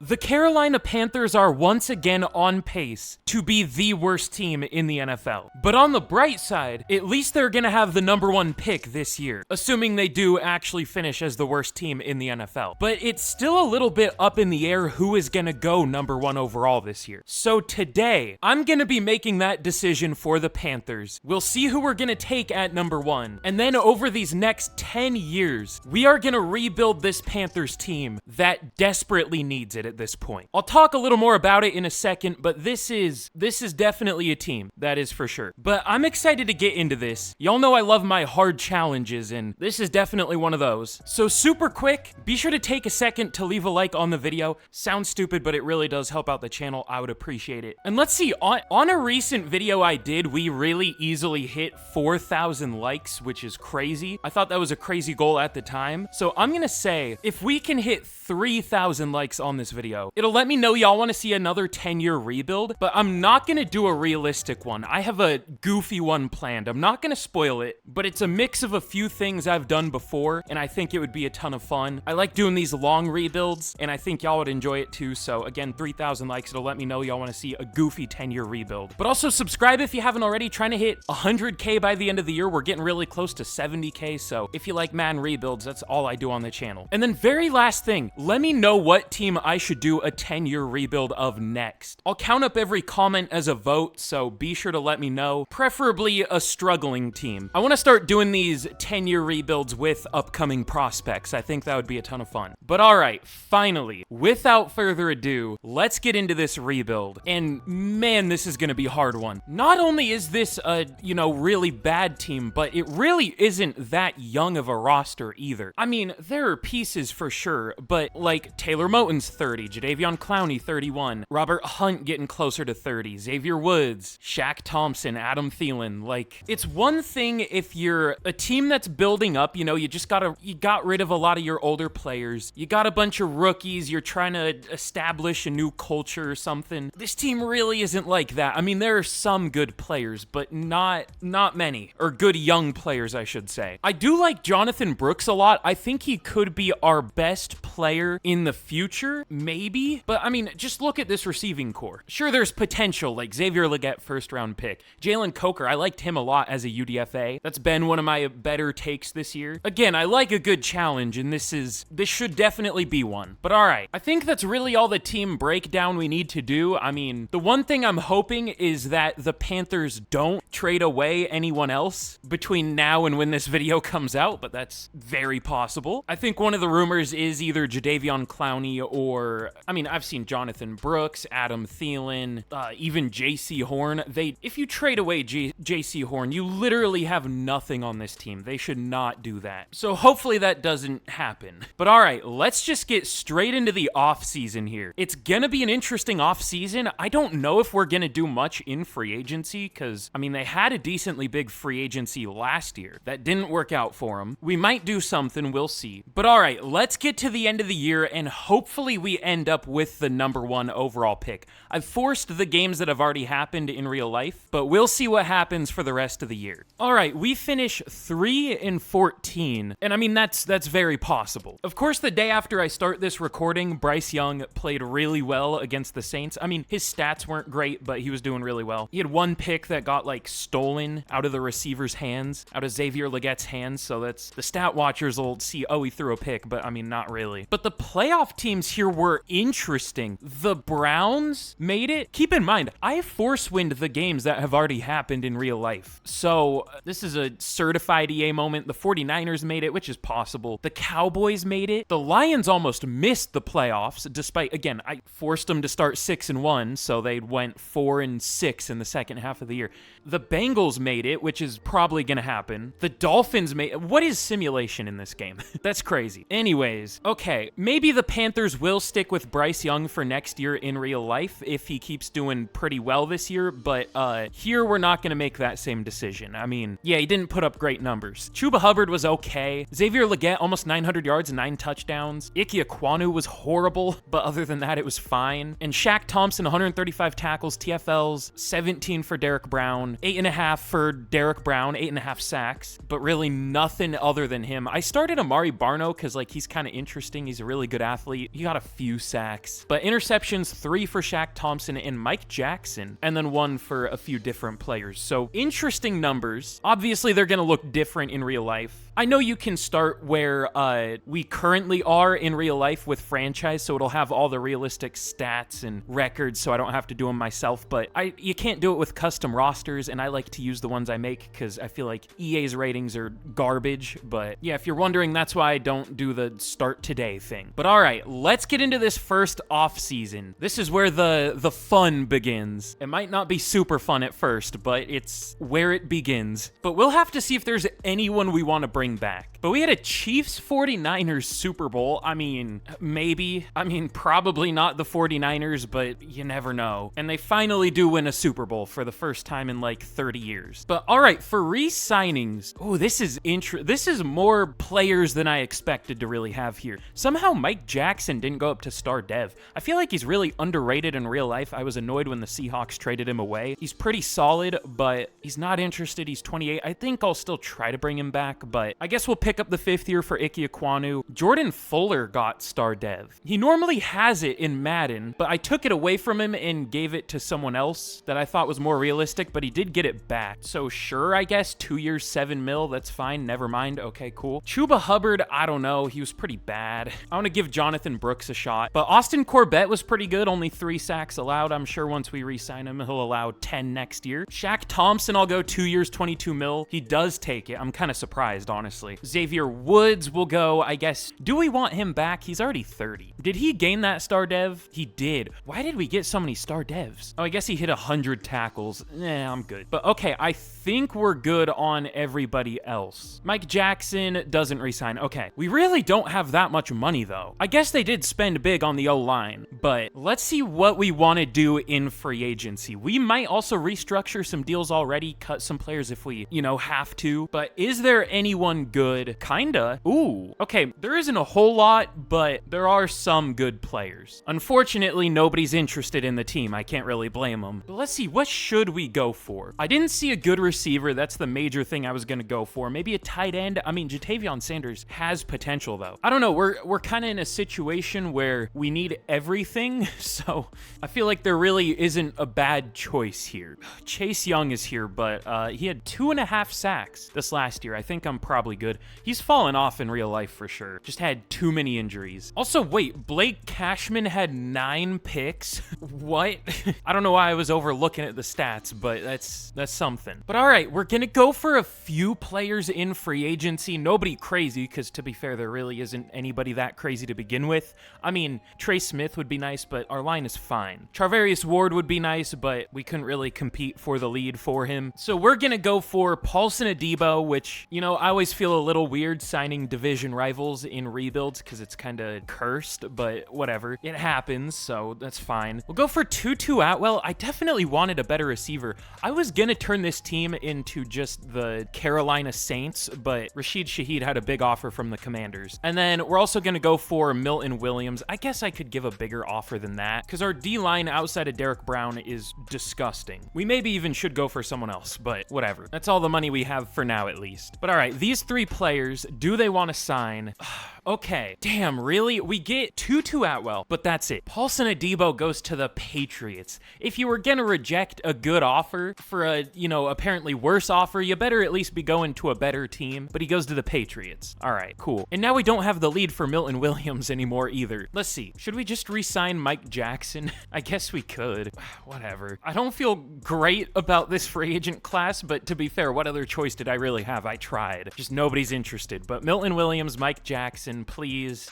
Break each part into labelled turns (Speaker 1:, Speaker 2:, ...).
Speaker 1: The Carolina Panthers are once again on pace to be the worst team in the NFL. But on the bright side, at least they're gonna have the #1 pick this year, assuming they do actually finish as the worst team in the NFL. But it's still a little bit up in the air who is gonna go #1 overall this year. So today, I'm gonna be making that decision for the Panthers. We'll see who we're gonna take at #1. And then over these next 10 years, we are gonna rebuild this Panthers team that desperately needs it at this point. I'll talk a little more about it in a second, but this is definitely a team, that is for sure. But I'm excited to get into this. Y'all know I love my hard challenges, and this is definitely one of those. So super quick, be sure to take a second to leave a like on the video. Sounds stupid, but it really does help out the channel. I would appreciate it. And let's see, on a recent video I did, we really easily hit 4,000 likes, which is crazy. I thought that was a crazy goal at the time. So I'm gonna say, if we can hit 3,000 likes on this video, it'll let me know y'all want to see another 10-year rebuild, but I'm not gonna do a realistic one. I have a goofy one planned. I'm not gonna spoil it, but it's a mix of a few things I've done before, and I think it would be a ton of fun. I like doing these long rebuilds, and I think y'all would enjoy it too. So again, 3,000 likes, it'll let me know y'all want to see a goofy 10-year rebuild. But also subscribe if you haven't already. Trying to hit 100K by the end of the year. We're getting really close to 70K, so if you like Madden rebuilds, that's all I do on the channel. And then very last thing, let me know what team I should do a 10-year rebuild of next. I'll count up every comment as a vote, so be sure to let me know. Preferably a struggling team. I want to start doing these 10-year rebuilds with upcoming prospects. I think that would be a ton of fun. But all right, finally, without further ado, let's get into this rebuild. And man, this is going to be a hard one. Not only is this a, really bad team, but it really isn't that young of a roster either. I mean, there are pieces for sure, but like Taylor Moton's 30, Jadeveon Clowney 31, Robert Hunt getting closer to 30, Xavier Woods, Shaq Thompson, Adam Thielen. Like, it's one thing if you're a team that's building up, you got rid of a lot of your older players, you got a bunch of rookies, you're trying to establish a new culture or something. This team really isn't like that. I mean, there are some good players, but not many, or good young players, I should say. I do like Jonathan Brooks a lot. I think he could be our best player in the future, maybe, but I mean, just look at this receiving core. Sure, there's potential, like Xavier Legette, first-round pick. Jalen Coker, I liked him a lot as a UDFA. That's been one of my better takes this year. Again, I like a good challenge, and this should definitely be one. But all right, I think that's really all the team breakdown we need to do. I mean, the one thing I'm hoping is that the Panthers don't trade away anyone else between now and when this video comes out, but that's very possible. I think one of the rumors is either Jadeveon Clowney or, I mean, I've seen Jonathan Brooks, Adam Thielen, even J.C. Horn. If you trade away J.C. Horn, you literally have nothing on this team. They should not do that. So hopefully that doesn't happen. But all right, let's just get straight into the offseason here. It's gonna be an interesting offseason. I don't know if we're gonna do much in free agency because, I mean, they had a decently big free agency last year. That didn't work out for them. We might do something, we'll see. But all right, let's get to the end of the year and hopefully we end up with the #1 overall pick. I've forced the games that have already happened in real life, but we'll see what happens for the rest of the year. All right, we finish 3-14, and I mean, that's very possible. Of course, the day after I start this recording, Bryce Young played really well against the Saints. I mean, his stats weren't great, but he was doing really well. He had one pick that got like stolen out of the receiver's hands, out of Xavier Legette's hands, so that's, the stat watchers will see, oh, he threw a pick, but I mean, not really. But the playoff teams here were interesting. The Browns made it. Keep in mind, I force-wind the games that have already happened in real life. So this is a certified EA moment. The 49ers made it, which is possible. The Cowboys made it. The Lions almost missed the playoffs, despite, again, I forced them to start 6-1, so they went 4-6 in the second half of the year. The Bengals made it, which is probably going to happen. The Dolphins made it. What is simulation in this game? That's crazy. Anyways, okay, maybe the Panthers will stick with Bryce Young for next year in real life if he keeps doing pretty well this year, but here we're not going to make that same decision. I mean, yeah, he didn't put up great numbers. Chuba Hubbard was okay. Xavier Legette, almost 900 yards and 9 touchdowns. Ike Ekwonu was horrible, but other than that, it was fine. And Shaq Thompson, 135 tackles, TFLs, 17 for Derek Brown, 8.5 for Derek Brown, 8.5 sacks, but really nothing other than him. I started Amari Barno because, like, he's kind of interesting. He's a really good athlete. He got a few few sacks. But interceptions, 3 for Shaq Thompson and Mike Jackson, and then 1 for a few different players. So interesting numbers. Obviously, they're going to look different in real life. I know you can start where we currently are in real life with franchise, so it'll have all the realistic stats and records, so I don't have to do them myself, but you can't do it with custom rosters, and I like to use the ones I make because I feel like EA's ratings are garbage. But yeah, if you're wondering, that's why I don't do the start today thing. But all right, let's get into this first off season. This is where the fun begins. It might not be super fun at first, but it's where it begins. But we'll have to see if there's anyone we want to bring back. But we had a Chiefs 49ers Super Bowl. I mean, maybe. I mean, probably not the 49ers, but you never know. And they finally do win a Super Bowl for the first time in like 30 years. But all right, for re-signings, oh, this is more players than I expected to really have here. Somehow Mike Jackson didn't go up to star dev. I feel like he's really underrated in real life. I was annoyed when the Seahawks traded him away. He's pretty solid, but he's not interested. He's 28. I think I'll still try to bring him back, but I guess we'll pick up the 5th year for Ike Ekwonu. Jordan Fuller got star dev. He normally has it in Madden, but I took it away from him and gave it to someone else that I thought was more realistic, but he did get it back. So sure, I guess 2 years, 7 mil, that's fine. Never mind. Okay, cool. Chuba Hubbard, I don't know. He was pretty bad. I want to give Jonathan Brooks a shot, but Austin Corbett was pretty good. Only 3 sacks allowed. I'm sure once we re-sign him, he'll allow 10 next year. Shaq Thompson, I'll go 2 years, 22 mil. He does take it. I'm kind of surprised, honestly. Xavier Woods will go, I guess. Do we want him back? He's already 30. Did he gain that star dev? He did. Why did we get so many star devs? Oh, I guess he hit 100 tackles. I'm good. But okay, I think we're good on everybody else. Mike Jackson doesn't resign. Okay, we really don't have that much money though. I guess they did spend big on the O-line, but let's see what we want to do in free agency. We might also restructure some deals already, cut some players if we, have to. But is there anyone good? Kinda. Ooh. Okay, there isn't a whole lot, but there are some good players. Unfortunately, nobody's interested in the team. I can't really blame them. But let's see, what should we go for? I didn't see a good receiver. That's the major thing I was going to go for. Maybe a tight end. I mean, Jatavion Sanders has potential though. I don't know. We're kind of in a situation where we need everything. So I feel like there really isn't a bad choice here. Chase Young is here, but he had 2.5 sacks this last year. I think I'm probably good. He's fallen off in real life for sure. Just had too many injuries. Also, wait, Blake Cashman had 9 picks. What? I don't know why I was overlooking at the stats, but that's something. But all right, we're gonna go for a few players in free agency. Nobody crazy, because to be fair, there really isn't anybody that crazy to begin with. I mean, Trey Smith would be nice, but our line is fine. Charvarius Ward would be nice, but we couldn't really compete for the lead for him. So we're gonna go for Paulson Adebo, which, I always feel a little weird signing division rivals in rebuilds because it's kind of cursed, but whatever. It happens, so that's fine. We'll go for Tutu Atwell. I definitely wanted a better receiver. I was gonna turn this team into just the Carolina Saints, but Rashid Shaheed had a big offer from the Commanders. And then we're also gonna go for Milton Williams. I guess I could give a bigger offer than that because our D-line outside of Derek Brown is disgusting. We maybe even should go for someone else, but whatever. That's all the money we have for now, at least. But all right, these 3 players, do they want to sign? Okay. Damn, really? We get Tutu Atwell, but that's it. Paulson Adebo goes to the Patriots. If you were gonna reject a good offer for a, apparently worse offer, you better at least be going to a better team, but he goes to the Patriots. All right, cool. And now we don't have the lead for Milton Williams anymore either. Let's see. Should we just re-sign Mike Jackson? I guess we could. Whatever. I don't feel great about this free agent class, but to be fair, what other choice did I really have? I tried. Just nobody's interested. But Milton Williams, Mike Jackson, please.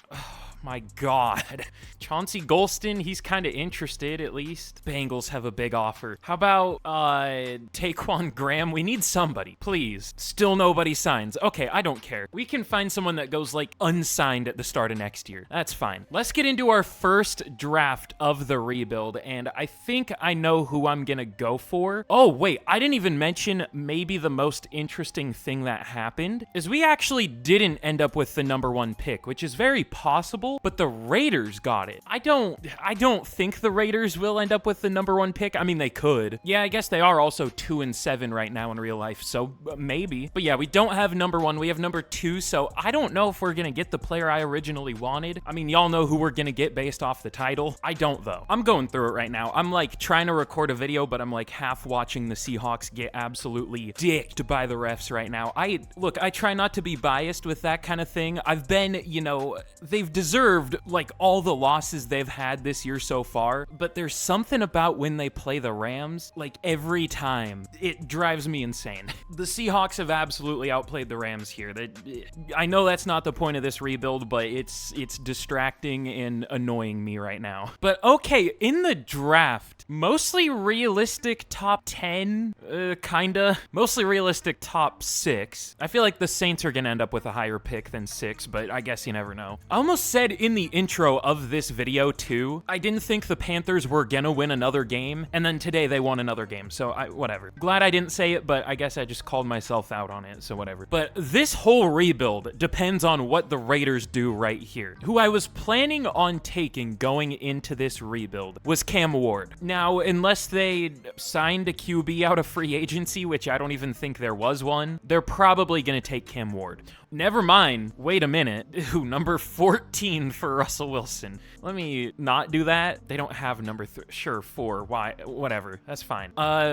Speaker 1: My God. Chauncey Golston, he's kind of interested at least. Bengals have a big offer. How about Taquan Graham? We need somebody, please. Still nobody signs. Okay, I don't care. We can find someone that goes like unsigned at the start of next year. That's fine. Let's get into our first draft of the rebuild, and I think I know who I'm gonna go for. Oh, wait, I didn't even mention maybe the most interesting thing that happened is we actually didn't end up with the #1 pick, which is very possible possible, but the Raiders got it. I don't think the Raiders will end up with the number 1 pick. I mean, they could. Yeah, I guess they are also 2-7 right now in real life, so maybe. But yeah, we don't have number 1. We have number 2, so I don't know if we're gonna get the player I originally wanted. I mean, y'all know who we're gonna get based off the title. I don't, though. I'm going through it right now. I'm like trying to record a video, but I'm like half watching the Seahawks get absolutely dicked by the refs right now. Look, I try not to be biased with that kind of thing. I've been, you know, they've deserved like all the losses they've had this year so far, but there's something about when they play the Rams, like every time, it drives me insane. The Seahawks have absolutely outplayed the Rams here. I know that's not the point of this rebuild, but it's distracting and annoying me right now. But okay, in the draft, mostly realistic top 10, kinda. Mostly realistic top 6. I feel like the Saints are gonna end up with a higher pick than 6, but I guess you never know. I almost said in the intro of this video too, I didn't think the Panthers were gonna win another game, and then today they won another game, so whatever. Glad I didn't say it, but I guess I just called myself out on it, so whatever. But this whole rebuild depends on what the Raiders do right here. Who I was planning on taking going into this rebuild was Cam Ward. Now, unless they signed a QB out of free agency, which I don't even think there was one, they're probably gonna take Cam Ward. Never mind. Wait a minute. Ooh, number 14 for Russell Wilson. Let me not do that. They don't have number 3. Sure, 4. Why? Whatever. That's fine.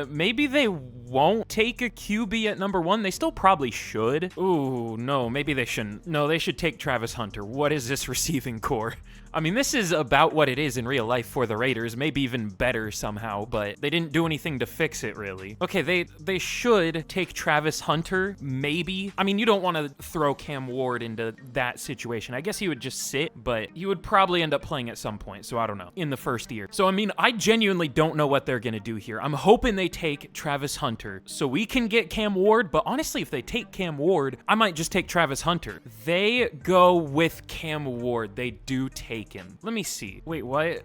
Speaker 1: Maybe they won't take a QB at number 1. They still probably should. Ooh, no, maybe they shouldn't. No, they should take Travis Hunter. What is this receiving core? I mean, this is about what it is in real life for the Raiders, maybe even better somehow, but they didn't do anything to fix it, really. Okay, they should take Travis Hunter, maybe. I mean, you don't want to throw Cam Ward into that situation. I guess he would just sit, but he would probably end up playing at some point, so I don't know, in the first year. So, I mean, I genuinely don't know what they're going to do here. I'm hoping they take Travis Hunter so we can get Cam Ward, but honestly, if they take Cam Ward, I might just take Travis Hunter. They go with Cam Ward. They do take him. Let me see. Wait, what?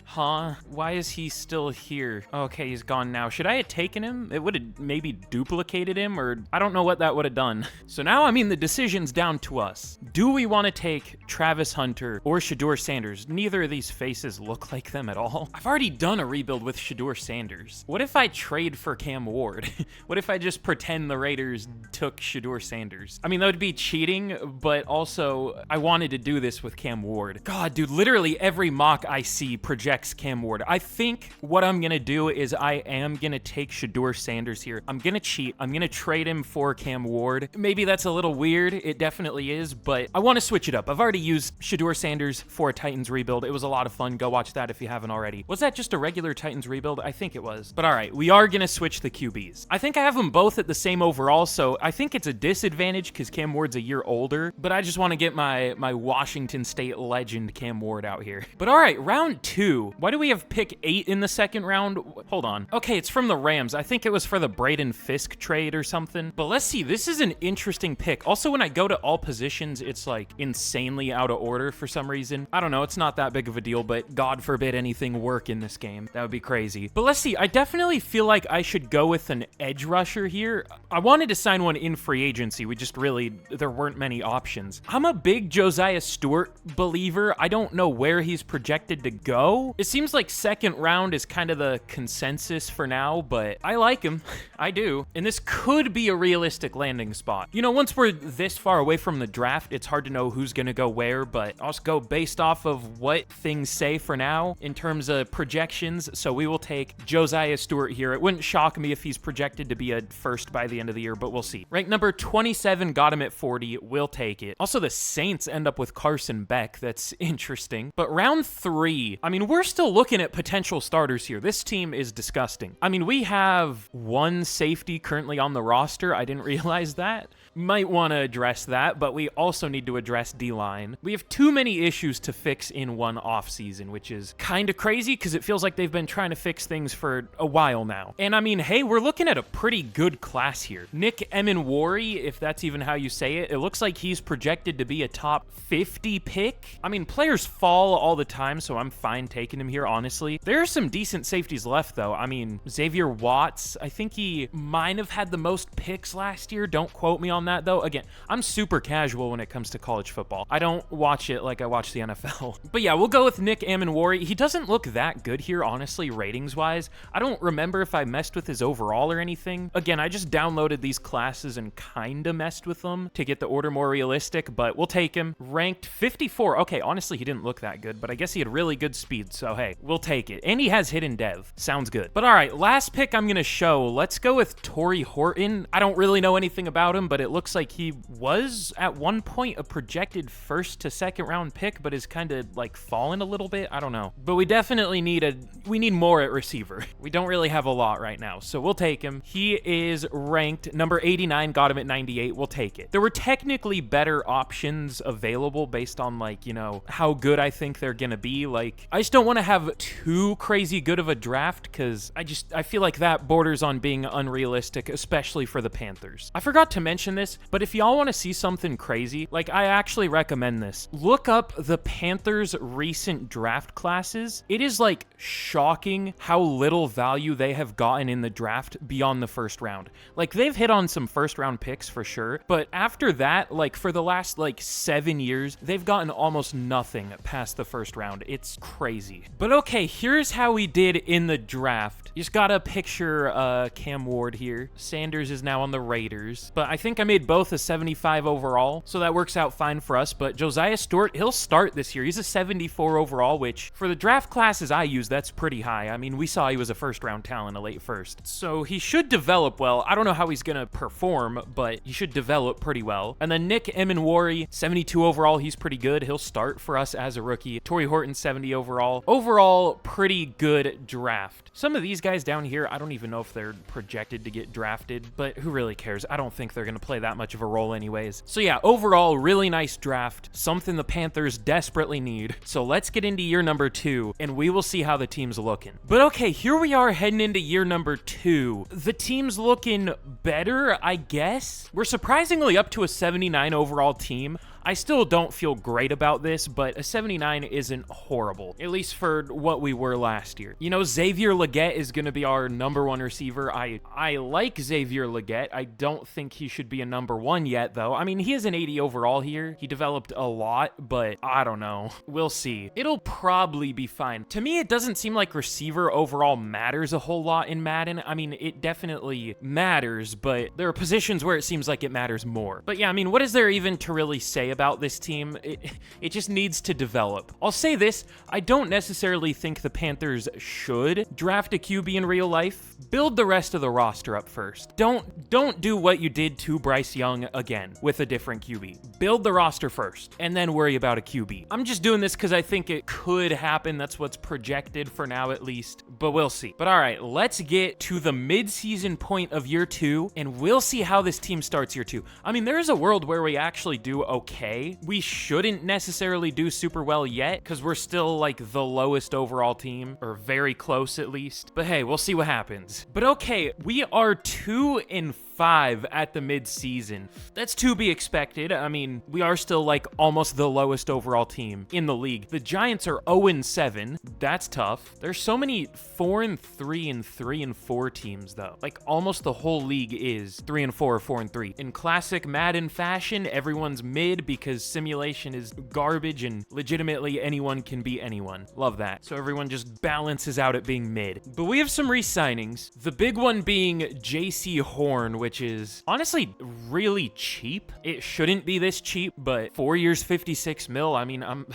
Speaker 1: Huh? Why is he still here? Okay, he's gone now. Should I have taken him? It would have maybe duplicated him, or I don't know what that would have done. So now, I mean, the decision's down to us. Do we want to take Travis Hunter or Shedeur Sanders? Neither of these faces look like them at all. I've already done a rebuild with Shedeur Sanders. What if I trade for Cam Ward? What if I just pretend the Raiders took Shedeur Sanders? I mean, that would be cheating, but also I wanted to do this with Cam Ward. God, dude, literally every mock I see projects Cam Ward. I think what I'm gonna do is I am gonna take Shedeur Sanders here. I'm gonna cheat. I'm gonna trade him for Cam Ward. Maybe that's a little weird. It definitely is, but I want to switch it up. I've already used Shedeur Sanders for a Titans rebuild. It was a lot of fun. Go watch that if you haven't already. Was that just a regular Titans rebuild? I think it was. But all right, we are gonna switch the QBs. I think I have them both at the same overall, so I think it's a disadvantage because Cam Ward's a year older, but I just want to get my Washington State legend Cam Ward out here. But all right, round 2. Why do we have pick 8 in the second round? Hold on. Okay, it's from the Rams. I think it was for the Braden Fisk trade or something. But let's see. This is an interesting pick. Also, when I go to all positions, it's like insanely out of order for some reason. I don't know. It's not that big of a deal, but God forbid anything work in this game. That would be crazy. But let's see. I definitely feel like I should go with an edge rusher here. I wanted to sign one in free agency. There weren't many options. I'm a big Josiah Stewart believer. I don't know where he's projected to go. It seems like second round is kind of the consensus for now, but I like him. I do. And this could be a realistic landing spot. You know, once we're this far away from the draft, it's hard to know who's going to go where, but I'll just go based off of what things say for now in terms of projections. So we will take Josiah Stewart here. It wouldn't shock me if he's projected to be a first by the end of the year, but we'll see. Rank number 27, got him at 40. We'll take it. Also, the Saints end up with Carson Beck. That's interesting. But round 3, I mean, we're still looking at potential starters here. This team is disgusting. I mean, we have one safety currently on the roster. I didn't realize that. Might want to address that, but we also need to address D-line. We have too many issues to fix in one offseason, which is kind of crazy because it feels like they've been trying to fix things for a while now. And I mean, hey, we're looking at a pretty good class here. Nick Emenwari, if that's even how you say it, it looks like he's projected to be a top 50 pick. I mean, players fall all the time, so I'm fine taking him here, honestly. There are some decent safeties left, though. I mean, Xavier Watts, I think he might have had the most picks last year. Don't quote me on on that, though. Again, I'm super casual when it comes to college football. I don't watch it like I watch the NFL. But yeah, we'll go with Nick Amenwari. He doesn't look that good here, honestly, ratings-wise. I don't remember if I messed with his overall or anything. Again, I just downloaded these classes and kinda messed with them to get the order more realistic, but we'll take him. Ranked 54. Okay, honestly, he didn't look that good, but I guess he had really good speed, so hey, we'll take it. And he has hidden dev. Sounds good. But all right, last pick I'm gonna show. Let's go with Torrey Horton. I don't really know anything about him, but it looks like he was at one point a projected first to second round pick, but is kind of like fallen a little bit. I don't know. But we definitely need more at receiver. We don't really have a lot right now, so we'll take him. He is ranked number 89, got him at 98. We'll take it. There were technically better options available based on, like, you know, how good I think they're gonna be. Like, I just don't want to have too crazy good of a draft because I feel like that borders on being unrealistic, especially for the Panthers. I forgot to mention this, but if y'all want to see something crazy, like, I actually recommend this. Look up the Panthers' recent draft classes. It is, like, shocking how little value they have gotten in the draft beyond the first round. Like, they've hit on some first round picks for sure, but after that, like, for the last, like, 7 years, they've gotten almost nothing past the first round. It's crazy. But okay, here's how we did in the draft. You just gotta picture Cam Ward here. Sanders is now on the Raiders, but I think I made both a 75 overall, so that works out fine for us. But Josiah Stewart, he'll start this year. He's a 74 overall, which for the draft classes I use, that's pretty high. I mean, we saw he was a first round talent, a late first, so he should develop well. I don't know how he's gonna perform, but he should develop pretty well. And then Nick Amenwari, 72 overall, he's pretty good. He'll start for us as a rookie. Torrey Horton, 70 overall. Overall, pretty good draft. Some of these guys down here, I don't even know if they're projected to get drafted, but who really cares? I don't think they're gonna play that much of a role anyways. So yeah, overall, really nice draft. Something the Panthers desperately need. So let's get into year number 2, and we will see how the team's looking. But okay, here we are heading into year number 2. The team's looking better, I guess. We're surprisingly up to a 79 overall team. I still don't feel great about this, but a 79 isn't horrible, at least for what we were last year. You know, Xavier Legette is going to be our number 1 receiver. I like Xavier Legette. I don't think he should be a number 1 yet, though. I mean, he is an 80 overall here. He developed a lot, but I don't know. We'll see. It'll probably be fine. To me, it doesn't seem like receiver overall matters a whole lot in Madden. I mean, it definitely matters, but there are positions where it seems like it matters more. But yeah, I mean, what is there even to really say about this team? It just needs to develop. I'll say this, I don't necessarily think the Panthers should draft a QB in real life. Build the rest of the roster up first. Don't do what you did to Bryce Young again with a different QB. Build the roster first and then worry about a QB. I'm just doing this because I think it could happen. That's what's projected for now at least, but we'll see. But all right, let's get to the mid-season point of year 2 and we'll see how this team starts year 2. I mean, there is a world where we actually do okay. We shouldn't necessarily do super well yet because we're still like the lowest overall team, or very close at least. But hey, we'll see what happens. But okay, we are 2-5 at the mid-season. That's to be expected. I mean, we are still like almost the lowest overall team in the league. The Giants are 0-7. That's tough. There's so many 4-3 and 3-4 teams though. Like almost the whole league is 3-4 or 4-3. In classic Madden fashion, everyone's mid because simulation is garbage and legitimately anyone can beat anyone. Love that. So everyone just balances out at being mid. But we have some re-signings. The big one being JC Horn, which is honestly really cheap. It shouldn't be this cheap, but 4 years, 56 mil. I mean, I'm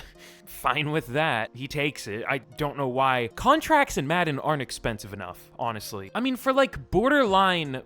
Speaker 1: fine with that. He takes it. I don't know why. Contracts in Madden aren't expensive enough, honestly. I mean, for like borderline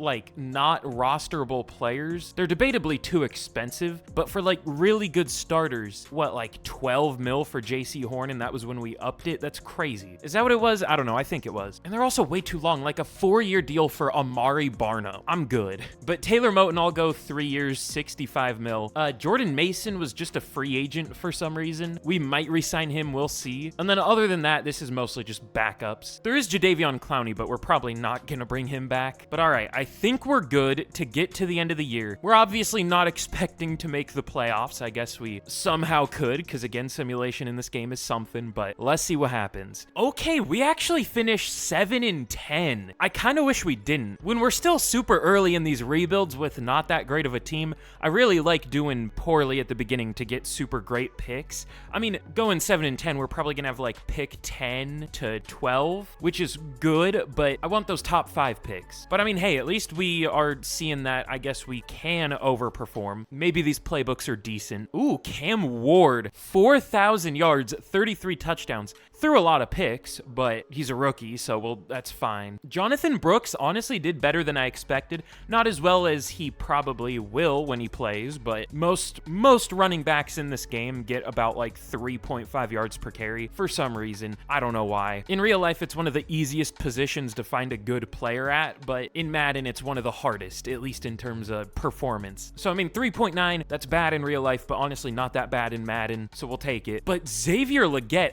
Speaker 1: like not rosterable players, they're debatably too expensive, but for like really good starters, what, like 12 mil for JC Horn, and that was when we upped it? That's crazy. Is that what it was? I don't know. I think it was. And they're also way too long, like a 4-year deal for Amari Barno. I'm good. But Taylor Moton, I'll go 3 years, 65 mil. Jordan Mason was just a free agent for some reason. We might re-sign him. We'll see. And then other than that, this is mostly just backups. There is Jadeveon Clowney, but we're probably not gonna bring him back. But all right, I think we're good to get to the end of the year. We're obviously not expecting to make the playoffs. I guess we somehow could, because again, simulation in this game is something, but let's see what happens. Okay, we actually finished 7-10. I kind of wish we didn't. When we're still super early in these rebuilds with not that great of a team, I really like doing poorly at the beginning to get super great picks. I mean, going 7-10, we're probably gonna have like pick 10 to 12, which is good, but I want those top 5 picks. But I mean, hey, at least we are seeing that I guess we can overperform. Maybe these playbooks are decent. Ooh, Cam Ward, 4,000 yards, 33 touchdowns. Threw a lot of picks, but he's a rookie, so well, that's fine. Jonathan Brooks honestly did better than I expected. Not as well as he probably will when he plays, but most running backs in this game get about like 3.5 yards per carry for some reason. I don't know why. In real life, it's one of the easiest positions to find a good player at, but in Madden, it's one of the hardest, at least in terms of performance. So I mean, 3.9, that's bad in real life, but honestly not that bad in Madden, so we'll take it. But Xavier Legette,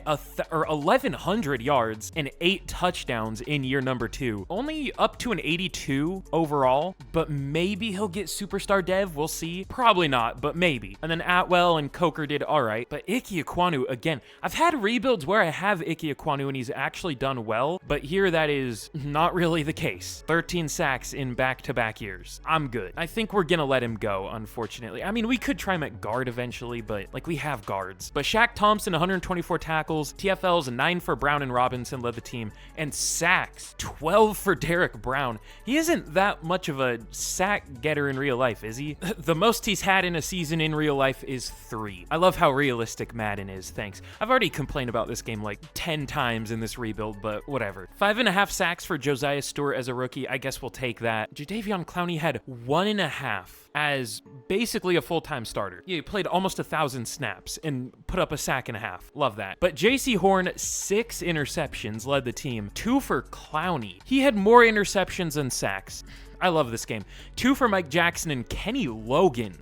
Speaker 1: 1,100 yards and 8 touchdowns in year number 2. Only up to an 82 overall, but maybe he'll get superstar dev. We'll see. Probably not, but maybe. And then Atwell and Coker did all right. But Ike Ekwonu, again, I've had rebuilds where I have Ike Ekwonu and he's actually done well, but here that is not really the case. 13 sacks in back-to-back years. I'm good. I think we're gonna let him go, unfortunately. I mean, we could try him at guard eventually, but like we have guards. But Shaq Thompson, 124 tackles, TFLs, 9 for Brown and Robinson led the team, and sacks, 12 for Derek Brown. He isn't that much of a sack getter in real life, is he? The most he's had in a season in real life is 3. I love how realistic Madden is, thanks. I've already complained about this game like 10 times in this rebuild, but whatever. 5.5 sacks for Josiah Stewart as a rookie. I guess we'll take that. Jadeveon Clowney had 1.5 as basically a full-time starter. Yeah, he played almost 1,000 snaps and put up a sack and a half. Love that. But JC Horn, 6 interceptions, led the team. 2 for Clowney. He had more interceptions than sacks. I love this game. 2 for Mike Jackson and Kenny Logan.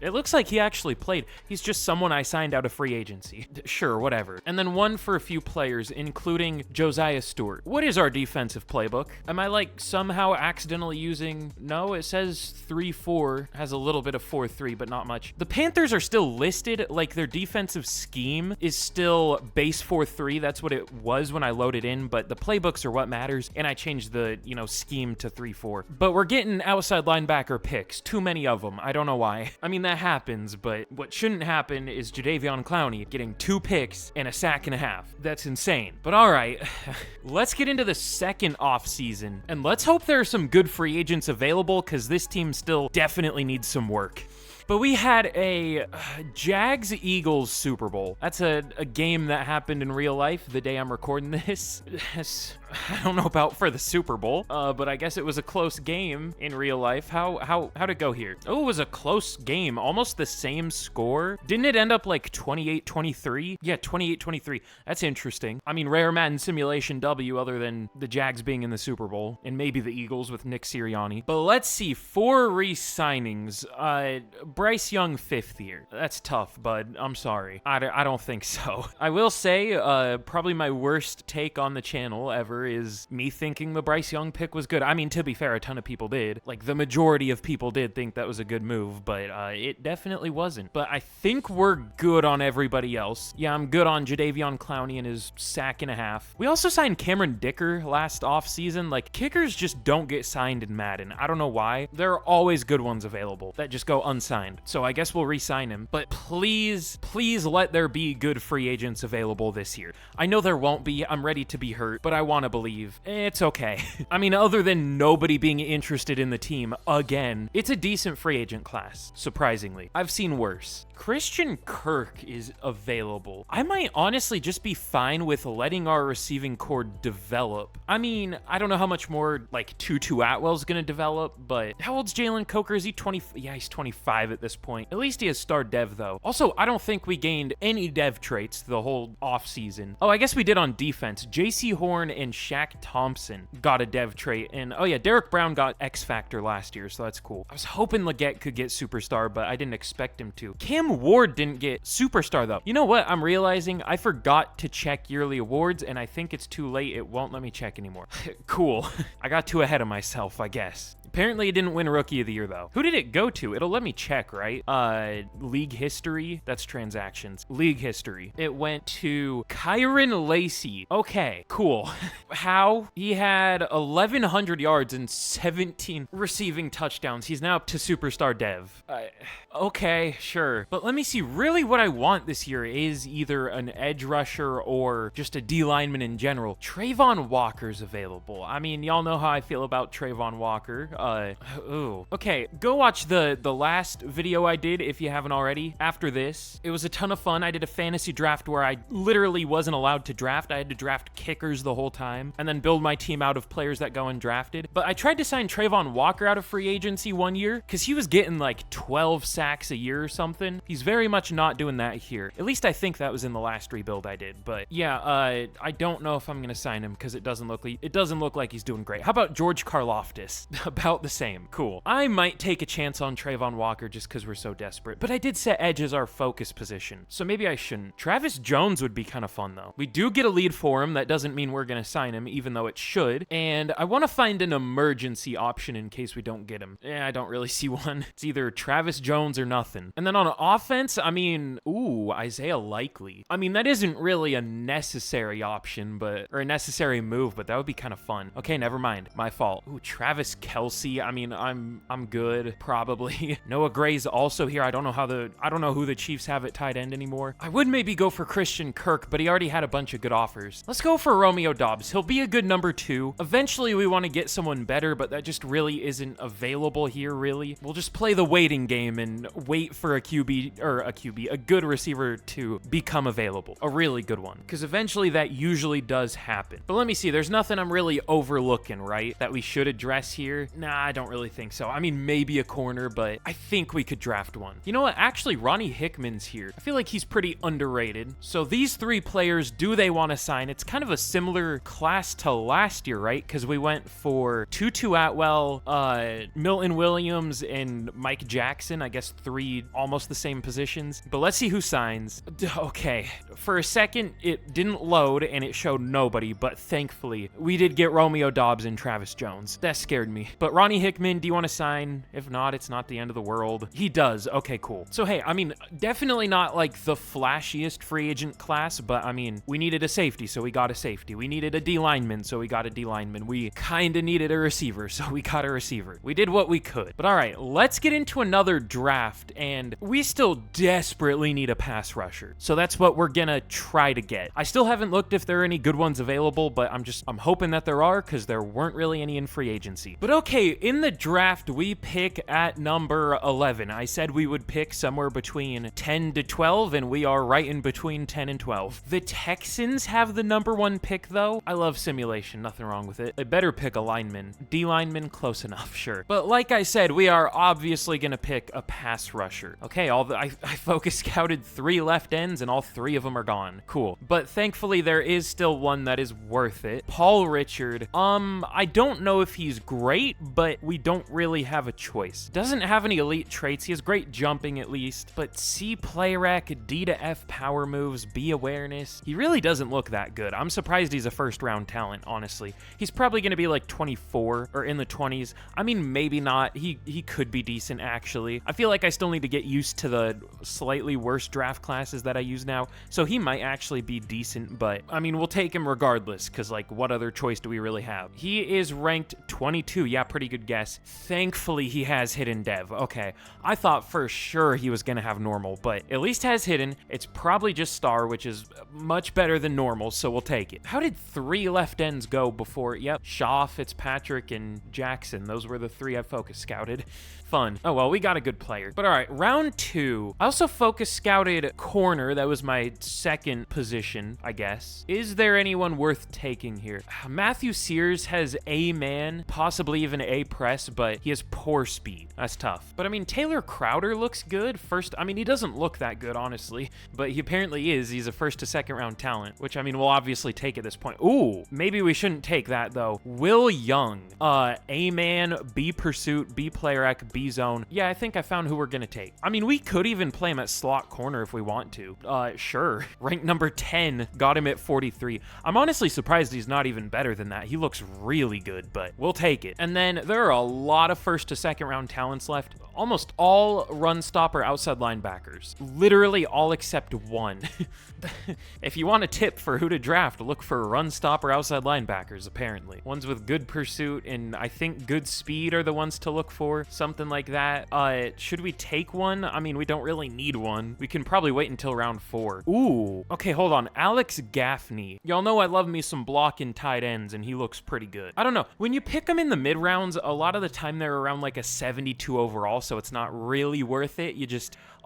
Speaker 1: It looks like he actually played. He's just someone I signed out of free agency. Sure, whatever. And then 1 for a few players, including Josiah Stewart. What is our defensive playbook? Am I like somehow accidentally using... No, it says 3-4, has a little bit of 4-3, but not much. The Panthers are still listed, like their defensive scheme is still base 4-3. That's what it was when I loaded in, but the playbooks are what matters, and I changed the, scheme to 3-4. But we're getting outside linebacker picks. Too many of them. I don't know why. I mean, that happens, but what shouldn't happen is Jadeveon Clowney getting 2 picks and a sack and a half. That's insane. But all right, let's get into the second offseason, and let's hope there are some good free agents available, because this team still definitely needs some work. But we had a Jags-Eagles Super Bowl. That's a game that happened in real life the day I'm recording this. I don't know about for the Super Bowl, but I guess it was a close game in real life. How'd it go here? Oh, it was a close game. Almost the same score. Didn't it end up like 28-23? Yeah, 28-23. That's interesting. I mean, rare Madden simulation W other than the Jags being in the Super Bowl, and maybe the Eagles with Nick Sirianni. But let's see, 4 re-signings. Bryce Young, 5th year. That's tough, bud. I'm sorry. I don't think so. I will say, probably my worst take on the channel ever is me thinking the Bryce Young pick was good. I mean, to be fair, a ton of people did. Like, the majority of people did think that was a good move, but it definitely wasn't. But I think we're good on everybody else. Yeah, I'm good on Jadeveon Clowney and his sack and a half. We also signed Cameron Dicker last offseason. Like, kickers just don't get signed in Madden. I don't know why. There are always good ones available that just go unsigned. So I guess we'll re-sign him. But please let there be good free agents available this year. I know there won't be. I'm ready to be hurt, but I want to believe. It's okay. I mean, other than nobody being interested in the team again, it's a decent free agent class, surprisingly. I've seen worse. Christian Kirk is available. I might honestly just be fine with letting our receiving core develop. I mean, I don't know how much more like Tutu Atwell's gonna develop, but how old's Jalen Coker? Is he 20? Yeah, he's 25 at this point. At least he has star dev though. Also, I don't think we gained any dev traits the whole offseason. Oh, I guess we did on defense. JC Horn and Shaq Thompson got a dev trait, and oh yeah, Derek Brown got X Factor last year, so that's cool. I was hoping Legette could get superstar, but I didn't expect him to. Cam Ward didn't get superstar though. You know what? I'm realizing I forgot to check yearly awards, and I think it's too late. It won't let me check anymore. Cool. I got too ahead of myself, I guess. Apparently it didn't win Rookie of the Year though. Who did it go to? It'll let me check, right? League history. That's transactions. League history. It went to Kyron Lacey. Okay, cool. How? He had 1,100 yards and 17 receiving touchdowns. He's now up to superstar dev. Okay, sure. But let me see. Really what I want this year is either an edge rusher or just a D lineman in general. Trayvon Walker's available. I mean, y'all know how I feel about Trayvon Walker. Okay, go watch the last video I did if you haven't already. After this, it was a ton of fun. I did a fantasy draft where I literally wasn't allowed to draft. I had to draft kickers the whole time and then build my team out of players that go undrafted. But I tried to sign Trayvon Walker out of free agency one year because he was getting like 12 sacks a year or something. He's very much not doing that here. At least I think that was in the last rebuild I did. But yeah, I don't know if I'm gonna sign him because it doesn't look like he's doing great. How about George Karlaftis? About the same. Cool. I might take a chance on Trayvon Walker just because we're so desperate. But I did set edge as our focus position, so maybe I shouldn't. Travis Jones would be kind of fun though. We do get a lead for him. That doesn't mean we're gonna sign him, even though it should. And I want to find an emergency option in case we don't get him. I don't really see one. It's either Travis Jones or nothing. And then on offense, I mean, Isaiah Likely. I mean, that isn't really a necessary option, or a necessary move, but that would be kind of fun. Okay, never mind. My fault. Travis Kelce. I mean, I'm good, probably. Noah Gray's also here. I don't know who the Chiefs have at tight end anymore. I would maybe go for Christian Kirk, but he already had a bunch of good offers. Let's go for Romeo Doubs. He'll be a good number 2. Eventually, we want to get someone better, but that just really isn't available here, really. We'll just play the waiting game and wait for a good receiver to become available. A really good one. Because eventually that usually does happen. But let me see. There's nothing I'm really overlooking, right? That we should address here? Nah, I don't really think so. I mean, maybe a corner, but I think we could draft one. You know what? Actually, Ronnie Hickman's here. I feel like he's pretty underrated. So these 3 players, do they want to sign? It's kind of a similar class to last year, right? Because we went for Tutu Atwell, Milton Williams, and Mike Jackson. I guess 3 almost the same positions. But let's see who signs. Okay. For a second, it didn't load and it showed nobody, but thankfully, we did get Romeo Doubs and Travis Jones. That scared me. But Ronnie Hickman, do you want to sign? If not, it's not the end of the world. He does. Okay, cool. So, hey, I mean, definitely not like the flashiest free agent class, but I mean, we needed a safety, so we got a safety. We needed a D lineman, so we got a D lineman. We kind of needed a receiver, so we got a receiver. We did what we could. But all right, let's get into another draft, and we still desperately need a pass rusher. So that's what we're gonna try to get. I still haven't looked if there are any good ones available, but I'm hoping that there are, because there weren't really any in free agency. But okay, in the draft, we pick at number 11. I said we would pick somewhere between 10 to 12, and we are right in between 10 and 12. The Texans have the number 1 pick, though. I love simulation, nothing wrong with it. They better pick a lineman. D lineman, close enough, sure. But like I said, we are obviously gonna pick a pass rusher. Okay, I focus scouted 3 left ends, and all 3 of them are gone. Cool. But thankfully, there is still one that is worth it. Paul Richard. I don't know if he's great, but we don't really have a choice. Doesn't have any elite traits. He has great jumping at least, but C play rec, D to F power moves, B awareness. He really doesn't look that good. I'm surprised he's a first round talent, honestly. He's probably going to be like 24 or in the 20s. I mean, maybe not. He could be decent, actually. I feel like I still need to get used to the slightly worse draft classes that I use now, so he might actually be decent, but I mean, we'll take him regardless, because like, what other choice do we really have? He is ranked 22. Yeah, pretty good guess. Thankfully, he has hidden dev. Okay, I thought for sure he was going to have normal, but at least has hidden. It's probably just star, which is much better than normal, so we'll take it. How did 3 left ends go before? Yep, Shaw, Fitzpatrick, and Jackson. Those were the 3 I focus scouted. Fun. Oh, well, we got a good player. But all right, round 2. I also focus scouted corner. That was my second position, I guess. Is there anyone worth taking here? Matthew Sears has A-man, possibly even A-press, but he has poor speed. That's tough. But I mean, Taylor Crowder looks good. I mean, he doesn't look that good, honestly, but he apparently is. He's a first to second round talent, which I mean, we'll obviously take at this point. Ooh, maybe we shouldn't take that though. Will Young, A-man, B pursuit, B play rec, B zone. Yeah, I think I found who we're gonna take. I mean, we could even play him at slot corner if we want to. Sure. Ranked number 10, got him at 43. I'm honestly surprised he's not even better than that. He looks really good, but we'll take it. And then there are a lot of first to second round talents left. Almost all run stopper outside linebackers. Literally all except one. If you want a tip for who to draft, look for run stopper outside linebackers, apparently. Ones with good pursuit and I think good speed are the ones to look for. Something like that. Should we take one? I mean, we don't really need one. We can probably wait until round 4. Ooh. Okay, hold on. Alex Gaffney. Y'all know I love me some blocking tight ends, and he looks pretty good. I don't know. When you pick them in the mid rounds, a lot of the time they're around like a 72 overall, so it's not really worth it.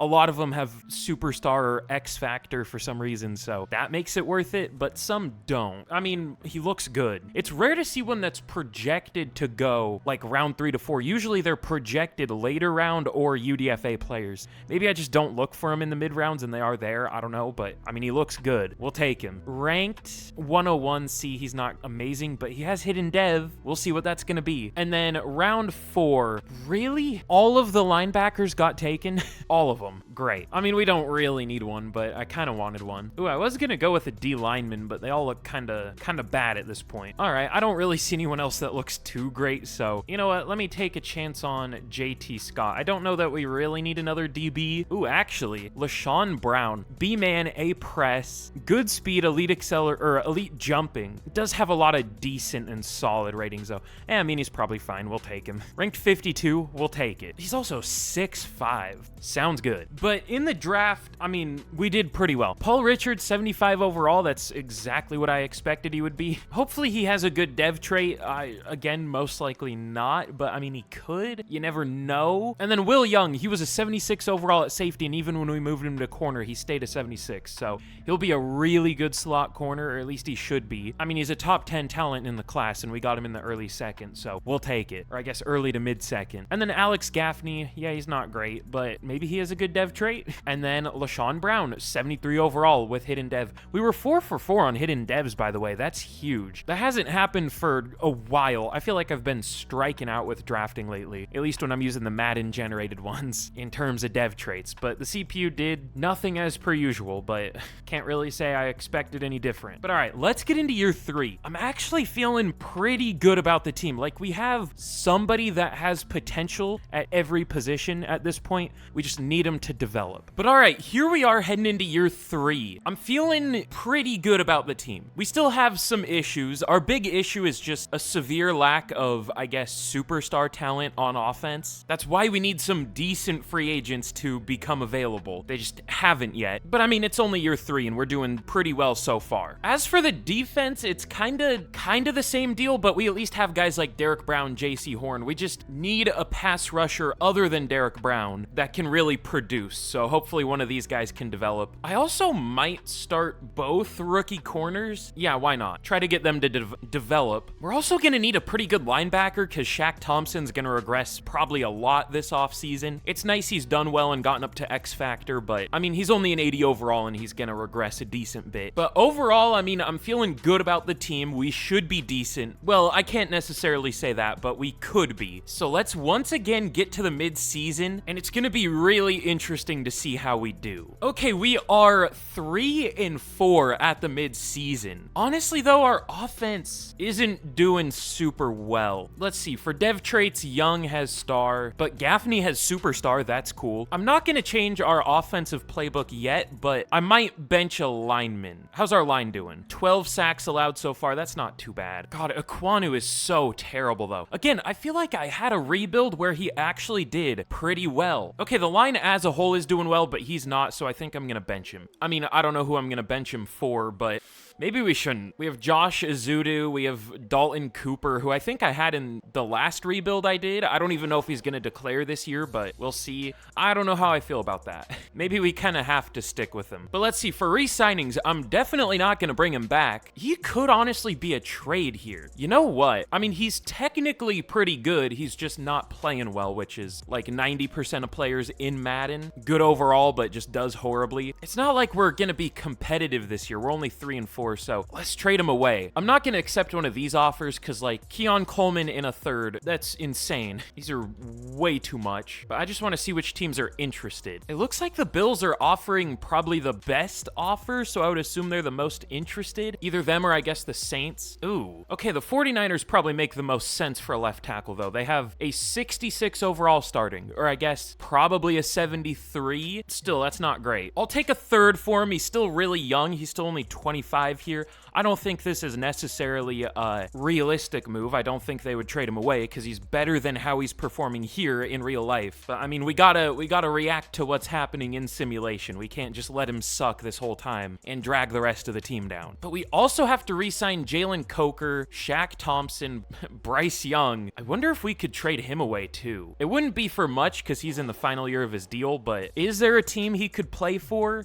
Speaker 1: A lot of them have superstar or X factor for some reason, so that makes it worth it, but some don't. I mean, he looks good. It's rare to see one that's projected to go like round 3 to 4. Usually they're projected later round or UDFA players. Maybe I just don't look for him in the mid rounds and they are there. I don't know, but I mean, he looks good. We'll take him. Ranked 101. See, he's not amazing, but he has hidden dev. We'll see what that's gonna be. And then round 4. Really? All of the linebackers got taken? All of them. Great. I mean, we don't really need one, but I kind of wanted one. Ooh, I was gonna go with a D lineman, but they all look kind of bad at this point. All right, I don't really see anyone else that looks too great, so you know what? Let me take a chance on JT Scott. I don't know that we really need another DB. Ooh, actually, LaShawn Brown, B-man, A press, good speed, elite elite jumping. Does have a lot of decent and solid ratings though. I mean, he's probably fine. We'll take him. Ranked 52, we'll take it. He's also 6'5". Sounds good. But in the draft, I mean, we did pretty well. Paul Richards, 75 overall. That's exactly what I expected he would be. Hopefully he has a good dev trait. Again, most likely not, but I mean, he could. You never know. And then Will Young, he was a 76 overall at safety, and even when we moved him to corner, he stayed a 76. So he'll be a really good slot corner, or at least he should be. I mean, he's a top 10 talent in the class, and we got him in the early second, so we'll take it. Or I guess early to mid second. And then Alex Gaffney, yeah, he's not great, but maybe he has a good dev trait. And then LaShawn Brown, 73 overall with hidden dev. We were 4 for 4 on hidden devs, by the way. That's huge. That hasn't happened for a while. I feel like I've been striking out with drafting lately, at least when I'm using the Madden generated ones in terms of dev traits. But the CPU did nothing as per usual, but can't really say I expected any different. But all right, let's get into year 3. I'm actually feeling pretty good about the team. Like, we have somebody that has potential at every position at this point. We just need him to develop. But all right, here we are heading into year 3. I'm feeling pretty good about the team. We still have some issues. Our big issue is just a severe lack of, I guess, superstar talent on offense. That's why we need some decent free agents to become available. They just haven't yet. But I mean, it's only year 3 and we're doing pretty well so far. As for the defense, it's kind of the same deal, but we at least have guys like Derek Brown, JC Horn. We just need a pass rusher other than Derek Brown that can really produce. So hopefully one of these guys can develop. I also might start both rookie corners. Yeah, why not? Try to get them to develop. We're also going to need a pretty good linebacker because Shaq Thompson's going to regress probably a lot this offseason. It's nice he's done well and gotten up to X factor, but I mean, he's only an 80 overall and he's going to regress a decent bit. But overall, I mean, I'm feeling good about the team. We should be decent. Well, I can't necessarily say that, but we could be. So let's once again get to the mid-season, and it's going to be really interesting to see how we do. Okay, we are 3-4 at the mid-season. Honestly, though, our offense isn't doing super well. Let's see. For dev traits, Young has star, but Gaffney has superstar. That's cool. I'm not going to change our offensive playbook yet, but I might bench a lineman. How's our line doing? 12 sacks allowed so far. That's not too bad. God, Aquanu is so terrible, though. Again, I feel like I had a rebuild where he actually did pretty well. Okay, the line as a whole is doing well, but he's not, so I think I'm going to bench him. I mean, I don't know who I'm going to bench him for, but maybe we shouldn't. We have Josh Azudu. We have Dalton Cooper, who I think I had in the last rebuild I did. I don't even know if he's going to declare this year, but we'll see. I don't know how I feel about that. Maybe we kind of have to stick with him. But let's see. For re-signings, I'm definitely not going to bring him back. He could honestly be a trade here. You know what? I mean, he's technically pretty good. He's just not playing well, which is like 90% of players in Madden. Good overall, but just does horribly. It's not like we're going to be competitive this year. We're only 3-4 for, so let's trade him away. I'm not going to accept one of these offers because, like, Keon Coleman in a third, that's insane. These are way too much, but I just want to see which teams are interested. It looks like the Bills are offering probably the best offer, so I would assume they're the most interested. Either them or I guess the Saints. Ooh, okay, the 49ers probably make the most sense for a left tackle, though. They have a 66 overall starting, or I guess probably a 73. Still, that's not great. I'll take a third for him. He's still really young. He's still only 25 here. I don't think this is necessarily a realistic move. I don't think they would trade him away because he's better than how he's performing here in real life. But I mean, we gotta react to what's happening in simulation. We can't just let him suck this whole time and drag the rest of the team down. But we also have to re-sign Jalen Coker, Shaq Thompson, Bryce Young. I wonder if we could trade him away too. It wouldn't be for much because he's in the final year of his deal, but is there a team he could play for?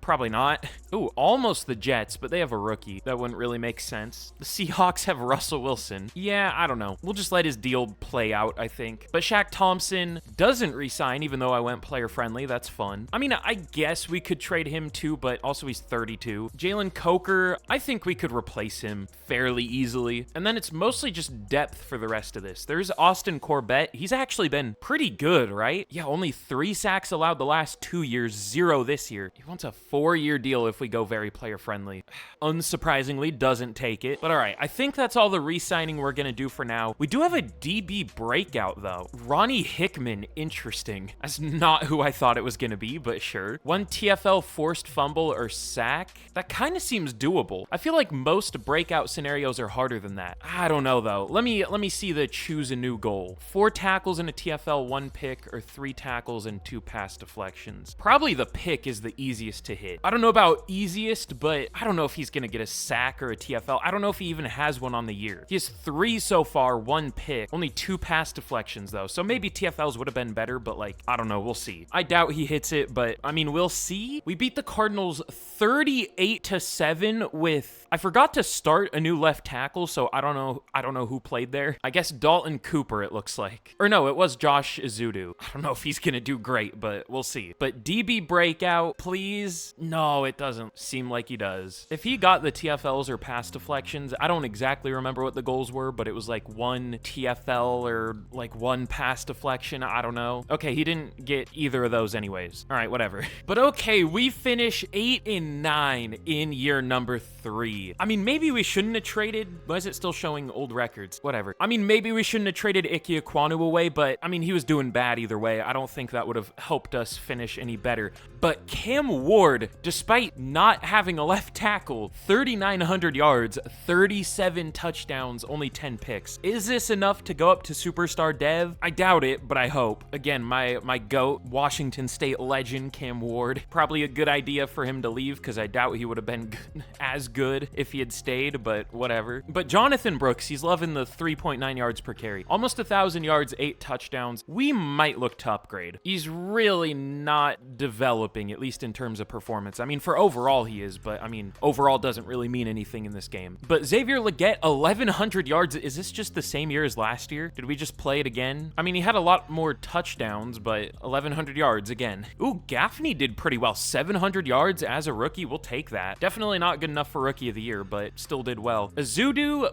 Speaker 1: Probably not. Ooh, almost the Jets, but they have a rookie. That wouldn't really make sense. The Seahawks have Russell Wilson. Yeah, I don't know. We'll just let his deal play out, I think. But Shaq Thompson doesn't resign, even though I went player friendly. That's fun. I mean, I guess we could trade him too, but also he's 32. Jalen Coker, I think we could replace him fairly easily. And then it's mostly just depth for the rest of this. There's Austin Corbett. He's actually been pretty good, right? Yeah, only 3 sacks allowed the last 2 years, 0 this year. He wants a 4-year deal if we go very player friendly. Unsurprisingly, doesn't take it. But all right, I think that's all the re-signing we're going to do for now. We do have a DB breakout, though. Ronnie Hickman, interesting. That's not who I thought it was going to be, but sure. 1 TFL forced fumble or sack. That kind of seems doable. I feel like most breakout scenarios are harder than that. I don't know, though. Let me see the choose a new goal. 4 tackles in a TFL, 1 pick, or 3 tackles and 2 pass deflections. Probably the pick is the easiest to hit. I don't know about easiest, but I don't know if he's going to get a sack or a TFL. I don't know if he even has one on the year. He has 3 so far, 1 pick, only 2 pass deflections though. So maybe TFLs would have been better, but like, I don't know. We'll see. I doubt he hits it, but I mean, we'll see. We beat the Cardinals 38-7 with, I forgot to start a new left tackle, so I don't know who played there. I guess Dalton Cooper, it looks like. Or no, it was Josh Izudu. I don't know if he's gonna do great, but we'll see. But DB breakout, please. No, it doesn't seem like he does. If he got the TFLs or pass deflections, I don't exactly remember what the goals were, but it was like 1 TFL or like 1 pass deflection. I don't know. Okay, he didn't get either of those anyways. All right, whatever. But okay, we finish 8-9 in year number 3. I mean, maybe we shouldn't have traded. Why is it still showing old records? Whatever. I mean, maybe we shouldn't have traded Ike Ekwonu away, but I mean, he was doing bad either way. I don't think that would have helped us finish any better. But Cam Ward, despite not having a left tackle, 3,900 yards, 37 touchdowns, only 10 picks. Is this enough to go up to superstar dev? I doubt it, but I hope. Again, my GOAT, Washington State legend, Cam Ward. Probably a good idea for him to leave because I doubt he would have been as good if he had stayed, but whatever. But Jonathan Brooks, he's loving the 3.9 yards per carry. Almost 1,000 yards, 8 touchdowns. We might look to upgrade. He's really not developing, at least in terms of performance. I mean, for overall he is, but I mean, overall doesn't really mean anything in this game. But Xavier Legette, 1,100 yards. Is this just the same year as last year? Did we just play it again? I mean, he had a lot more touchdowns, but 1,100 yards again. Ooh, Gaffney did pretty well. 700 yards as a rookie. We'll take that. Definitely not good enough for rookie of the year, but still did well. Izudu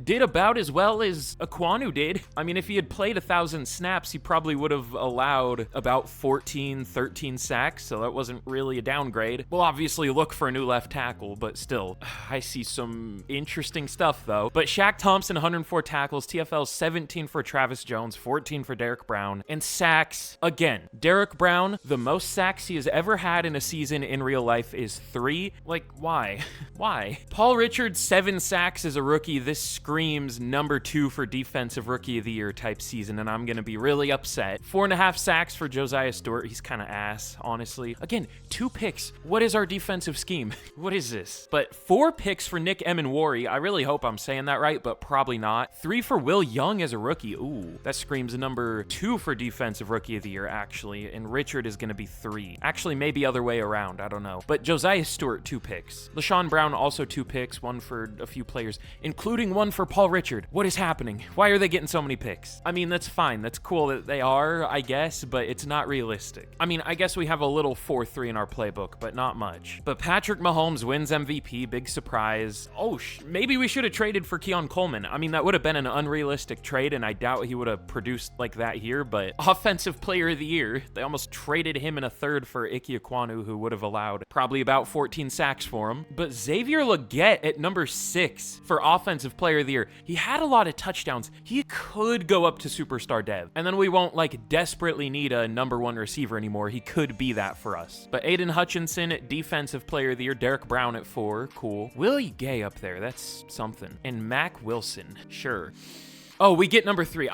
Speaker 1: did about as well as Ekwonu did. I mean, if he had played 1,000 snaps, he probably would have allowed about 14, 13 sacks, so that wasn't really a downgrade. We'll obviously look for a new left tackle, but still, I see some interesting stuff, though. But Shaq Thompson, 104 tackles, TFL 17 for Travis Jones, 14 for Derek Brown, and sacks, again, Derek Brown, the most sacks he has ever had in a season in real life is 3. Like, why? Why? Paul Richards, 7 sacks as a rookie. This screams number 2 for defensive rookie of the year type season, and I'm gonna be really upset. 4.5 sacks for Josiah Stewart. He's kind of ass, honestly. Again, 2 picks. What is our defensive scheme? What is this? But 4 picks for Nick Emenwari. I really hope I'm saying that right, but probably not. 3 for Will Young as a rookie. Ooh, that screams number 2 for defensive rookie of the year, actually, and Richard is gonna be 3. Actually, maybe other way around. I don't know. But Josiah Stewart, 2 picks. LaShawn Brown, also 2 picks, 1 for a few players, including one one for Paul Richard. What is happening? Why are they getting so many picks? I mean, that's fine. That's cool that they are, I guess, but it's not realistic. I mean, I guess we have a little 4-3 in our playbook, but not much. But Patrick Mahomes wins MVP, big surprise. Oh, maybe we should have traded for Keon Coleman. I mean, that would have been an unrealistic trade, and I doubt he would have produced like that here, but Offensive Player of the Year, they almost traded him in a third for Ike Ekwonu, who would have allowed probably about 14 sacks for him. But Xavier Legette at number 6 for Offensive Player of the Year. He had a lot of touchdowns. He could go up to Superstar Dev, and then we won't like desperately need a number 1 receiver anymore. He could be that for us. But Aiden Hutchinson, Defensive Player of the Year. Derek Brown at 4, cool. Willie Gay up there, that's something. And Mac Wilson, sure. Oh, we get number 3.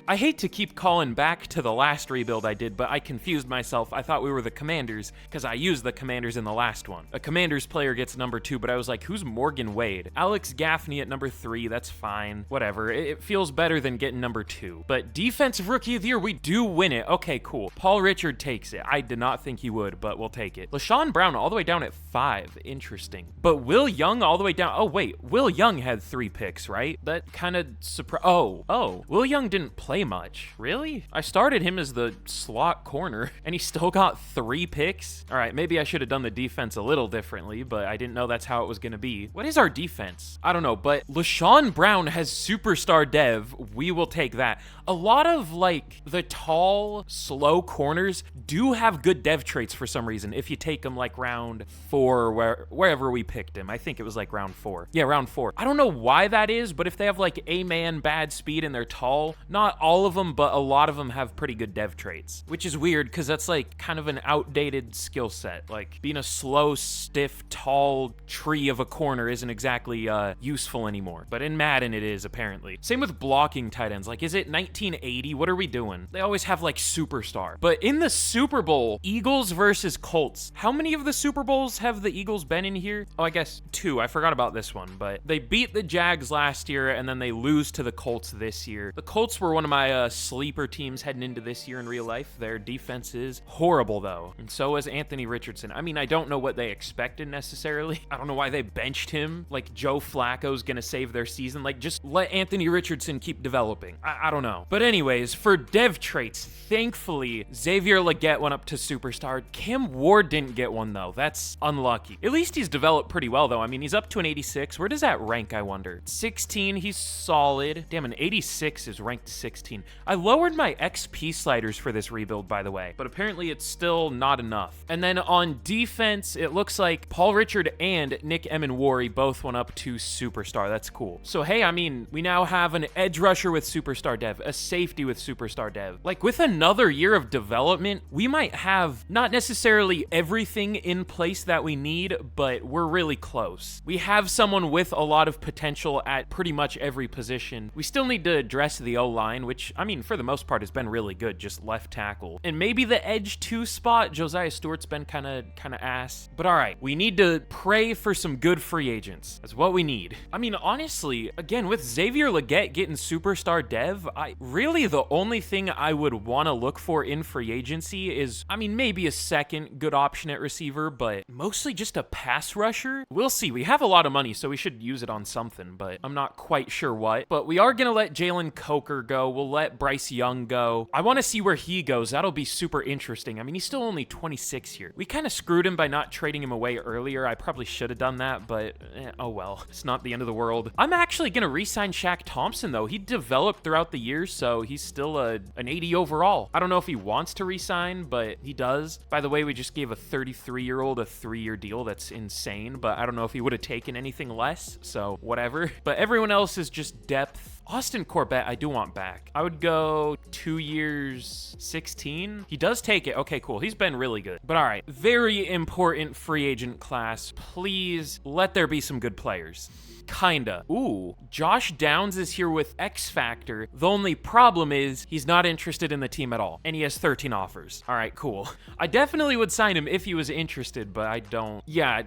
Speaker 1: I hate to keep calling back to the last rebuild I did, but I confused myself. I thought we were the Commanders because I used the Commanders in the last one. A Commanders player gets number 2, but I was like, who's Morgan Wade? Alex Gaffney at number 3, that's fine. Whatever, it feels better than getting number 2. But Defensive Rookie of the Year, we do win it. Okay, cool. Paul Richard takes it. I did not think he would, but we'll take it. LaShawn Brown all the way down at 5. Interesting. But Will Young all the way down. Oh, wait. Will Young had 3 picks, right? That kind of surprised. Oh, Will Young didn't play much. Really? I started him as the slot corner, and he still got 3 picks? All right, maybe I should have done the defense a little differently, but I didn't know that's how it was going to be. What is our defense? I don't know, but LaShawn Brown has Superstar Dev. We will take that. A lot of, like, the tall, slow corners do have good dev traits for some reason, if you take them, like, round 4, wherever we picked him. I think it was, like, round 4. Yeah, round 4. I don't know why that is, but if they have, like, A-man bad speed and they're tall, not all of them, but a lot of them have pretty good dev traits, which is weird because that's like kind of an outdated skill set. Like being a slow, stiff, tall tree of a corner isn't exactly useful anymore, but in Madden it is apparently. Same with blocking tight ends. Like, is it 1980? What are we doing? They always have like superstar, but in the Super Bowl, Eagles versus Colts. How many of the Super Bowls have the Eagles been in here? Oh, I guess 2. I forgot about this one, but they beat the Jags last year and then they lose to the Colts this year. The Colts were one of my sleeper teams heading into this year in real life. Their defense is horrible though, and so is Anthony Richardson. I mean, I don't know what they expected necessarily. I don't know why they benched him. Like Joe Flacco's gonna save their season. Like just let Anthony Richardson keep developing. I don't know. But anyways, for dev traits, thankfully Xavier Legette went up to superstar. Cam Ward didn't get one though. That's unlucky. At least he's developed pretty well though. I mean, he's up to an 86. Where does that rank, I wonder? 16, he's solid. Damn, an 86 is ranked 16. I lowered my XP sliders for this rebuild, by the way, but apparently it's still not enough. And then on defense, it looks like Paul Richard and Nick Emenwari both went up to superstar. That's cool. So hey, I mean, we now have an edge rusher with superstar dev, a safety with superstar dev. Like with another year of development, we might have not necessarily everything in place that we need, but we're really close. We have someone with a lot of potential at pretty much every position. We still need to address the O-line, which, I mean, for the most part has been really good, just left tackle. And maybe the edge 2 spot, Josiah Stewart's been kind of ass. But all right, we need to pray for some good free agents. That's what we need. I mean, honestly, again, with Xavier Legette getting superstar dev, really the only thing I would want to look for in free agency is, I mean, maybe a second good option at receiver, but mostly just a pass rusher. We'll see. We have a lot of money, so we should use it on something, but I'm not quite sure what. But we are going to let Jalen Coker go. We'll let Bryce Young go. I want to see where he goes. That'll be super interesting. I mean, he's still only 26 here. We kind of screwed him by not trading him away earlier. I probably should have done that, but oh well. It's not the end of the world. I'm actually going to re-sign Shaq Thompson, though. He developed throughout the year, so he's still an 80 overall. I don't know if he wants to re-sign, but he does. By the way, we just gave a 33-year-old a 3-year deal. That's insane, but I don't know if he would have taken anything less, so whatever. But everyone else is just depth. Austin Corbett, I do want back. I would go 2 years, 16. He does take it. Okay, cool. He's been really good. But all right, very important free agent class. Please let there be some good players. Kinda. Ooh, Josh Downs is here with X Factor. The only problem is he's not interested in the team at all, and he has 13 offers. All right, cool. I definitely would sign him if he was interested, but I don't. Yeah,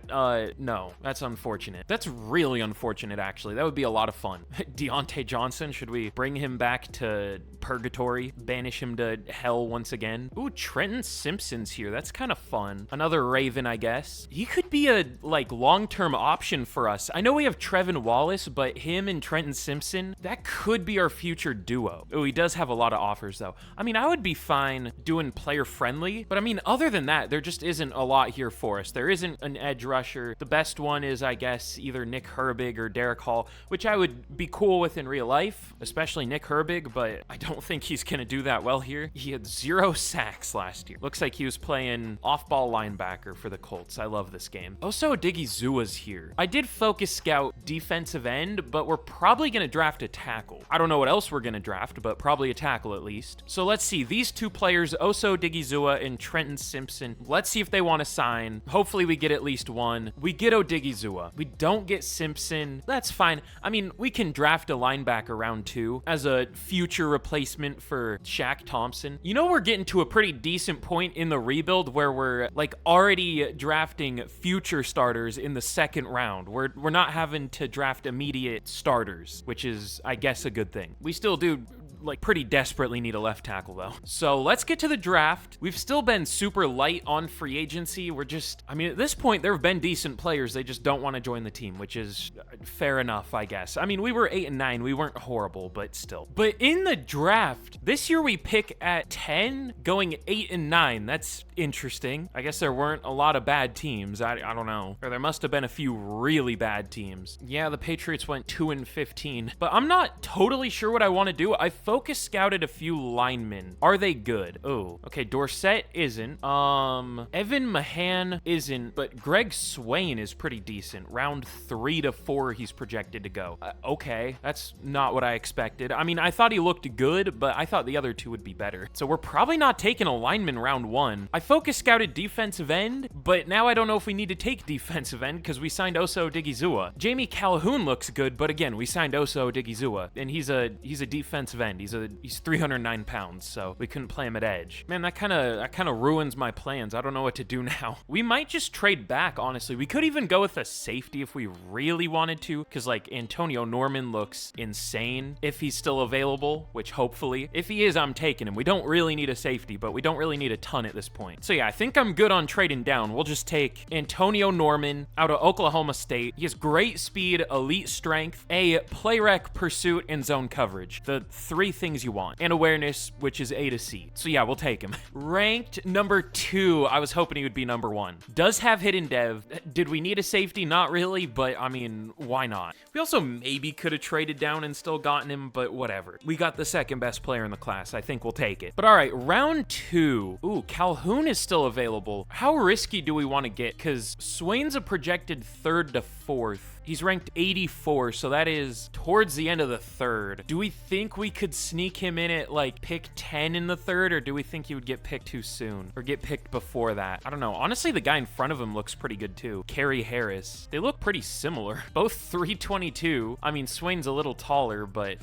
Speaker 1: no, that's unfortunate. That's really unfortunate, actually. That would be a lot of fun. Deontay Johnson, should we bring him back to purgatory, banish him to hell once again? Ooh, Trenton Simpson's here. That's kind of fun. Another Raven, I guess. He could be a, like, long-term option for us. I know we have Trevin Trevin Wallace, but him and Trenton Simpson, that could be our future duo. Oh, he does have a lot of offers, though. I mean, I would be fine doing player-friendly, but I mean, other than that, there just isn't a lot here for us. There isn't an edge rusher. The best one is, I guess, either Nick Herbig or Derek Hall, which I would be cool with in real life, especially Nick Herbig, but I don't think he's going to do that well here. He had 0 sacks last year. Looks like he was playing off-ball linebacker for the Colts. I love this game. Also, Odighizuwa's here. I did focus scout defensive end, but we're probably going to draft a tackle. I don't know what else we're going to draft, but probably a tackle at least. So let's see. These two players, Oso Odighizuwa and Trenton Simpson, let's see if they want to sign. Hopefully we get at least one. We get Odighizuwa. We don't get Simpson. That's fine. I mean, we can draft a linebacker round 2 as a future replacement for Shaq Thompson. You know, we're getting to a pretty decent point in the rebuild where we're like already drafting future starters in the second round. We're not having to draft immediate starters, which is, I guess, a good thing. We still do like pretty desperately need a left tackle though. So let's get to the draft. We've still been super light on free agency. We're just, I mean, at this point, there have been decent players. They just don't want to join the team, which is fair enough, I guess. I mean, we were 8 and 9. We weren't horrible, but still. But in the draft, this year we pick at 10, going 8 and 9. That's interesting. I guess there weren't a lot of bad teams. I don't know. Or there must have been a few really bad teams. Yeah, the Patriots went 2 and 15, but I'm not totally sure what I want to do. I focus scouted a few linemen. Are they good? Oh, okay. Dorsett isn't. Evan Mahan isn't, but Greg Swain is pretty decent. Round 3 to 4, he's projected to go. Okay, that's not what I expected. I mean, I thought he looked good, but I thought the other two would be better. So we're probably not taking a lineman round 1. I focus scouted defensive end, but now I don't know if we need to take defensive end because we signed Oso Odighizuwa. Jamie Calhoun looks good, but again, we signed Oso Odighizuwa, and he's a defensive end. He's 309 pounds, so we couldn't play him at edge. Man, that kind of ruins my plans. I don't know what to do now. We might just trade back, honestly. We could even go with a safety if we really wanted to, because like Antonio Norman looks insane if he's still available, which hopefully, if he is, I'm taking him. We don't really need a safety, but we don't really need a ton at this point. So yeah, I think I'm good on trading down. We'll just take Antonio Norman out of Oklahoma State. He has great speed, elite strength, a play rec, pursuit, and zone coverage. The 3 things you want. And awareness, which is A to C. So yeah, we'll take him. Ranked number 2. I was hoping he would be number 1. Does have hidden dev. Did we need a safety? Not really, but I mean, why not? We also maybe could have traded down and still gotten him, but whatever. We got the second best player in the class. I think we'll take it. But all right, round 2. Ooh, Calhoun is still available. How risky do we want to get? Because Swain's a projected 3rd to 4th. He's ranked 84, so that is towards the end of the 3rd. Do we think we could sneak him in at like pick 10 in the 3rd, or do we think he would get picked too soon or get picked before that? I don't know. Honestly, the guy in front of him looks pretty good too. Kerry Harris. They look pretty similar. Both 322. I mean, Swain's a little taller, but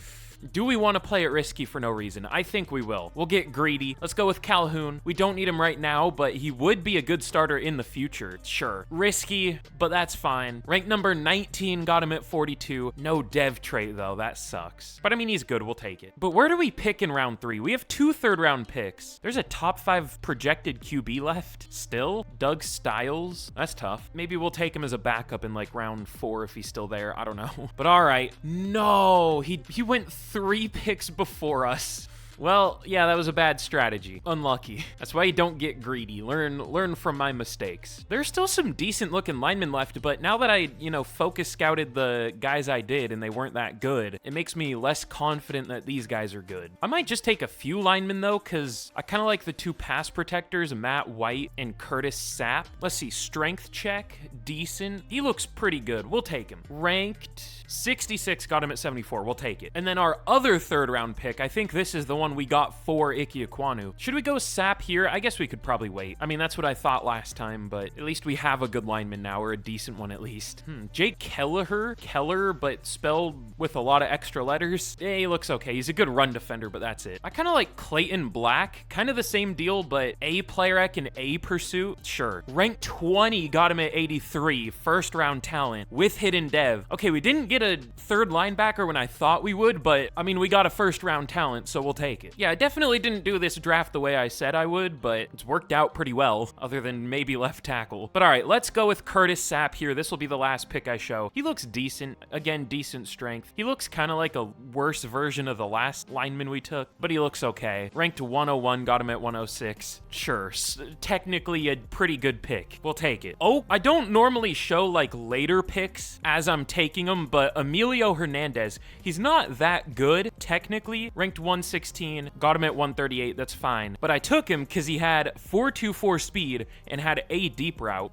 Speaker 1: do we want to play it risky for no reason? I think we will. We'll get greedy. Let's go with Calhoun. We don't need him right now, but he would be a good starter in the future. Sure. Risky, but that's fine. Rank number 19, got him at 42. No dev trait, though. That sucks. But I mean, he's good. We'll take it. But where do we pick in round 3? We have 2 third-round picks. There's a top 5 projected QB left still. Doug Styles. That's tough. Maybe we'll take him as a backup in like round 4 if he's still there. I don't know. But all right. No, he went 3 picks before us. Well, yeah, that was a bad strategy. Unlucky. That's why you don't get greedy. Learn from my mistakes. There's still some decent looking linemen left, but now that I, focus scouted the guys I did and they weren't that good, it makes me less confident that these guys are good. I might just take a few linemen though, because I kind of like the 2 pass protectors, Matt White and Curtis Sapp. Let's see, strength check, decent. He looks pretty good. We'll take him. Ranked 66, got him at 74. We'll take it. And then our other 3rd round pick, I think this is the one we got for Ike Ekwonu. Should we go Sapp here? I guess we could probably wait. I mean, that's what I thought last time, but at least we have a good lineman now, or a decent one at least. Jake Keller, but spelled with a lot of extra letters. Yeah, he looks okay. He's a good run defender, but that's it. I kind of like Clayton Black. Kind of the same deal, but A player rec and A pursuit. Sure. Rank 20, got him at 83. 1st round talent with hidden dev. Okay, we didn't get get a third linebacker when I thought we would, but I mean, we got a first-round talent, so we'll take it. Yeah, I definitely didn't do this draft the way I said I would, but it's worked out pretty well, other than maybe left tackle. But all right, let's go with Curtis Sapp here. This will be the last pick I show. He looks decent. Again, decent strength. He looks kind of like a worse version of the last lineman we took, but he looks okay. Ranked 101, got him at 106. Sure, technically a pretty good pick. We'll take it. Oh, I don't normally show like later picks as I'm taking them, but Emilio Hernandez, he's not that good technically. Ranked 116, got him at 138. That's fine. But I took him because he had 4.24 speed and had a deep route,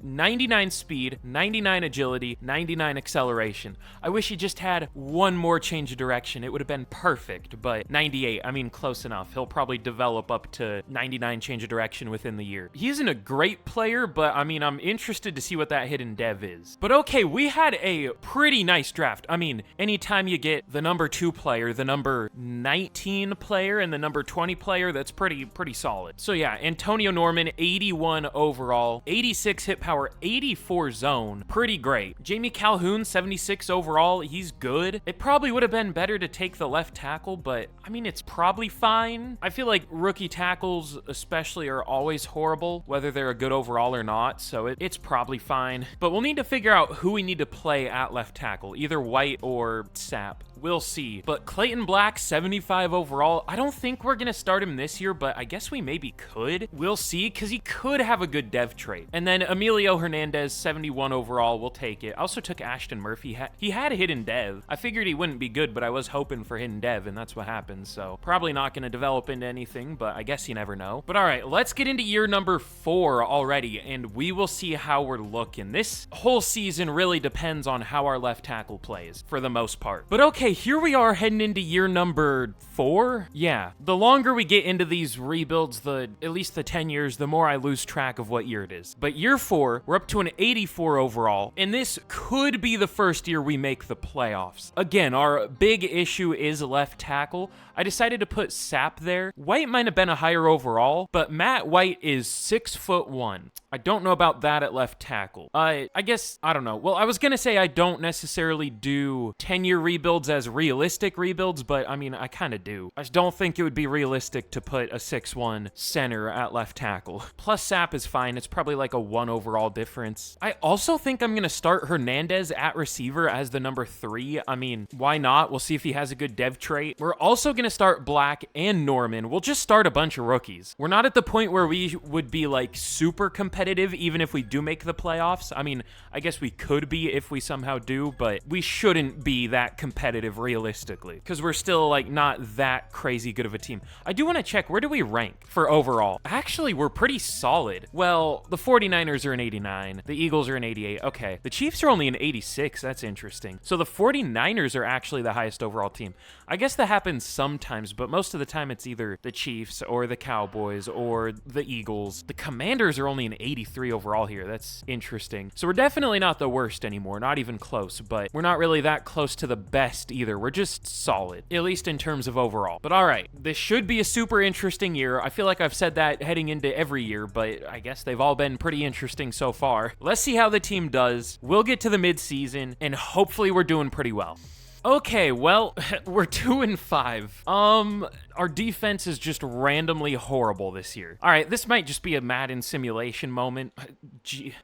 Speaker 1: 99 speed, 99 agility, 99 acceleration. I wish he just had one more change of direction. It would have been perfect, but 98, I mean, close enough. He'll probably develop up to 99 change of direction within the year. He isn't a great player, but I mean, I'm interested to see what that hidden dev is. But okay, we had a pretty nice draft. I mean, anytime you get the number 2 player, the number 19 player, and the number 20 player, that's pretty solid. So yeah, Antonio Norman, 81 overall, 86 hit power, 84 zone. Pretty great. Jamie Calhoun, 76 overall. He's good. It probably would have been better to take the left tackle, but I mean, it's probably fine. I feel like rookie tackles especially are always horrible, whether they're a good overall or not, so it's probably fine. But we'll need to figure out who we need to play at left tackle, either White or Sapp. We'll see. But Clayton Black, 75 overall. I don't think we're going to start him this year, but I guess we maybe could. We'll see, because he could have a good dev trait. And then Emilio Hernandez, 71 overall. We'll take it. I also took Ashton Murphy. He had a hidden dev. I figured he wouldn't be good, but I was hoping for hidden dev, and that's what happened. So probably not going to develop into anything, but I guess you never know. But all right, let's get into year number 4 already, and we will see how we're looking. This whole season really depends on how our left tackle plays, for the most part. But okay, here we are heading into year number 4. Yeah, the longer we get into these rebuilds, at least the 10 years, the more I lose track of what year it is. But year 4, we're up to an 84 overall, and this could be the first year we make the playoffs. Again, our big issue is left tackle. I decided to put Sapp there. White might have been a higher overall, but Matt White is 6'1". I don't know about that at left tackle. I guess, I don't know. Well, I was gonna say I don't necessarily do 10-year rebuilds as realistic rebuilds, but I mean, I kind of do. I just don't think it would be realistic to put a 6'1" center at left tackle. Plus Sapp is fine. It's probably like a 1 overall difference. I also think I'm gonna start Hernandez at receiver as the number 3. I mean, why not? We'll see if he has a good dev trait. We're also gonna start Black and Norman. We'll just start a bunch of rookies. We're not at the point where we would be like super competitive even if we do make the playoffs. I mean, I guess we could be if we somehow do, but we shouldn't be that competitive realistically because we're still like not that crazy good of a team. I do want to check, where do we rank for overall? Actually, we're pretty solid. Well, the 49ers are an 89. The Eagles are an 88. Okay. The Chiefs are only an 86. That's interesting. So the 49ers are actually the highest overall team. I guess that happens sometimes, but most of the time it's either the Chiefs or the Cowboys or the Eagles. The Commanders are only an 83 overall here. That's interesting. So we're definitely not the worst anymore, not even close, but we're not really that close to the best either. We're just solid, at least in terms of overall. But all right, this should be a super interesting year. I feel like I've said that heading into every year, but I guess they've all been pretty interesting so far. Let's see how the team does. We'll get to the mid-season, and hopefully we're doing pretty well. Okay, well, we're 2-5. Our defense is just randomly horrible this year. All right, this might just be a Madden simulation moment.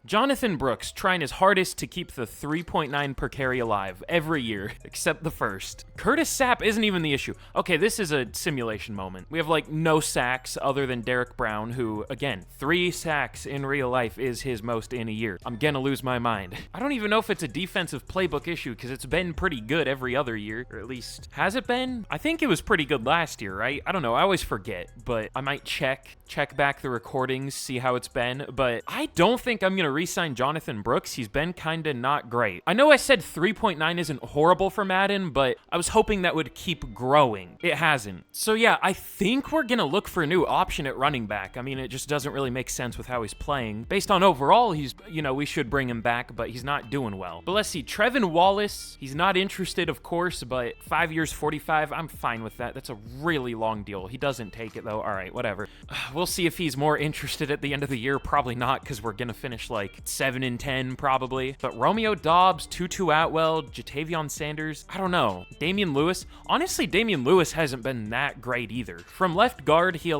Speaker 1: Jonathan Brooks trying his hardest to keep the 3.9 per carry alive every year, except the first. Curtis Sapp isn't even the issue. Okay, this is a simulation moment. We have like no sacks other than Derek Brown, who, again, 3 sacks in real life is his most in a year. I'm gonna lose my mind. I don't even know if it's a defensive playbook issue because it's been pretty good every other year, or at least, has it been? I think it was pretty good last year, right? I don't know, I always forget, but I might check back the recordings, see how it's been, but I don't think I'm gonna re-sign Jonathan Brooks. He's been kinda not great. I know I said 3.9 isn't horrible for Madden, but I was hoping that would keep growing. It hasn't. So yeah, I think we're gonna look for a new option at running back. I mean, it just doesn't really make sense with how he's playing. Based on overall, he's, we should bring him back, but he's not doing well. But let's see, Trevin Wallace, he's not interested, of of course, but 5 years, 45, I'm fine with that. That's a really long deal. He doesn't take it, though. All right, whatever. We'll see if he's more interested at the end of the year. Probably not, because we're going to finish like 7-10, probably. But Romeo Doubs, Tutu Atwell, Jatavion Sanders, I don't know. Damian Lewis. Honestly, Damian Lewis hasn't been that great either. From left guard, he's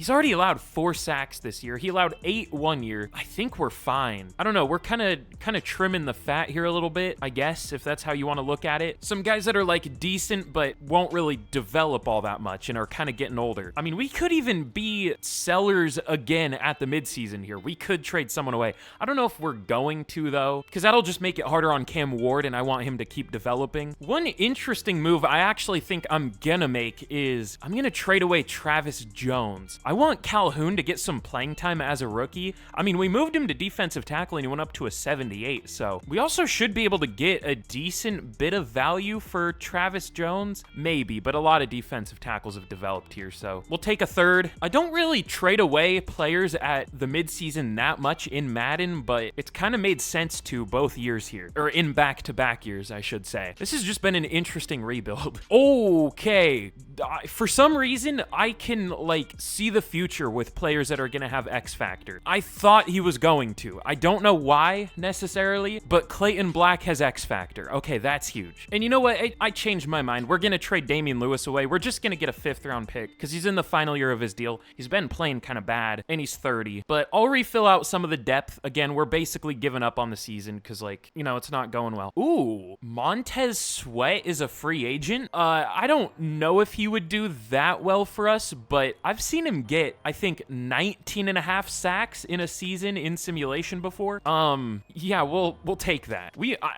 Speaker 1: already allowed 4 sacks this year. He allowed 8 one year. I think we're fine. I don't know. We're kind of trimming the fat here a little bit, I guess, if that's how you want to look at it. Some guys that are like decent, but won't really develop all that much and are kind of getting older. I mean, we could even be sellers again at the midseason here. We could trade someone away. I don't know if we're going to, though, because that'll just make it harder on Cam Ward, and I want him to keep developing. One interesting move I actually think I'm gonna make is I'm gonna trade away Travis Jones. I want Calhoun to get some playing time as a rookie. I mean, we moved him to defensive tackle and he went up to a 78, so we also should be able to get a decent bit of value for Travis Jones. Maybe, but a lot of defensive tackles have developed here, so we'll take a third. I don't really trade away players at the midseason that much in Madden, but it's kind of made sense to both years here, or in back-to-back years, I should say. This has just been an interesting rebuild. Okay, for some reason, I can, like, see the future with players that are going to have X Factor. I thought he was going to. I don't know why, necessarily, but Clayton Black has X Factor. Okay, that's huge. And you know what? I changed my mind. We're going to trade Damian Lewis away. We're just going to get a 5th-round pick, because he's in the final year of his deal. He's been playing kind of bad, and he's 30. But I'll refill out some of the depth. Again, we're basically giving up on the season, because, like, you know, it's not going well. Ooh, Montez Sweat is a free agent. I don't know if he would do that well for us, but I've seen him get, I think, 19.5 sacks in a season in simulation before. Yeah, we'll take that.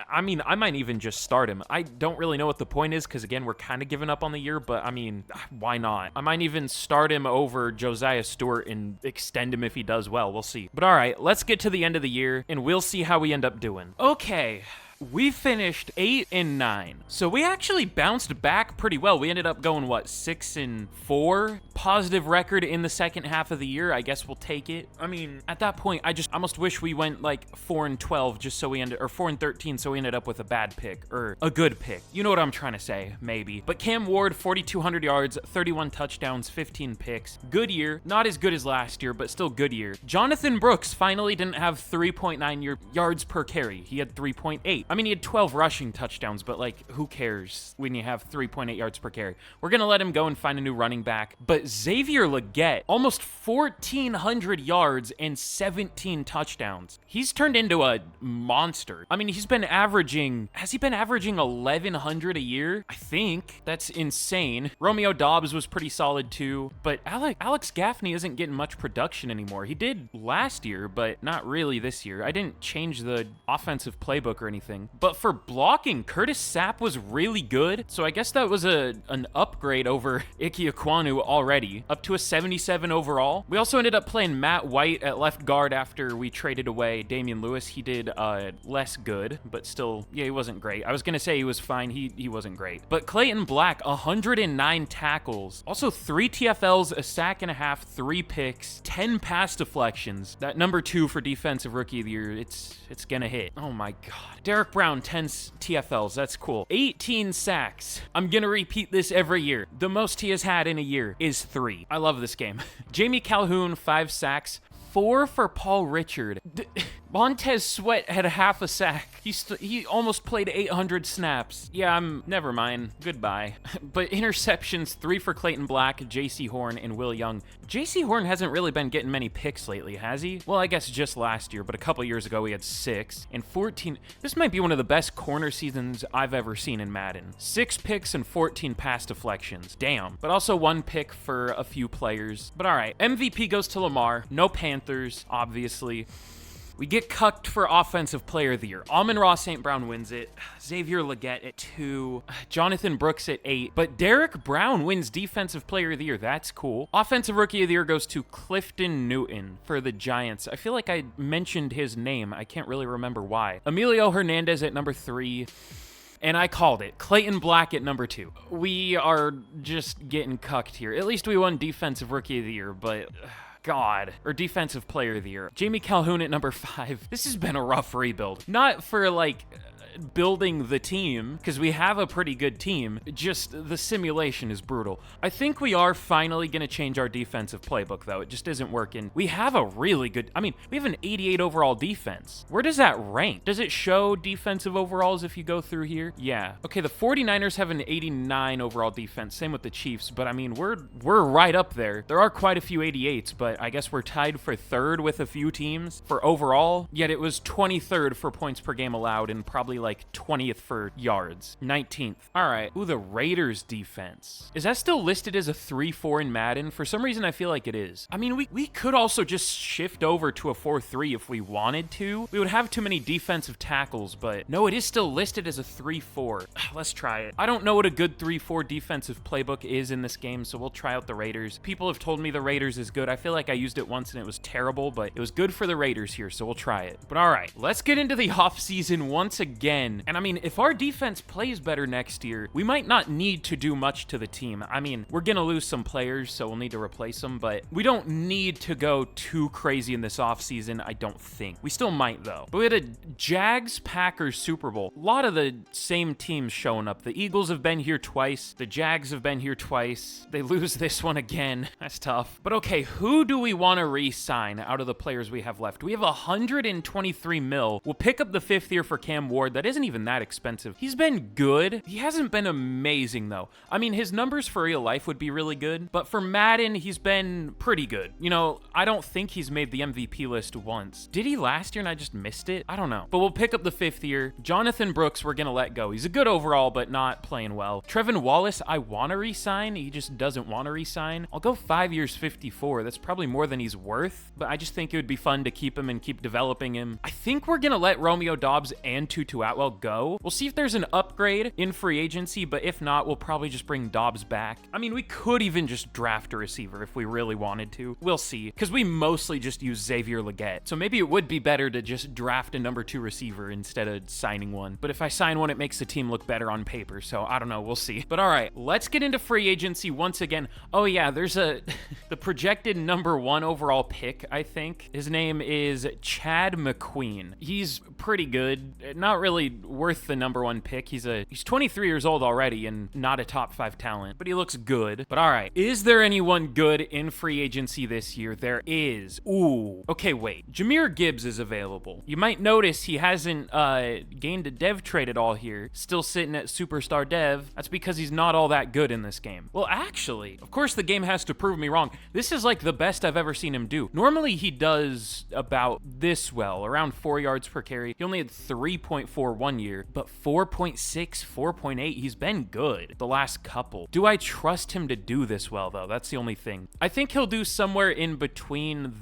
Speaker 1: I mean, I might even just start him. I don't really know what the point is, because again, we're kind of giving up on the year, but I mean, why not? I might even start him over Josiah Stewart and extend him if he does well. We'll see. But all right, let's get to the end of the year, and we'll see how we end up doing. Okay. We finished 8-9, so we actually bounced back pretty well. We ended up going, what, 6-4? Positive record in the second half of the year. I guess we'll take it. I mean, at that point, I just almost wish we went like 4-12 just so we ended, or 4-13 so we ended up with a bad pick, or a good pick. You know what I'm trying to say, maybe. But Cam Ward, 4,200 yards, 31 touchdowns, 15 picks. Good year. Not as good as last year, but still good year. Jonathan Brooks finally didn't have 3.9 yards per carry. He had 3.8. I mean, he had 12 rushing touchdowns, but, like, who cares when you have 3.8 yards per carry? We're going to let him go and find a new running back. But Xavier Legette, almost 1,400 yards and 17 touchdowns. He's turned into a monster. I mean, has he been averaging 1,100 a year? I think. That's insane. Romeo Doubs was pretty solid, too. But Alex Gaffney isn't getting much production anymore. He did last year, but not really this year. I didn't change the offensive playbook or anything. But for blocking, Curtis Sapp was really good. So I guess that was an upgrade over Ike Ekwonu already, up to a 77 overall. We also ended up playing Matt White at left guard after we traded away Damian Lewis. He did less good, but still, yeah, he wasn't great. I was going to say he was fine. He wasn't great. But Clayton Black, 109 tackles. Also 3 TFLs, a sack and a half, 3 picks, 10 pass deflections. That number 2 for defensive rookie of the year, it's gonna hit. Oh my God. Derek Brown, 10 TFLs. That's cool. 18 sacks. I'm gonna repeat this every year. The most he has had in a year is 3. I love this game. Jamie Calhoun, 5 sacks. 4 for Paul Richard. Montez Sweat had a half a sack. He almost played 800 snaps. Yeah, never mind. Goodbye. But interceptions, 3 for Clayton Black, J.C. Horn, and Will Young. J.C. Horn hasn't really been getting many picks lately, has he? Well, I guess just last year, but a couple years ago he had 6 and 14. This might be one of the best corner seasons I've ever seen in Madden. 6 picks and 14 pass deflections. Damn. But also 1 pick for a few players. But all right, MVP goes to Lamar. No Panthers, obviously. We get cucked for Offensive Player of the Year. Amon-Ra St. Brown wins it. Xavier Legette at 2. Jonathan Brooks at 8. But Derek Brown wins Defensive Player of the Year. That's cool. Offensive Rookie of the Year goes to Clifton Newton for the Giants. I feel like I mentioned his name. I can't really remember why. Emilio Hernandez at number 3. And I called it. Clayton Black at number 2. We are just getting cucked here. At least we won Defensive Rookie of the Year, but... God. Or Defensive Player of the Year. Jamie Calhoun at number 5. This has been a rough rebuild. Not for, like, building the team, because we have a pretty good team. Just the simulation is brutal. I think we are finally going to change our defensive playbook, though. It just isn't working. We have a really good, I mean, we have an 88 overall defense. Where does that rank? Does it show defensive overalls if you go through here? Yeah. Okay, the 49ers have an 89 overall defense. Same with the Chiefs, but I mean, we're right up there. There are quite a few 88s, but I guess we're tied for third with a few teams for overall, yet it was 23rd for points per game allowed and probably like 20th for yards. 19th. All right. Ooh, the Raiders defense. Is that still listed as a 3-4 in Madden? For some reason, I feel like it is. I mean, we could also just shift over to a 4-3 if we wanted to. We would have too many defensive tackles, but no, it is still listed as a 3-4. Let's try it. I don't know what a good 3-4 defensive playbook is in this game, so we'll try out the Raiders. People have told me the Raiders is good. I feel like I used it once and it was terrible, but it was good for the Raiders here, so we'll try it. But all right, let's get into the offseason once again. And I mean, if our defense plays better next year, we might not need to do much to the team. I mean, we're gonna lose some players, so we'll need to replace them, but we don't need to go too crazy in this offseason, I don't think. We still might, though. But we had a Jags-Packers Super Bowl. A lot of the same teams showing up. The Eagles have been here twice. The Jags have been here twice. They lose this one again. That's tough. But okay, who do we want to re-sign out of the players we have left? We have 123 mil. We'll pick up the 5th year for Cam Ward. That isn't even that expensive. He's been good. He hasn't been amazing, though. I mean, his numbers for real life would be really good, but for Madden, he's been pretty good. You know, I don't think he's made the MVP list once. Did he last year and I just missed it? I don't know. But we'll pick up the 5th year. Jonathan Brooks, we're going to let go. He's a good overall, but not playing well. Trevin Wallace, I want to re-sign. He just doesn't want to re-sign. I'll go 5 years, 54. That's probably more than he's worth, but I just think it would be fun to keep him and keep developing him. I think we're going to let Romeo Doubs and Tutu Atwell go. We'll see if there's an upgrade in free agency, but if not, we'll probably just bring Doubs back. I mean, we could even just draft a receiver if we really wanted to. We'll see, because we mostly just use Xavier Legette. So maybe it would be better to just draft a number 2 receiver instead of signing one. But if I sign one, it makes the team look better on paper. So I don't know. We'll see. But all right, let's get into free agency once again. Oh yeah, there's the projected number 1 overall pick, I think. His name is Chad McQueen. He's pretty good. Not really worth the number 1 pick. He's 23 years old already and not a top 5 talent, but he looks good. But all right, is there anyone good in free agency this year? There is. Ooh. Okay, wait. Jahmyr Gibbs is available. You might notice he hasn't gained a dev trade at all here. Still sitting at superstar dev. That's because he's not all that good in this game. Well, actually, of course the game has to prove me wrong. This is like the best I've ever seen him do. Normally he does about this well, around 4 yards per carry. He only had 3.4 one year, but 4.6, 4.8, he's been good the last couple. Do I trust him to do this well, though? That's the only thing. I think he'll do somewhere in between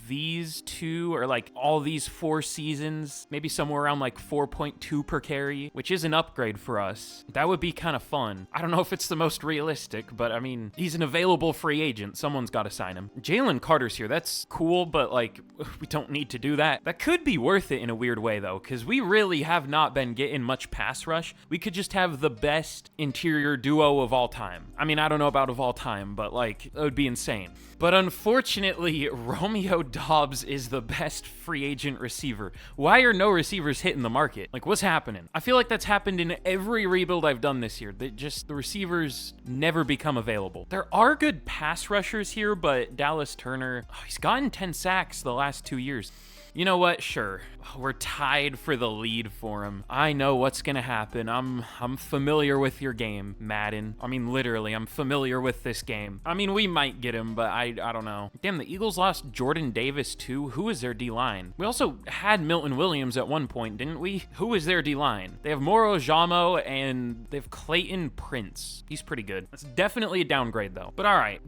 Speaker 1: these two, or like all these 4 seasons, maybe somewhere around like 4.2 per carry, which is an upgrade for us. That would be kind of fun. I don't know if it's the most realistic, but I mean, he's an available free agent. Someone's got to sign him. Jalen Carter's here. That's cool, but like, we don't need to do that. That could be worth it in a weird way, though, because we really have not been getting much pass rush. We could just have the best interior duo of all time. I mean, I don't know about of all time, but like, it would be insane. But unfortunately, Romeo Doubs is the best free agent receiver. Why are no receivers hitting the market? Like, what's happening? I feel like that's happened in every rebuild I've done this year. The receivers never become available. There are good pass rushers here, but Dallas Turner, he's gotten 10 sacks the last 2 years. You know what? Sure. We're tied for the lead for him. I know what's gonna happen. I'm familiar with your game, Madden. I mean, literally, I'm familiar with this game. I mean, we might get him, but I don't know. Damn, the Eagles lost Jordan Davis too. Who is their D-line? We also had Milton Williams at one point, didn't we? Who is their D-line? They have Moro Jamo and they have Clayton Prince. He's pretty good. That's definitely a downgrade though. But all right,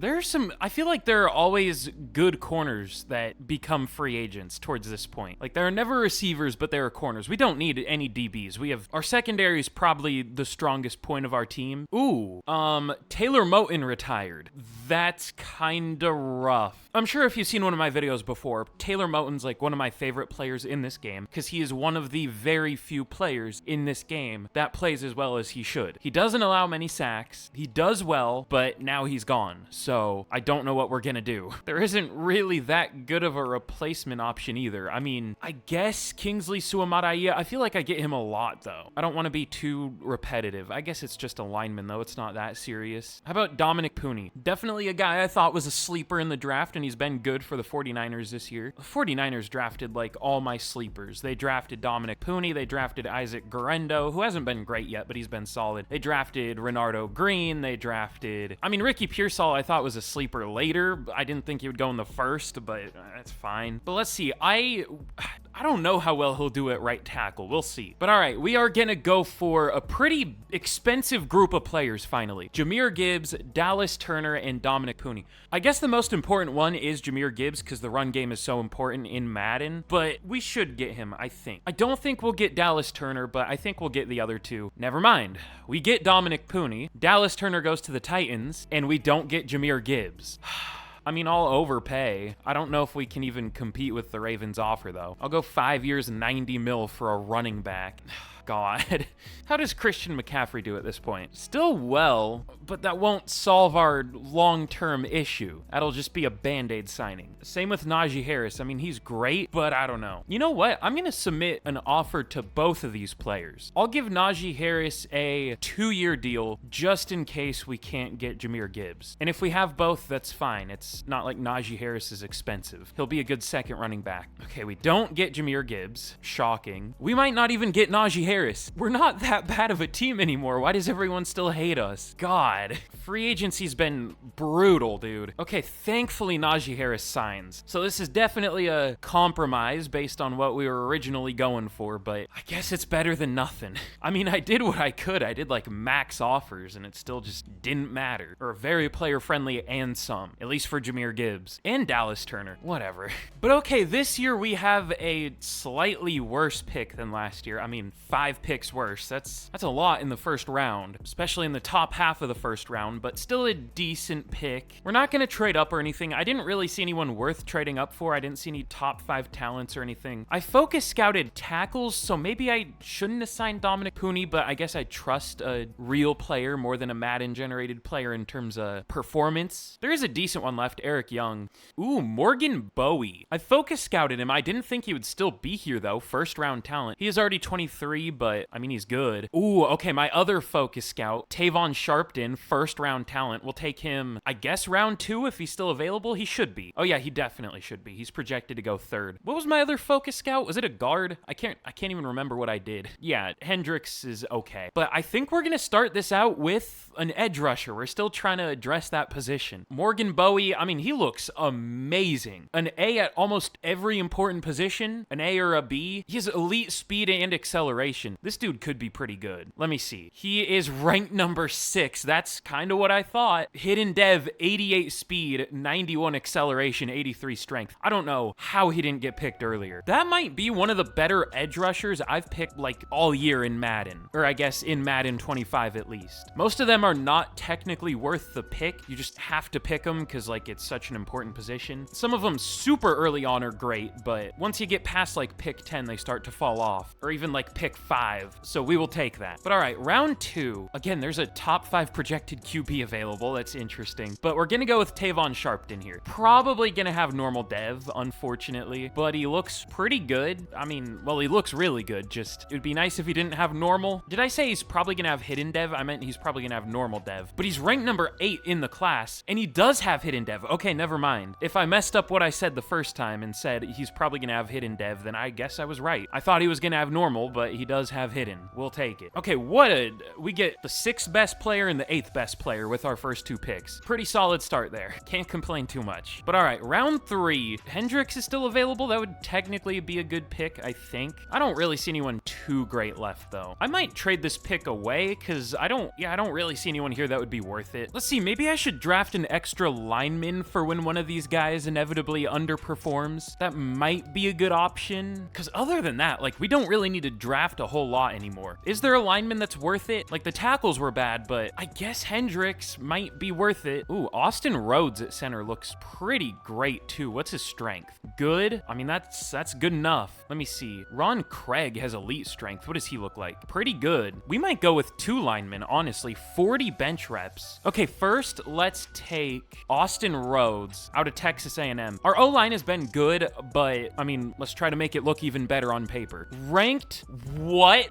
Speaker 1: I feel like there are always good corners that become free agents towards this point. Like, there are never receivers, but there are corners. We don't need any DBs. We have our secondary is probably the strongest point of our team. Ooh, Taylor Moton retired. That's kind of rough. I'm sure if you've seen one of my videos before, Taylor Moton's like one of my favorite players in this game because he is one of the very few players in this game that plays as well as he should. He doesn't allow many sacks. He does well, but now he's gone. So I don't know what we're gonna do. There isn't really that good of a replacement option either. rusher. I mean, I guess Kingsley Suamataia. I feel like I get him a lot, though. I don't want to be too repetitive. I guess it's just a lineman, though. It's not that serious. How about Dominic Pooney? Definitely a guy I thought was a sleeper in the draft, and he's been good for the 49ers this year. The 49ers drafted, like, all my sleepers. They drafted Dominic Pooney. They drafted Isaac Guerendo, who hasn't been great yet, but he's been solid. They drafted Renardo Green. They drafted... I mean, Ricky Pearsall I thought was a sleeper later. I didn't think he would go in the first, but that's fine. But let's see. I don't know how well he'll do at right tackle. We'll see. But all right, we are going to go for a pretty expensive group of players finally. Jahmyr Gibbs, Dallas Turner, and Dominic Pooney. I guess the most important one is Jahmyr Gibbs because the run game is so important in Madden, but we should get him, I think. I don't think we'll get Dallas Turner, but I think we'll get the other two. Never mind. We get Dominic Pooney, Dallas Turner goes to the Titans, and we don't get Jahmyr Gibbs. I mean, I'll overpay. I don't know if we can even compete with the Ravens offer, though. I'll go 5 years and 90 mil for a running back. God. How does Christian McCaffrey do at this point? Still well, but that won't solve our long-term issue. That'll just be a Band-Aid signing. Same with Najee Harris. I mean, he's great, but I don't know. You know what? I'm going to submit an offer to both of these players. I'll give Najee Harris a 2-year deal just in case we can't get Jahmyr Gibbs. And if we have both, that's fine. It's not like Najee Harris is expensive. He'll be a good second running back. Okay, we don't get Jahmyr Gibbs. Shocking. We might not even get Najee Harris. We're not that bad of a team anymore. Why does everyone still hate us? God. Free agency's been brutal, dude. Okay, thankfully Najee Harris signs. So this is definitely a compromise based on what we were originally going for, but I guess it's better than nothing. I mean, I did what I could. I did like max offers and it still just didn't matter. Or very player friendly and some, at least for Jahmyr Gibbs and Dallas Turner. Whatever. But okay, this year we have a slightly worse pick than last year. I mean, 5 picks worse. That's a lot in the first round, especially in the top half of the first round, but still a decent pick. We're not going to trade up or anything. I didn't really see anyone worth trading up for. I didn't see any top 5 talents or anything. I focus scouted tackles, so maybe I shouldn't have signed Dominic Pooney, but I guess I trust a real player more than a Madden-generated player in terms of performance. There is a decent one left, Eric Young. Ooh, Morgan Bowie. I focus scouted him. I didn't think he would still be here, though. First-round talent. He is already 23, but I mean, he's good. Ooh, okay, my other focus scout, Tavon Sharpton, first-round talent. We'll take him, I guess, round 2 if he's still available. He should be. Oh, yeah, he definitely should be. He's projected to go 3rd. What was my other focus scout? Was it a guard? I can't even remember what I did. Yeah, Hendricks is okay. But I think we're going to start this out with an edge rusher. We're still trying to address that position. Morgan Bowie, I mean, he looks amazing. An A at almost every important position, an A or a B. He has elite speed and acceleration. This dude could be pretty good. Let me see. He is ranked number 6. That's kind of what I thought. Hidden dev, 88 speed, 91 acceleration, 83 strength. I don't know how he didn't get picked earlier. That might be one of the better edge rushers I've picked like all year in Madden. Or I guess in Madden 25 at least. Most of them are not technically worth the pick. You just have to pick them because like it's such an important position. Some of them super early on are great, but once you get past like pick 10, they start to fall off. Or even like pick 5. So we will take that. But all right, round 2. Again, there's a top 5 projected QB available. That's interesting. But we're going to go with Tavon Sharpton here. Probably going to have normal dev, unfortunately. But he looks pretty good. I mean, well, he looks really good. Just, it would be nice if he didn't have normal. Did I say he's probably going to have hidden dev? I meant he's probably going to have normal dev. But he's ranked number 8 in the class. And he does have hidden dev. Okay, never mind. If I messed up what I said the first time and said he's probably going to have hidden dev, then I guess I was right. I thought he was going to have normal, but he does have hidden. We'll take it. Okay, we get the 6th best player and the 8th best player with our first 2 picks. Pretty solid start there. Can't complain too much. But all right, round 3. Hendricks is still available. That would technically be a good pick, I think. I don't really see anyone too great left, though. I might trade this pick away because I don't really see anyone here that would be worth it. Let's see, maybe I should draft an extra lineman for when one of these guys inevitably underperforms. That might be a good option. Because other than that, like, we don't really need to draft a whole lot anymore. Is there a lineman that's worth it? Like, the tackles were bad, but I guess guess Hendricks might be worth it. Ooh, Austin Rhodes at center looks pretty great too. What's his strength? Good? I mean, that's good enough. Let me see. Ron Craig has elite strength. What does he look like? Pretty good. We might go with 2 linemen, honestly. 40 bench reps. Okay, first, let's take Austin Rhodes out of Texas A&M. Our O-line has been good, but, I mean, let's try to make it look even better on paper. Ranked, what?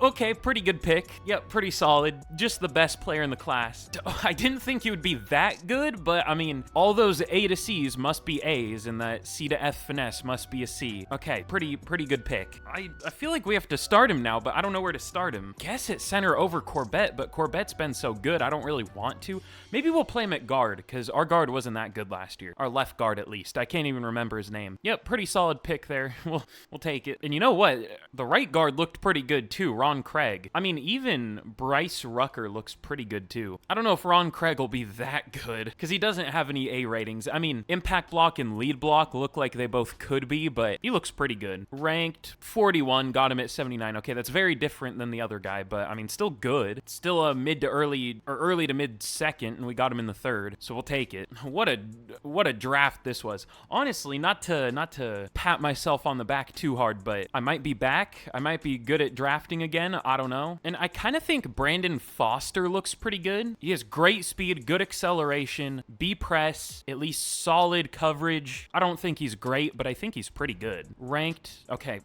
Speaker 1: Okay, pretty good pick. Yep, pretty solid. Just the best player in the class. I didn't think he would be that good, but, I mean, all those A to C's must be A's, and that C to F finesse must be a C. Okay, pretty good pick. I feel like we have to start him now, but I don't know where to start him. Guess at center over Corbett, but Corbett's been so good, I don't really want to. Maybe we'll play him at guard, because our guard wasn't that good last year. Our left guard, at least. I can't even remember his name. Yep, pretty solid pick there. We'll take it. And you know what? The right guard looked pretty good, too. Ron Craig. I mean, even Bryce Rucker looks pretty good, too. I don't know if Ron Craig will be that good, because he doesn't have any A ratings. I mean, impact block and lead block look like they both could be, but he looks pretty good. Ranked 41, got him at 79. Okay, that's very different than the other guy, but I mean, still good. Still a mid to early, or early to mid second, and we got him in the third, so we'll take it. What a draft this was. Honestly, not to pat myself on the back too hard, but I might be back. I might be good at drafting again. I don't know. And I kind of think Brandon Foster looks pretty good. He has great speed, good acceleration, B press, at least solid coverage. I don't think he's great, but I think he's pretty good. Ranked, okay,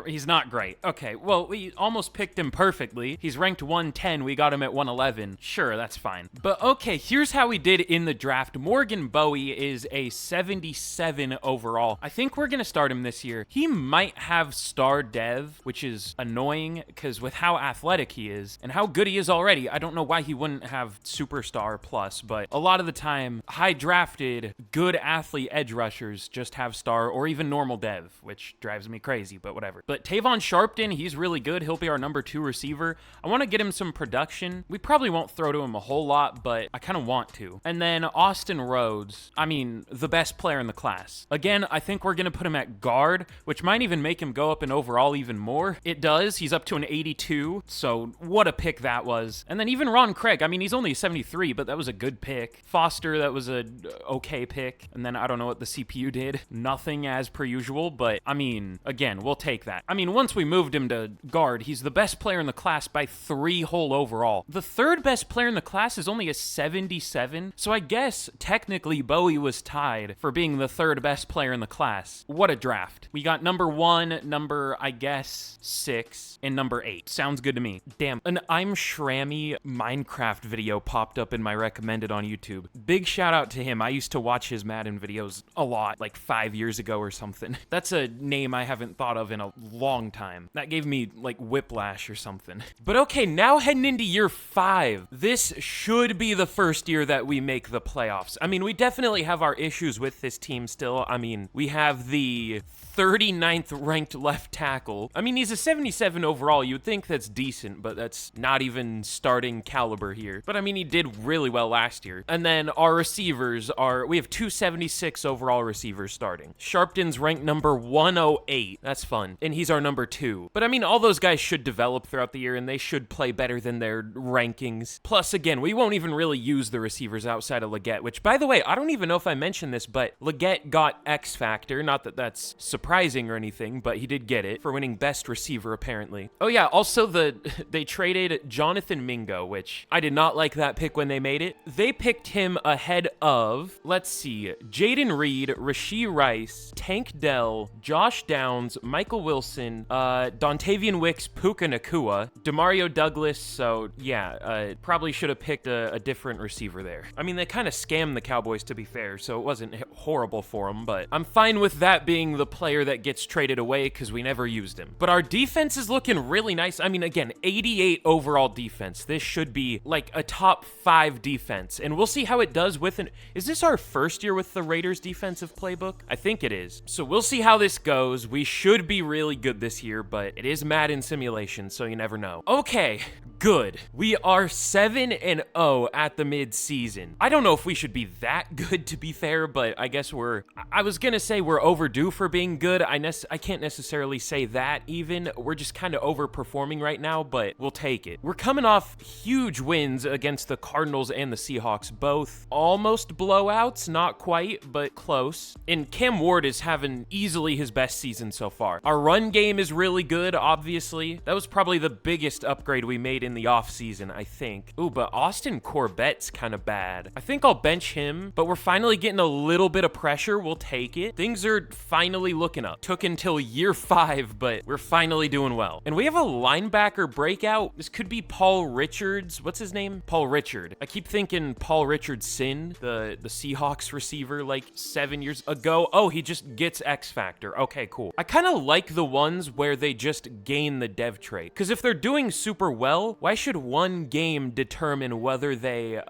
Speaker 1: he's not great. Okay, well, we almost picked him perfectly. He's ranked 110, we got him at 111. Sure, that's fine. But okay, here's how we did in the draft. Morgan Bowie is a 77 overall. I think we're gonna start him this year. He might have star dev, which is annoying, because with how athletic he is, and how good he is already, I don't know why he wouldn't have superstar plus, but a lot of the time, high drafted, good athlete edge rushers just have star or even normal dev, which drives me crazy, but whatever. But Tavon Sharpton, he's really good. He'll be our number 2 receiver. I want to get him some production. We probably won't throw to him a whole lot, but I kind of want to. And then Austin Rhodes, I mean, the best player in the class. Again, I think we're going to put him at guard, which might even make him go up in overall even more. It does. He's up to an 82, so what a pick that was. And then even Ron Craig, I mean, he's only a 73, but that was a good pick. Foster, that was a okay pick. And then I don't know what the CPU did. Nothing as per usual, but I mean, again, we'll take that. I mean, once we moved him to guard, he's the best player in the class by 3 whole overall. The third best player in the class is only a 77, so I guess technically Bowie was tied for being the third best player in the class. What a draft. We got number 1, number, I guess, 6, and number 8. Sounds good to me. Damn, an I'm Shrammy Minecraft video popped up in my recommended on YouTube. Big shout out to him. I used to watch his Madden videos a lot, like 5 years ago or something. That's a name I haven't thought of in a long time. That gave me like whiplash or something. But okay, now heading into year 5. This should be the first year that we make the playoffs. I mean, we definitely have our issues with this team still. I mean, we have the 39th ranked left tackle. I mean, he's a 77 overall. You would think that's decent, but that's not even starting caliber here. But I mean, he did really well last year. And then our receivers are, we have 276 overall receivers starting. Sharpton's ranked number 108. That's fun. And he's our number 2. But I mean, all those guys should develop throughout the year and they should play better than their rankings. Plus, again, we won't even really use the receivers outside of Leggett, which, by the way, I don't even know if I mentioned this, but Leggett got X Factor. Not that that's surprising or anything, but he did get it for winning best receiver, apparently. Oh yeah, also they traded Jonathan Mingo, which I did not like that pick when they made it. They picked him ahead of, let's see, Jaden Reed, Rashee Rice, Tank Dell, Josh Downs, Michael Wilson, Dontavian Wicks, Puka Nakua, Demario Douglas, so yeah, probably should have picked a different receiver there. I mean, they kind of scammed the Cowboys, to be fair, so it wasn't horrible for them, but I'm fine with that being the player that gets traded away because we never used him. But our defense is looking really nice. I mean, again, 88 overall defense. This should be like a top 5 defense, and we'll see how it does with an... Is this our first year with the Raiders defensive playbook? I think it is. So we'll see how this goes. We should be really good this year, but it is Madden simulation, so you never know. Okay, good. We are 7-0 at the mid-season. I don't know if we should be that good, to be fair, but I guess I was gonna say we're overdue for being good. I can't necessarily say that even. We're just kind of overperforming right now, but we'll take it. We're coming off huge huge wins against the Cardinals and the Seahawks, both almost blowouts, not quite, but close. And Cam Ward is having easily his best season so far. Our run game is really good, obviously. That was probably the biggest upgrade we made in the offseason, I think. Ooh, but Austin Corbett's kind of bad. I think I'll bench him, but we're finally getting a little bit of pressure. We'll take it. Things are finally looking up. Took until year 5, but we're finally doing well. And we have a linebacker breakout. This could be Paul Richards. What's his name? Paul Richard. I keep thinking Paul Richardson, the Seahawks receiver like 7 years ago. Oh, he just gets X Factor. Okay, cool. I kind of like the ones where they just gain the dev trait. Because if they're doing super well, why should one game determine whether they,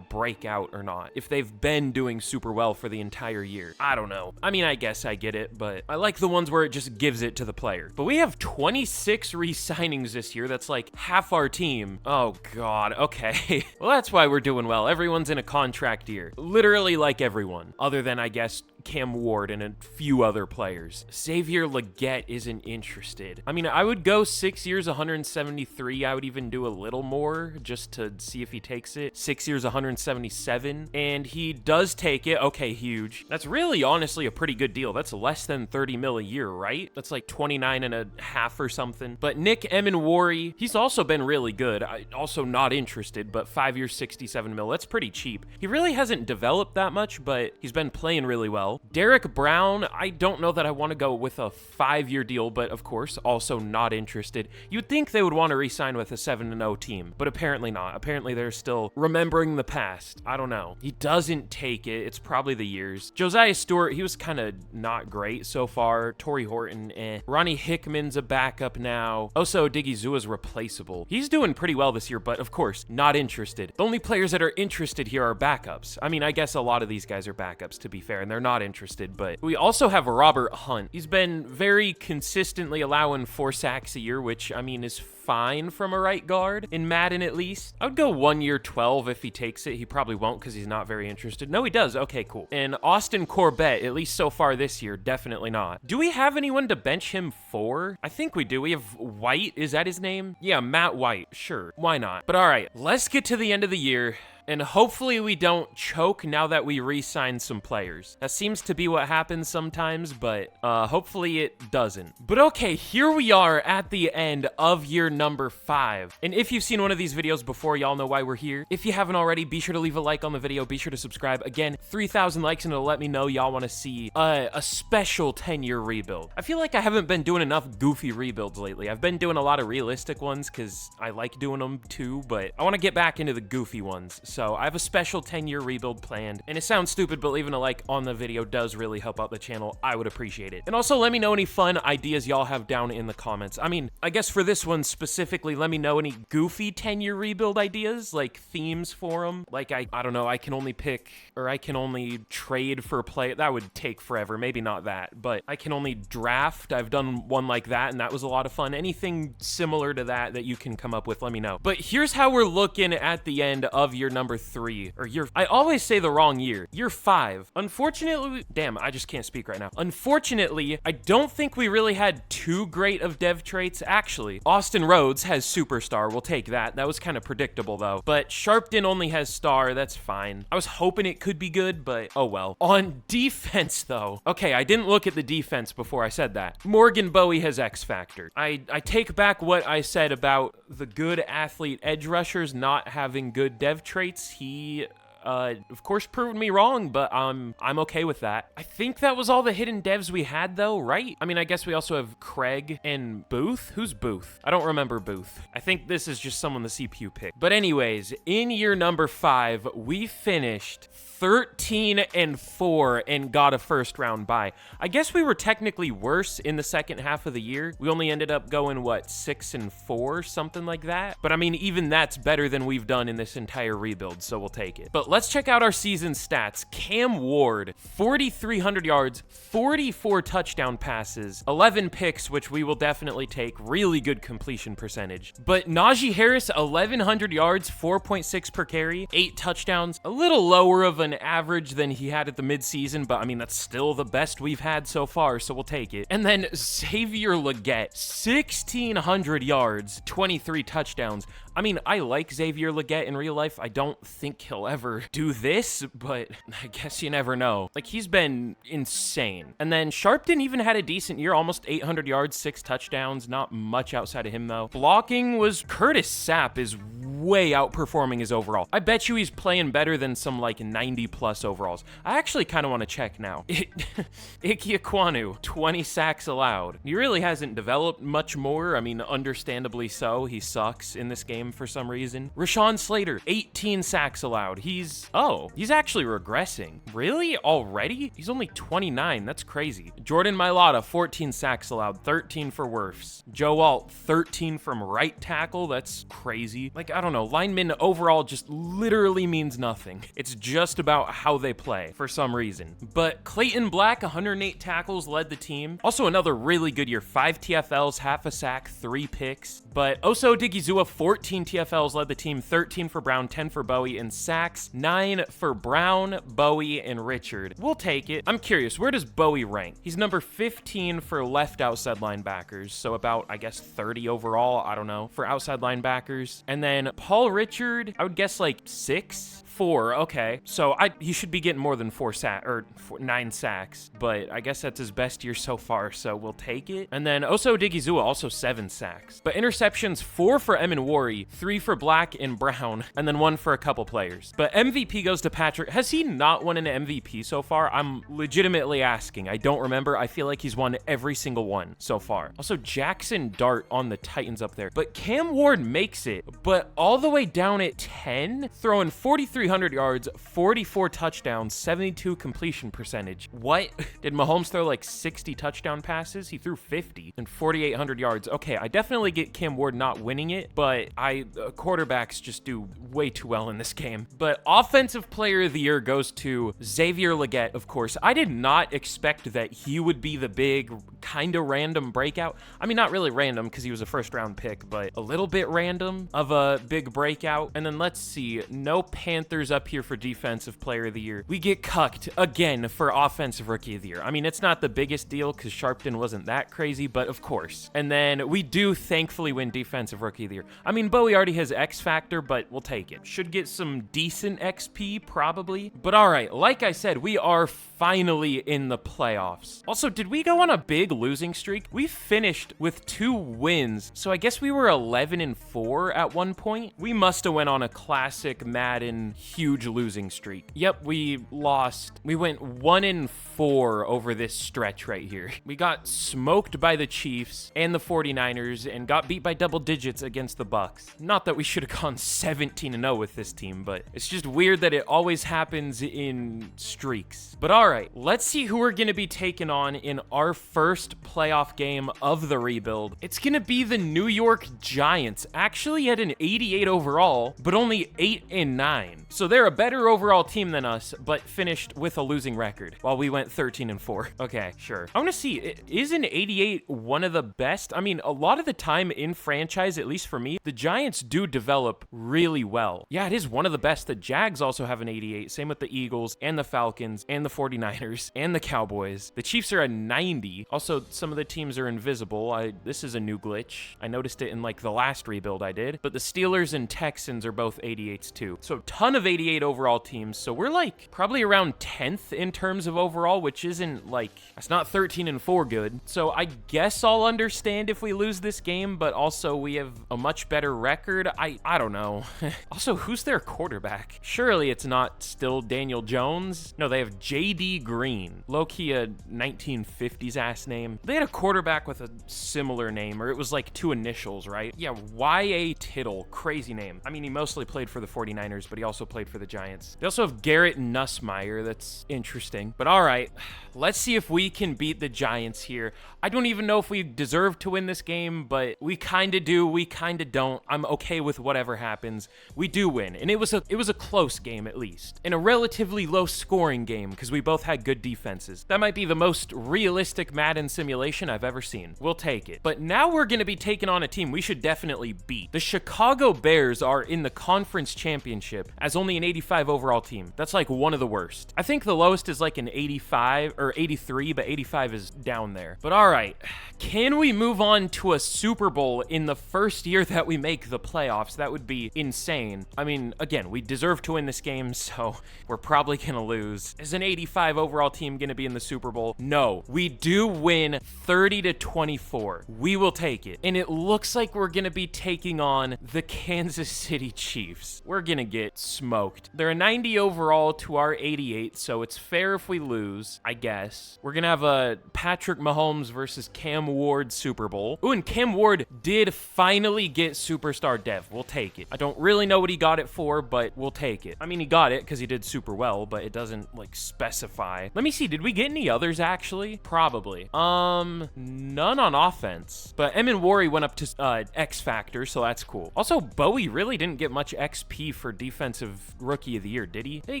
Speaker 1: break out or not? If they've been doing super well for the entire year. I don't know. I mean, I guess I get it, but I like the ones where it just gives it to the player. But we have 26 re-signings this year. That's like half our team. Oh, God. Okay. Well, that's why we're doing well. Everyone's in a contract year. Literally like everyone. Other than, I guess, Cam Ward and a few other players. Xavier Legette isn't interested. I mean, I would go 6 years, 173. I would even do a little more just to see if he takes it. 6 years, 177. And he does take it. Okay, huge. That's really honestly a pretty good deal. That's less than 30 mil a year, right? That's like 29 and a half or something. But Nick Emenwari, he's also been really good. Also not interested, but 5 years, 67 mil. That's pretty cheap. He really hasn't developed that much, but he's been playing really well. Derek Brown, I don't know that I want to go with a 5-year deal, but of course, also not interested. You'd think they would want to re-sign with a 7-0 team, but apparently not. Apparently they're still remembering the past. I don't know. He doesn't take it. It's probably the years. Josiah Stewart, he was kind of not great so far. Torrey Horton, Ronnie Hickman's a backup now. Oso Odighizuwa's replaceable. He's doing pretty well this year, but of course, not interested. The only players that are interested here are backups. I mean, I guess a lot of these guys are backups, to be fair, and they're not interested, but we also have Robert Hunt. He's been very consistently allowing 4 sacks a year, which, I mean, is fine from a right guard, in Madden at least. I would go 1 year 12 if he takes it. He probably won't because he's not very interested. No, he does. Okay, cool. And Austin Corbett, at least so far this year, definitely not. Do we have anyone to bench him for? I think we do. We have White. Is that his name? Yeah, Matt White. Sure. Why not? But all right, let's get to the end of the year. And hopefully we don't choke now that we re-sign some players. That seems to be what happens sometimes, but hopefully it doesn't. But okay, here we are at the end of year number 5. And if you've seen one of these videos before, y'all know why we're here. If you haven't already, be sure to leave a like on the video. Be sure to subscribe. Again, 3,000 likes and it'll let me know y'all want to see a special 10-year rebuild. I feel like I haven't been doing enough goofy rebuilds lately. I've been doing a lot of realistic ones because I like doing them too, but I want to get back into the goofy ones. So I have a special 10-year rebuild planned, and it sounds stupid, but leaving a like on the video does really help out the channel. I would appreciate it. And also let me know any fun ideas y'all have down in the comments. I mean, I guess for this one specifically, let me know any goofy 10-year rebuild ideas, like themes for them. Like, I don't know, I can only pick, or I can only trade for a play. That would take forever. Maybe not that, but I can only draft. I've done one like that, and that was a lot of fun. Anything similar to that that you can come up with, let me know. But here's how we're looking at the end of year number 3. I always say the wrong year. Year 5. Unfortunately, damn, I just can't speak right now. Unfortunately, I don't think we really had too great of dev traits. Actually, Austin Rhodes has superstar. We'll take that. That was kind of predictable though. But Sharpton only has star. That's fine. I was hoping it could be good, but oh well. On defense though. Okay, I didn't look at the defense before I said that. Morgan Bowie has X Factor. I take back what I said about the good athlete edge rushers not having good dev traits. He of course proved me wrong, but I'm okay with that. I think that was all the hidden devs we had though, right? I mean, I guess we also have Craig and Booth. Who's Booth? I don't remember Booth. I think this is just someone the CPU picked. But anyways, in year number 5, we finished 13-4 and got a first round bye. I guess we were technically worse in the second half of the year. We only ended up going, what, 6-4, something like that? But I mean, even that's better than we've done in this entire rebuild, so we'll take it. But let's check out our season stats. Cam Ward, 4,300 yards, 44 touchdown passes, 11 picks, which we will definitely take. Really good completion percentage. But Najee Harris, 1,100 yards, 4.6 per carry, 8 touchdowns, a little lower of an average than he had at the midseason, but I mean, that's still the best we've had so far, so we'll take it. And then Xavier Legette, 1,600 yards, 23 touchdowns. I mean, I like Xavier Legette in real life. I don't think he'll ever do this, but I guess you never know. Like, he's been insane. And then Sharpton even had a decent year, almost 800 yards, 6 touchdowns. Not much outside of him, though. Blocking was Curtis Sapp is way outperforming his overall. I bet you he's playing better than some, like, 90-plus overalls. I actually kind of want to check now. Ike Ekwonu, 20 sacks allowed. He really hasn't developed much more. I mean, understandably so. He sucks in this game for some reason. Rashawn Slater, 18 sacks allowed. He's actually regressing. Really? Already? He's only 29. That's crazy. Jordan Mailata, 14 sacks allowed, 13 for Wirfs. Joe Alt, 13 from right tackle. That's crazy. Like, I don't know. Lineman overall just literally means nothing. It's just about how they play for some reason. But Clayton Black, 108 tackles, led the team. Also another really good year. 5 TFLs, half a sack, 3 picks. But Oso Odigizua, 14 TFLs, led the team. 13 for Brown, 10 for Bowie, and sacks. 9 for Brown, Bowie, and Richard. We'll take it. I'm curious, where does Bowie rank? He's number 15 for left outside linebackers, so about, I guess, 30 overall, I don't know, for outside linebackers. And then Paul Richard, I would guess like 6? 4, okay. So he should be getting more than 9 sacks, but I guess that's his best year so far, so we'll take it. And then Oso Odigizua, also 7 sacks. But interceptions, 4 for Emin Wari, 3 for Black and Brown, and then 1 for a couple players. But MVP goes to Patrick. Has he not won an MVP so far? I'm legitimately asking. I don't remember. I feel like he's won every single one so far. Also, Jackson Dart on the Titans up there. But Cam Ward makes it, but all the way down at 10, throwing 300 yards, 44 touchdowns, 72 completion percentage. What? Did Mahomes throw like 60 touchdown passes? He threw 50 and 4,800 yards. Okay, I definitely get Cam Ward not winning it, but quarterbacks just do way too well in this game. But Offensive Player of the Year goes to Xavier Legette, of course. I did not expect that he would be the big, kind of random breakout. I mean, not really random because he was a first-round pick, but a little bit random of a big breakout. And then let's see, no Panthers up here for Defensive Player of the Year. We get cucked again for Offensive Rookie of the Year. I mean, it's not the biggest deal because Sharpton wasn't that crazy, but of course. And then we do thankfully win Defensive Rookie of the Year. I mean, Bowie already has X Factor, but we'll take it. Should get some decent XP, probably. But all right, like I said, we are finally in the playoffs. Also, did we go on a big losing streak? We finished with 2 wins, so I guess we were 11-4 at one point. We must have went on a classic Madden huge losing streak. Yep, we lost. We went 1-4 over this stretch right here. We got smoked by the Chiefs and the 49ers and got beat by double digits against the Bucks. Not that we should have gone 17-0 with this team, but it's just weird that it always happens in streaks. But all right, let's see who we're going to be taking on in our first playoff game of the rebuild. It's going to be the New York Giants. Actually at an 88 overall, but only 8-9. So they're a better overall team than us, but finished with a losing record while we went 13-4. Okay, sure. I want to see, is an 88 one of the best? I mean, a lot of the time in franchise, at least for me, the Giants do develop really well. Yeah, it is one of the best. The Jags also have an 88. Same with the Eagles and the Falcons and the 49ers and the Cowboys. The Chiefs are a 90. Also, some of the teams are invisible. This is a new glitch. I noticed it in like the last rebuild I did. But the Steelers and Texans are both 88s too. So a ton of 88 overall teams. So we're like probably around 10th in terms of overall, which isn't like, that's not 13-4 good. So I guess I'll understand if we lose this game, but also we have a much better record. I don't know. Also, who's their quarterback? Surely it's not still Daniel Jones. No, they have JD Green. Low-key a 1950s ass name. They had a quarterback with a similar name, or it was like 2 initials, right? Yeah, Y.A. Tittle. Crazy name. I mean, he mostly played for the 49ers, but he also played for the Giants. They also have Garrett Nussmeier. That's interesting. But all right, let's see if we can beat the Giants here. I don't even know if we deserve to win this game, but we kind of do. We kind of don't. I'm okay with whatever happens. We do win, and it was a close game at least, and a relatively low-scoring game because we both had good defenses. That might be the most realistic Madden simulation I've ever seen. We'll take it. But now we're going to be taking on a team we should definitely beat. The Chicago Bears are in the conference championship as only an 85 overall team. That's like one of the worst. I think the lowest is like an 85 or 83, but 85 is down there. But all right, can we move on to a Super Bowl in the first year that we make the playoffs? That would be insane. I mean, again, we deserve to win this game, so we're probably gonna lose. Is an 85 overall team gonna be in the Super Bowl? No. We do win 30-24. We will take it. And it looks like we're gonna be taking on the Kansas City Chiefs. We're gonna get smoked. They're a 90 overall to our 88, so it's fair if we lose, I guess. We're gonna have a Patrick Mahomes versus Cam Ward Super Bowl. Ooh, and Cam Ward did finally get Superstar Dev. We'll take it. I don't really know what he got it for, but we'll take it. I mean, he got it because he did super well, but it doesn't, like, specify. Let me see. Did we get any others, actually? Probably. None on offense. But Emin Wari went up to X Factor, so that's cool. Also, Bowie really didn't get much XP for Defensive Rookie of the Year, did he? He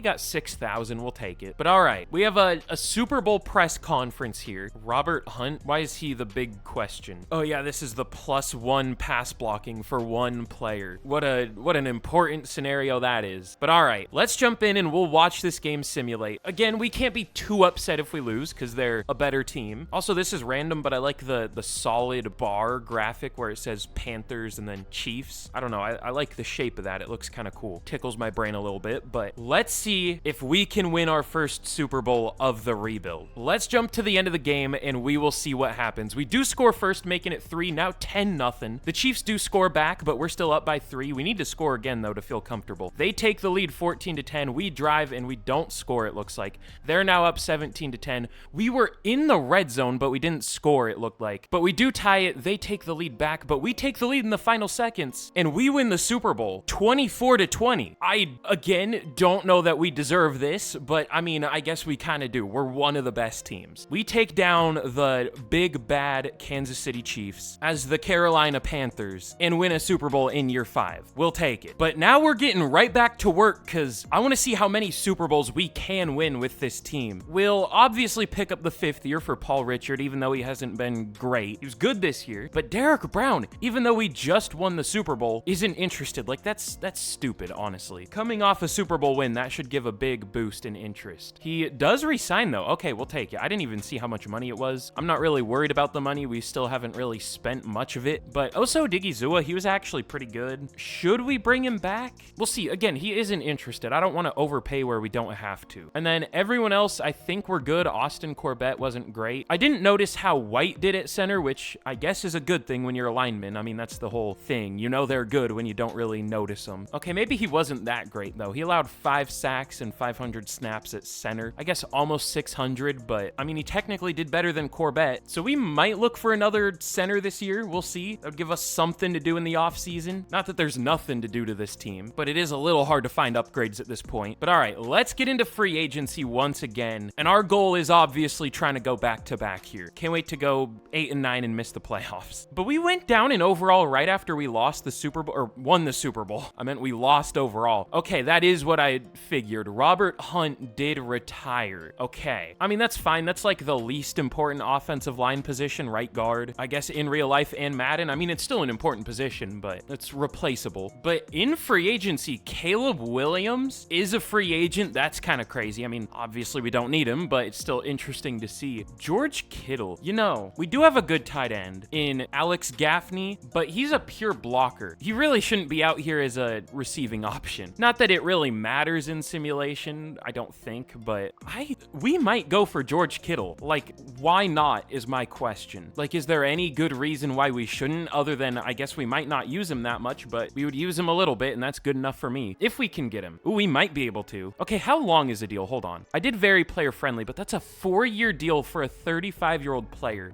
Speaker 1: got 6,000. We'll take it. But all right, we have a Super Bowl press conference here. Robert Hunt, why is he the big question? Oh yeah, this is the +1 pass blocking for one player. What an important scenario that is. But all right, let's jump in and we'll watch this game simulate. Again, we can't be too upset if we lose because they're a better team. Also, this is random, but I like the solid bar graphic where it says Panthers and then Chiefs. I don't know. I like the shape of that. It looks kind of cool. Tickles my brain a little bit, but let's see if we can win our first Super Bowl of the rebuild. Let's jump to the end of the game and we will see what happens. We do score first, making it 3, now 10-0. The Chiefs do score back, but we're still up by 3. We need to score again, though, to feel comfortable. They take the lead 14-10. We drive and we don't score, it looks like. They're now up 17-10. We were in the red zone, but we didn't score, it looked like. But we do tie it. They take the lead back, but we take the lead in the final seconds, and we win the Super Bowl 24-20. I, again, don't know that we deserve this, but I mean, I guess we kind of do. We're one of the best teams. We take down the big bad Kansas City Chiefs as the Carolina Panthers and win a Super Bowl in year 5. We'll take it. But now we're getting right back to work because I want to see how many Super Bowls we can win with this team. We'll obviously pick up the 5th year for Paul Richard, even though he hasn't been great. He was good this year. But Derek Brown, even though we just won the Super Bowl, isn't interested. Like, that's stupid, honestly. Coming off a Super Bowl win, that should give a big boost in interest. He does resign, though. Okay, we'll take it. I didn't even see how much money it was. I'm not really worried about the money. We still haven't really spent much of it. But Oso Digizua, he was actually pretty good. Should we bring him back? We'll see. Again, he isn't interested. I don't want to overpay where we don't have to. And then everyone else, I think we're good. Austin Corbett wasn't great. I didn't notice how White did at center, which I guess is a good thing when you're a lineman. I mean, that's the whole thing. You know they're good when you don't really notice them. Okay, maybe he wasn't that great, though. He allowed 5 sacks and 500 snaps at center. I guess almost 600, but I mean, he technically did better than Corbett. So we might look for another center this year. We'll see. That would give us something to do in the offseason. Not that there's nothing to do to this team, but it is a little hard to find upgrades at this point. But all right, let's get into free agency once again. And our goal is obviously trying to go back-to-back here. Can't wait to go 8-9 and miss the playoffs. But we went down in overall right after we lost the Super Bowl, or won the Super Bowl. I meant we lost overall. Okay, that is what I figured. Robert Hunt did retire. Okay. I mean, that's fine. That's like the least important offensive line position, right guard. I guess in real life and Madden. I mean, it's still an important position, but it's replaceable. But in free agency, Caleb Williams is a free agent. That's kind of crazy. I mean, obviously we don't need him, but it's still interesting to see. George Kittle. You know, we do have a good tight end in Alex Gaffney, but he's a pure blocker. He really shouldn't be out here as a receiving option. Not that it really matters in simulation, I don't think, but we might go for George Kittle. Like, why not is my question. Like, is there any good reason why we shouldn't, other than I guess we might not use him that much, but we would use him a little bit, and that's good enough for me. If we can get him. Ooh, we might be able to. Okay, how long is the deal? Hold on. I did very player friendly, but that's a 4-year deal for a 35-year-old player.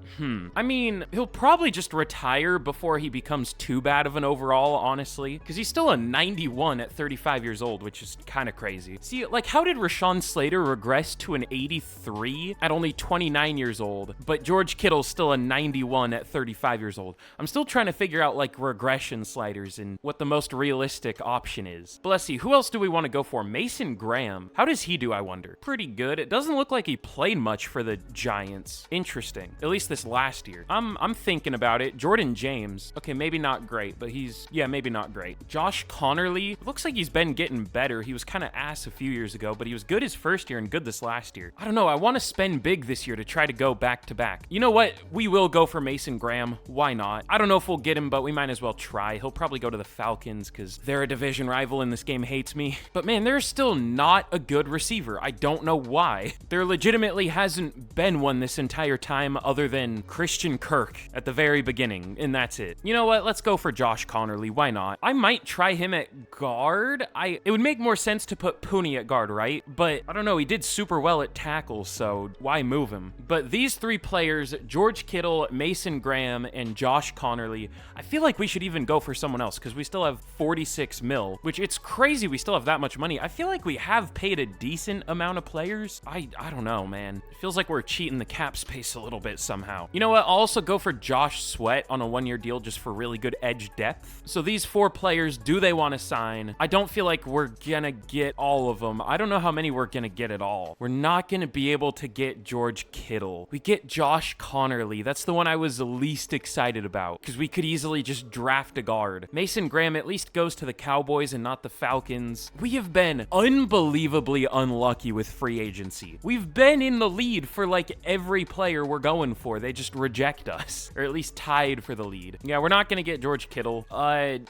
Speaker 1: I mean, he'll probably just retire before he becomes too bad of an overall, honestly, because he's still a 91 at 35 years old, which is kind of crazy. See, like, how did Rashawn Slater regress to an 83 at only 29 years old, but George Kittle's still a 91 at 35 years old? I'm still trying to figure out, like, regression sliders and what the most realistic option is. But let's see, who else do we want to go for? Mason Graham. How does he do, I wonder? Pretty good. It doesn't look like he played much for the Giants. Interesting. At least this last year. I'm thinking about it. Jordan James. Okay, maybe not great, but maybe not great. Josh Connerly. Looks like he's been been getting better. He was kind of ass a few years ago, but he was good his first year and good this last year. I don't know. I want to spend big this year to try to go back to back. You know what? We will go for Mason Graham. Why not? I don't know if we'll get him, but we might as well try. He'll probably go to the Falcons because they're a division rival and this game hates me. But man, there's still not a good receiver. I don't know why. There legitimately hasn't been one this entire time other than Christian Kirk at the very beginning, and that's it. You know what? Let's go for Josh Connerly. Why not? I might try him at guard. It would make more sense to put Pooney at guard, right? But I don't know. He did super well at tackle, so why move him? But these three players, George Kittle, Mason Graham, and Josh Connerly, I feel like we should even go for someone else because we still have 46 mil, which it's crazy we still have that much money. I feel like we have paid a decent amount of players. I don't know, man. It feels like we're cheating the cap space a little bit somehow. You know what? I'll also go for Josh Sweat on a one-year deal just for really good edge depth. So these four players, do they want to sign? I don't feel like we're gonna get all of them. I don't know how many we're gonna get at all. We're not gonna be able to get George Kittle. We get Josh Connerly. That's the one I was the least excited about because we could easily just draft a guard. Mason Graham at least goes to the Cowboys and not the Falcons. We have been unbelievably unlucky with free agency. We've been in the lead for like every player we're going for. They just reject us, or at least tied for the lead. Yeah, we're not gonna get George Kittle. I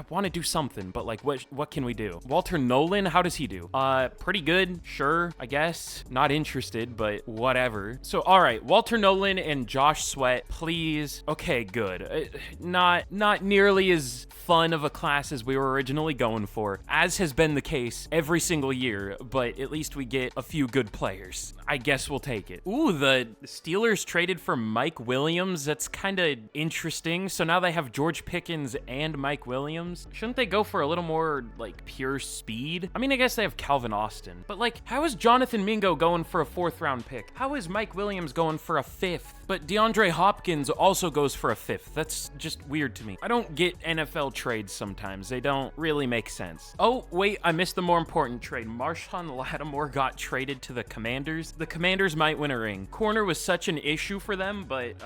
Speaker 1: want to do something, but like, what can we do? Walter Nolan, how does he do? Pretty good, sure, I guess. Not interested, but whatever. So, all right, Walter Nolan and Josh Sweat, please. Okay, good. Not nearly as fun of a class as we were originally going for, as has been the case every single year, but at least we get a few good players. I guess we'll take it. Ooh, the Steelers traded for Mike Williams. That's kind of interesting. So now they have George Pickens and Mike Williams. Shouldn't they go for a little more like pure speed? I mean, I guess they have Calvin Austin, but like, how is Jonathan Mingo going for a 4th round pick? How is Mike Williams going for a 5th? But DeAndre Hopkins also goes for a 5th. That's just weird to me. I don't get NFL trades sometimes. They don't really make sense. Oh, wait, I missed the more important trade. Marshawn Lattimore got traded to the Commanders. The Commanders might win a ring. Corner was such an issue for them, but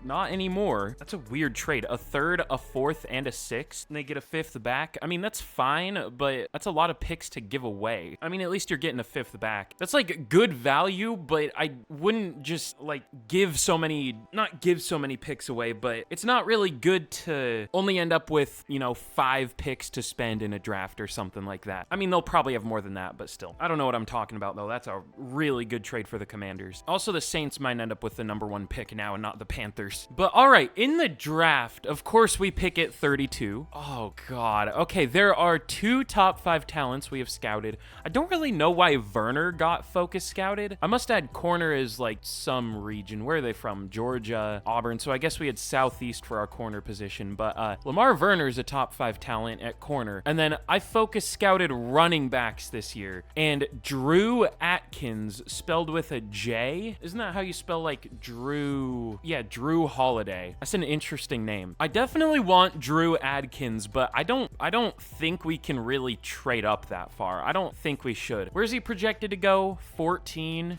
Speaker 1: not anymore. That's a weird trade. A 3rd, a 4th, and a 6th, and they get a 5th back. I mean, that's fine, but that's a lot of picks to give away. I mean, at least you're getting a 5th back. That's like good value, but I wouldn't just like not give so many picks away, but it's not really good to only end up with, 5 picks to spend in a draft or something like that. I mean, they'll probably have more than that, but still. I don't know what I'm talking about, though. That's a really good trade for the Commanders. Also, the Saints might end up with the number 1 pick now and not the Panthers. But all right, in the draft, of course, we pick at 32. Oh, God. Okay, there are 2 top 5 talents we have scouted. I don't really know why Werner got focus scouted. I must add corner is like some region. Where are they from? Georgia, Auburn. So I guess we had Southeast for our corner position. But Lamar Werner is a top 5 talent at corner. And then I focus scouted running backs this year. And Drew Atkins, spelled with a J. Isn't that how you spell like Drew? Yeah, Drew Holiday. That's an interesting name. I definitely want Drew Adkins, but I don't think we can really trade up that far. I don't think we should. Where's he projected to go? 14.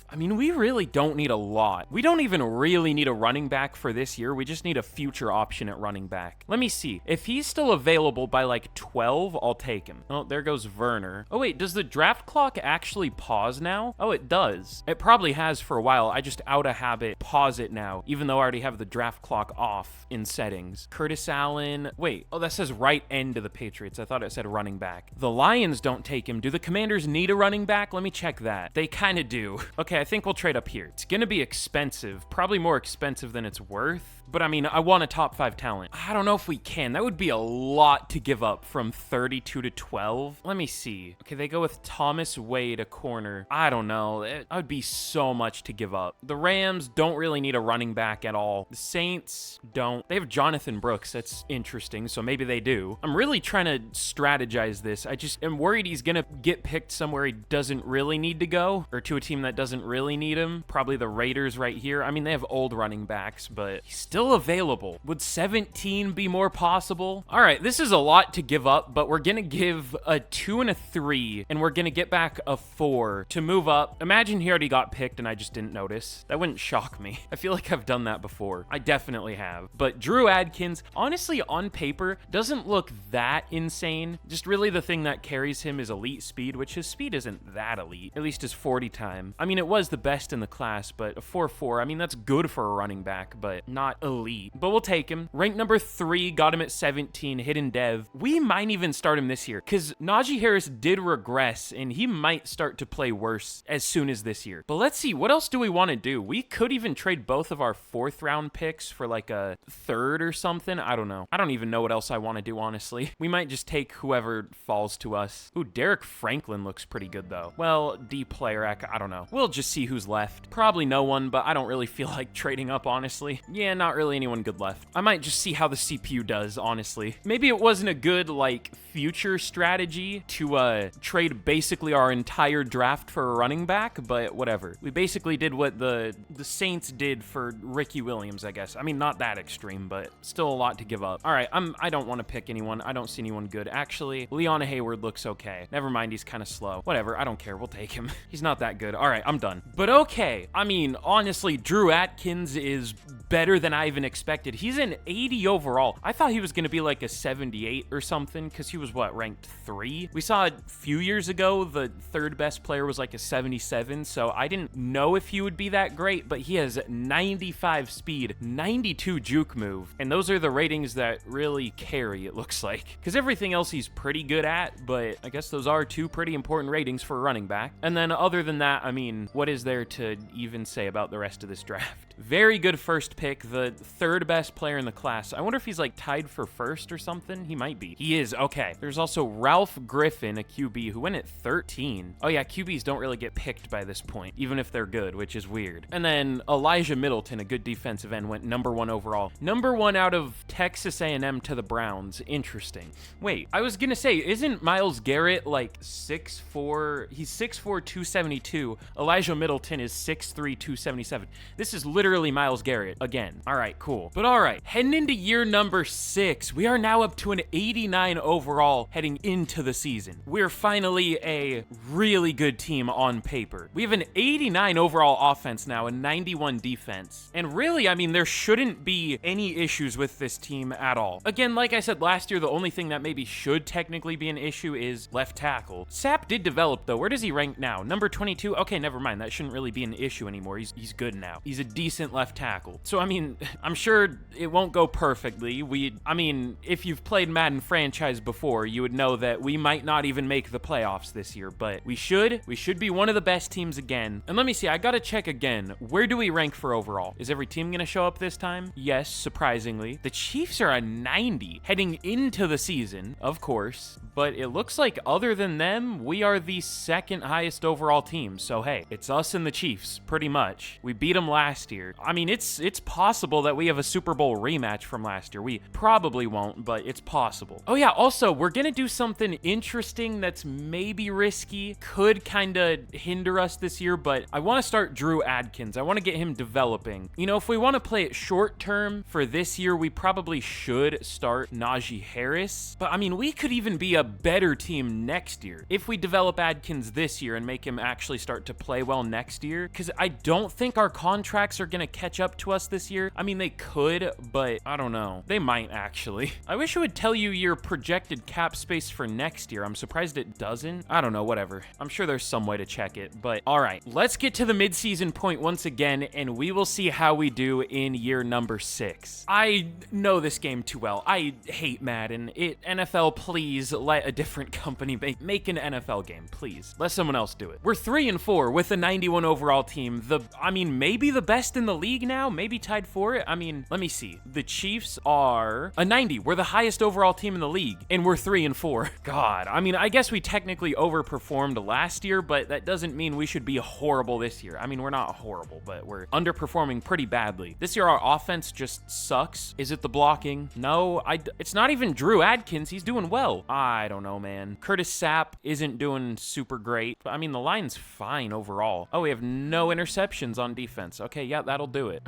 Speaker 1: I mean, we really don't need a lot. We don't even really need a running back for this year. We just need a future option at running back. Let me see. If he's still available by like 12, I'll take him. Oh, there goes Werner. Oh, wait, does the draft clock actually pause now? Oh, it does. It probably has for a while. I just out of habit pause it now, even though I already have the draft clock off in settings. Curtis Allen. Wait, oh, that says right end of the Patriots. I thought it said running back. The Lions don't take him. Do the Commanders need a running back? Let me check that. They kind of do. Okay, I think we'll trade up here. It's gonna be expensive, probably more expensive than it's worth. But I mean, I want a top 5 talent. I don't know if we can. That would be a lot to give up from 32 to 12. Let me see. Okay, they go with Thomas Wade, a corner. I don't know. That would be so much to give up. The Rams don't really need a running back at all. The Saints don't. They have Jonathan Brooks. That's interesting, so maybe they do. I'm really trying to strategize this. I just am worried he's gonna get picked somewhere he doesn't really need to go, or to a team that doesn't really need him. Probably the Raiders right here. I mean, they have old running backs, but he's still still available. Would 17 be more possible? All right, this is a lot to give up, but we're gonna give a 2 and a 3, and we're gonna get back a 4 to move up. Imagine he already got picked and I just didn't notice. That wouldn't shock me. I feel like I've done that before. I definitely have. But Drew Adkins, honestly, on paper, doesn't look that insane. Just really the thing that carries him is elite speed, which his speed isn't that elite, at least his 40 time. I mean, it was the best in the class, but a 4.4, I mean, that's good for a running back, but not elite. But we'll take him. Ranked number 3, got him at 17, hidden dev. We might even start him this year, because Najee Harris did regress, and he might start to play worse as soon as this year. But let's see, what else do we want to do? We could even trade both of our 4th round picks for like a 3rd or something. I don't know. I don't even know what else I want to do, honestly. We might just take whoever falls to us. Ooh, Derek Franklin looks pretty good, though. Well, D player, I don't know. We'll just see who's left. Probably no one, but I don't really feel like trading up, honestly. Yeah, not really anyone good left. I might just see how the CPU does, honestly. Maybe it wasn't a good, like, future strategy to trade basically our entire draft for a running back, but whatever. We basically did what the Saints did for Ricky Williams, I guess. I mean, not that extreme, but still a lot to give up. All right, I don't want to pick anyone. I don't see anyone good. Actually, Leon Hayward looks okay. Never mind, he's kind of slow. Whatever, I don't care. We'll take him. He's not that good. All right, I'm done. But okay, I mean, honestly, Drew Atkins is better than I even expected. He's an 80 overall. I thought he was going to be like a 78 or something because he was, what, ranked 3? We saw a few years ago the 3rd best player was like a 77, so I didn't know if he would be that great, but he has 95 speed, 92 juke move, and those are the ratings that really carry, it looks like, because everything else he's pretty good at, but I guess those are 2 pretty important ratings for a running back. And then other than that, I mean, what is there to even say about the rest of this draft? Very good first pick, the 3rd best player in the class. I wonder if he's like tied for 1st or something. He might be. He is. Okay. There's also Ralph Griffin, a QB, who went at 13. Oh yeah, QBs don't really get picked by this point, even if they're good, which is weird. And then Elijah Middleton, a good defensive end, went number 1 overall. Number 1 out of Texas A&M to the Browns. Interesting. Wait, I was gonna say, isn't Myles Garrett like 6'4"? He's 6'4", 272. Elijah Middleton is 6'3", 277. This is literally Myles Garrett again. All right, cool. But all right, heading into year number 6, we are now up to an 89 overall heading into the season. We're finally a really good team on paper. We have an 89 overall offense now, a 91 defense. And really, I mean, there shouldn't be any issues with this team at all. Again, like I said last year, the only thing that maybe should technically be an issue is left tackle. Sapp did develop, though. Where does he rank now? Number 22? Okay, never mind. That shouldn't really be an issue anymore. He's good now. He's a decent left tackle. So, I mean, I'm sure it won't go perfectly. I mean, if you've played Madden franchise before, you would know that we might not even make the playoffs this year, but we should be one of the best teams again. And let me see, I gotta check again. Where do we rank for overall? Is every team gonna show up this time? Yes, surprisingly. The Chiefs are a 90 heading into the season, of course, but it looks like other than them, we are the 2nd highest overall team. So hey, it's us and the Chiefs, pretty much. We beat them last year. I mean, it's possible that we have a Super Bowl rematch from last year. We probably won't, but it's possible. Oh yeah, also, we're gonna do something interesting that's maybe risky, could kind of hinder us this year, but I want to start Drew Adkins. I want to get him developing. You know, if we want to play it short term for this year, we probably should start Najee Harris, but I mean, we could even be a better team next year if we develop Adkins this year and make him actually start to play well next year, because I don't think our contracts are gonna catch up to us this year. I mean, they could, but I don't know. They might actually. I wish it would tell you your projected cap space for next year. I'm surprised it doesn't. I don't know, whatever. I'm sure there's some way to check it, but all right, let's get to the midseason point once again, and we will see how we do in year number 6. I know this game too well. I hate Madden. NFL, please let a different company make an NFL game, please. Let someone else do it. We're 3-4 with a 91 overall team. I mean, maybe the best in the league now, maybe tied for it. I mean, let me see. The Chiefs are a 90. We're the highest overall team in the league, and we're 3-4. God, I mean, I guess we technically overperformed last year, but that doesn't mean we should be horrible this year. I mean, we're not horrible, but we're underperforming pretty badly. This year, our offense just sucks. Is it the blocking? No, it's not even Drew Adkins. He's doing well. I don't know, man. Curtis Sapp isn't doing super great. I mean, the line's fine overall. Oh, we have no interceptions on defense. Okay, yeah, that'll do it.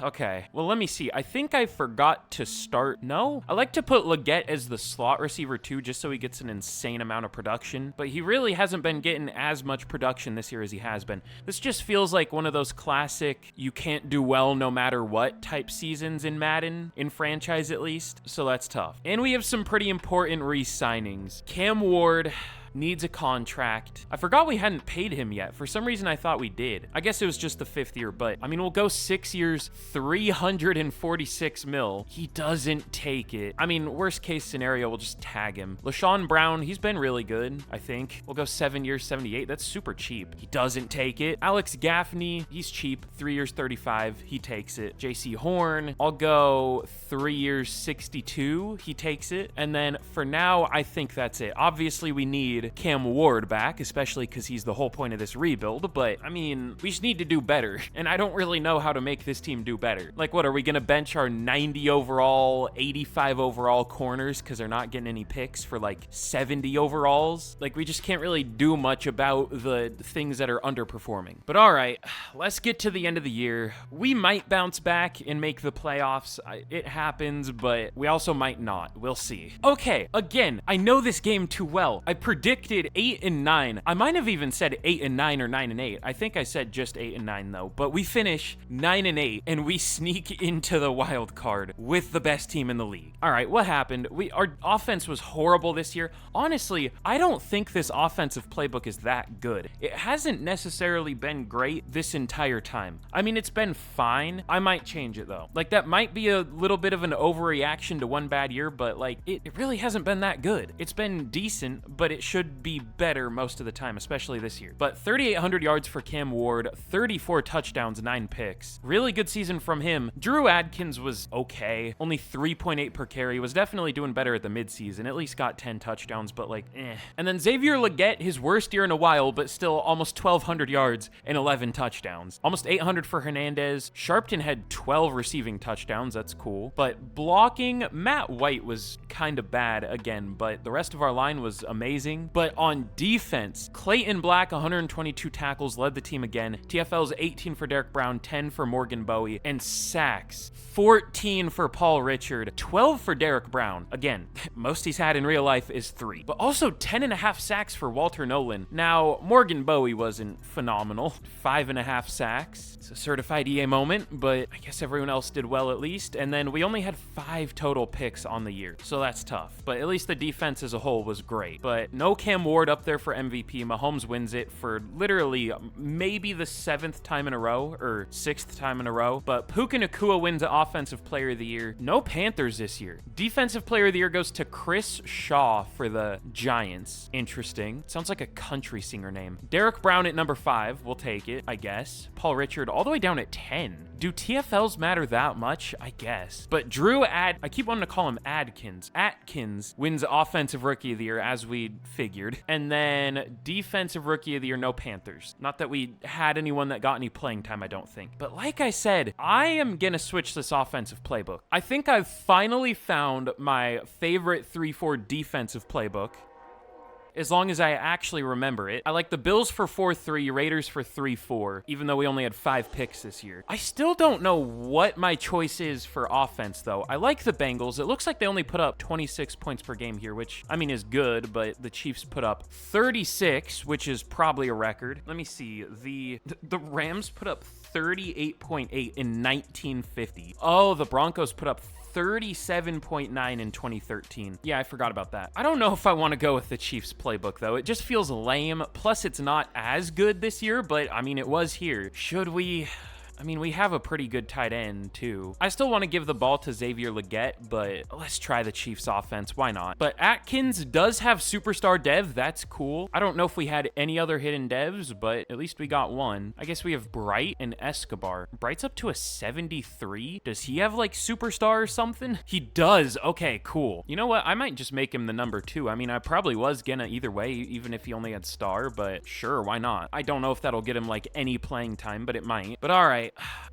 Speaker 1: Okay. Well, let me see. I think I forgot to start. No? I like to put Leggett as the slot receiver too, just so he gets an insane amount of production. But he really hasn't been getting as much production this year as he has been. This just feels like one of those classic, you can't do well no matter what type seasons in Madden, in franchise at least. So that's tough. And we have some pretty important re-signings. Cam Ward needs a contract. I forgot we hadn't paid him yet. For some reason, I thought we did. I guess it was just the 5th year, but I mean, we'll go 6 years, 346 mil. He doesn't take it. I mean, worst case scenario, we'll just tag him. LaShawn Brown, he's been really good, I think. We'll go 7 years, 78. That's super cheap. He doesn't take it. Alex Gaffney, he's cheap. 3 years, 35. He takes it. JC Horn, I'll go 3 years, 62. He takes it. And then for now, I think that's it. Obviously, we need Cam Ward back, especially because he's the whole point of this rebuild, but I mean, we just need to do better, and I don't really know how to make this team do better. Like, what, are we gonna bench our 90 overall, 85 overall corners because they're not getting any picks for like 70 overalls? Like, we just can't really do much about the things that are underperforming. But all right, let's get to the end of the year. We might bounce back and make the playoffs. It happens, but we also might not. We'll see. Okay, again, I know this game too well. I predicted 8 and 9. I might have even said 8 and 9 or 9 and 8. I think I said just 8 and 9 though, but we finish 9 and 8 and we sneak into the wild card with the best team in the league. All right, what happened? Our offense was horrible this year. Honestly, I don't think this offensive playbook is that good. It hasn't necessarily been great this entire time. I mean, it's been fine. I might change it though. Like, that might be a little bit of an overreaction to one bad year, but like, it really hasn't been that good. It's been decent, but it should be better most of the time, especially this year. But 3,800 yards for Cam Ward, 34 touchdowns, 9 picks. Really good season from him. Drew Adkins was okay. Only 3.8 per carry. Was definitely doing better at the midseason. At least got 10 touchdowns, but like, eh. And then Xavier Leggett, his worst year in a while, but still almost 1,200 yards and 11 touchdowns. Almost 800 for Hernandez. Sharpton had 12 receiving touchdowns. That's cool. But blocking, Matt White was kind of bad again, but the rest of our line was amazing. But on defense, Clayton Black, 122 tackles, led the team again. TFL's 18 for Derek Brown, 10 for Morgan Bowie, and sacks, 14 for Paul Richard, 12 for Derek Brown. Again, most he's had in real life is 3, but also 10.5 sacks for Walter Nolan. Now, Morgan Bowie wasn't phenomenal. 5.5 sacks. It's a certified EA moment, but I guess everyone else did well at least. And then we only had 5 total picks on the year, so that's tough. But at least the defense as a whole was great. But no Cam Ward up there for MVP. Mahomes wins it for literally maybe the 7th time in a row, or 6th time in a row. But Puka Nacua wins the Offensive Player of the Year. No Panthers this year. Defensive Player of the Year goes to Chris Shaw for the Giants. Interesting. Sounds like a country singer name. Derek Brown at number 5. We'll take it, I guess. Paul Richard all the way down at 10. Do TFLs matter that much? I guess. But I keep wanting to call him Adkins. Atkins wins Offensive Rookie of the Year, as we figured. And then Defensive Rookie of the Year, no Panthers. Not that we had anyone that got any playing time, I don't think. But like I said, I am gonna switch this offensive playbook. I think I've finally found my favorite 3-4 defensive playbook, as long as I actually remember it. I like the Bills for 4-3, Raiders for 3-4, even though we only had 5 picks this year. I still don't know what my choice is for offense, though. I like the Bengals. It looks like they only put up 26 points per game here, which, I mean, is good, but the Chiefs put up 36, which is probably a record. Let me see. The Rams put up 38.8 in 1950. Oh, the Broncos put up 37.9 in 2013. Yeah, I forgot about that. I don't know if I want to go with the Chiefs playbook, though. It just feels lame. Plus, it's not as good this year, but I mean, it was here. Should we? I mean, we have a pretty good tight end, too. I still want to give the ball to Xavier Leggett, but let's try the Chiefs offense. Why not? But Atkins does have superstar dev. That's cool. I don't know if we had any other hidden devs, but at least we got one. I guess we have Bright and Escobar. Bright's up to a 73. Does he have, like, superstar or something? He does. Okay, cool. You know what? I might just make him the number 2. I mean, I probably was gonna either way, even if he only had star, but sure, why not? I don't know if that'll get him, like, any playing time, but it might. But all right.